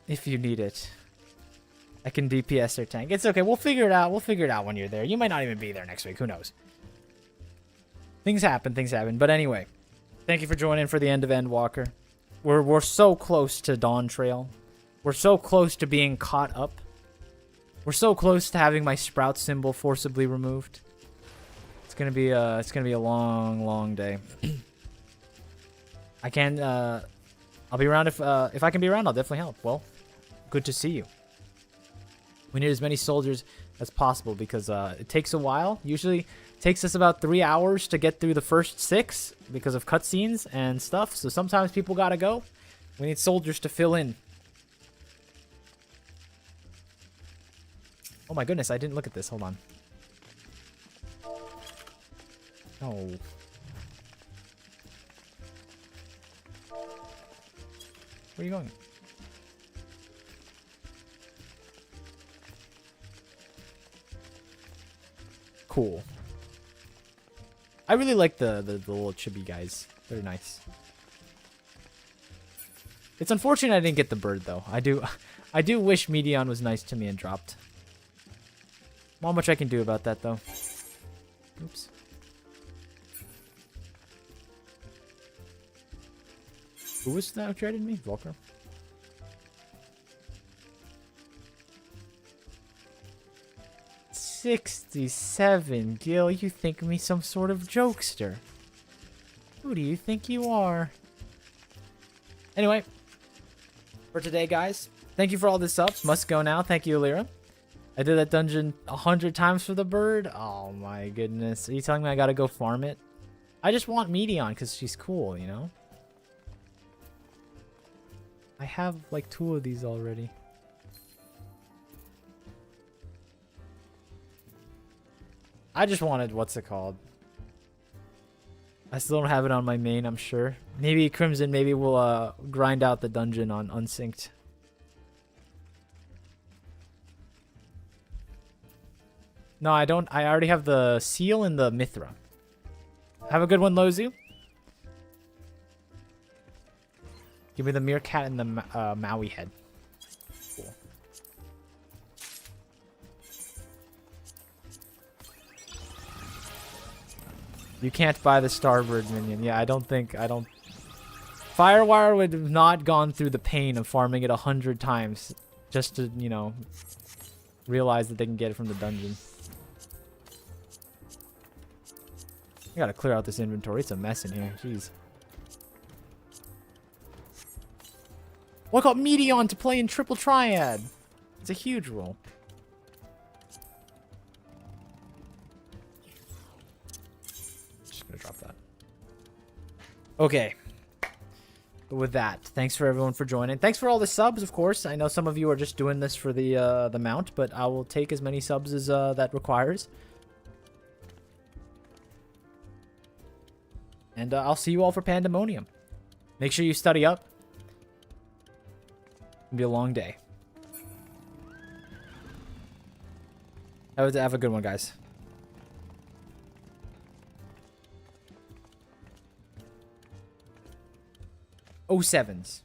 If you need it. I can DPS their tank. It's okay. We'll figure it out. We'll figure it out when you're there. You might not even be there next week. Who knows? Things happen. Things happen. But anyway, thank you for joining for the end of Endwalker. We're so close to Dawn Trail. We're so close to being caught up. We're so close to having my Sprout symbol forcibly removed. It's gonna be a long day. I can I'll be around if I can be around. I'll definitely help. Well, good to see you. We need as many soldiers as possible because it takes a while. Usually takes us about 3 hours to get through the first 6 because of cutscenes and stuff. So sometimes people gotta go. We need soldiers to fill in. Oh my goodness, I didn't look at this. Hold on. Oh. Where are you going? Cool. I really like the little chibi guys. They're nice. It's unfortunate I didn't get the bird though. I do wish Meteion was nice to me and dropped. Not much I can do about that though. Oops. Who was that who traded me? Volker. $67, Gil. You think me some sort of jokester. Who do you think you are? Anyway, for today, guys, thank you for all the subs. Must go now. Thank you, Alira. I did that dungeon 100 times for the bird. Oh my goodness. Are you telling me I gotta go farm it? I just want Meteion because she's cool, you know? I have like 2 of these already. I just wanted, what's it called? I still don't have it on my main, I'm sure. Maybe Crimson, maybe we'll grind out the dungeon on Unsynced. No, I don't. I already have the seal and the Mithra. Have a good one, Lozu. Give me the meerkat and the Maui head. Cool. You can't buy the Starbird minion. Yeah, I don't. Firewire would have not gone through the pain of farming it 100 times just to, you know, realize that they can get it from the dungeon. I gotta clear out this inventory. It's a mess in here. Jeez. Oh, I got Meteion to play in Triple Triad. It's a huge role. Just gonna drop that. Okay. But with that, thanks for everyone for joining. Thanks for all the subs, of course. I know some of you are just doing this for the mount, but I will take as many subs as that requires. And I'll see you all for Pandemonium. Make sure you study up. It'll be a long day. Have a good one, guys. 07s.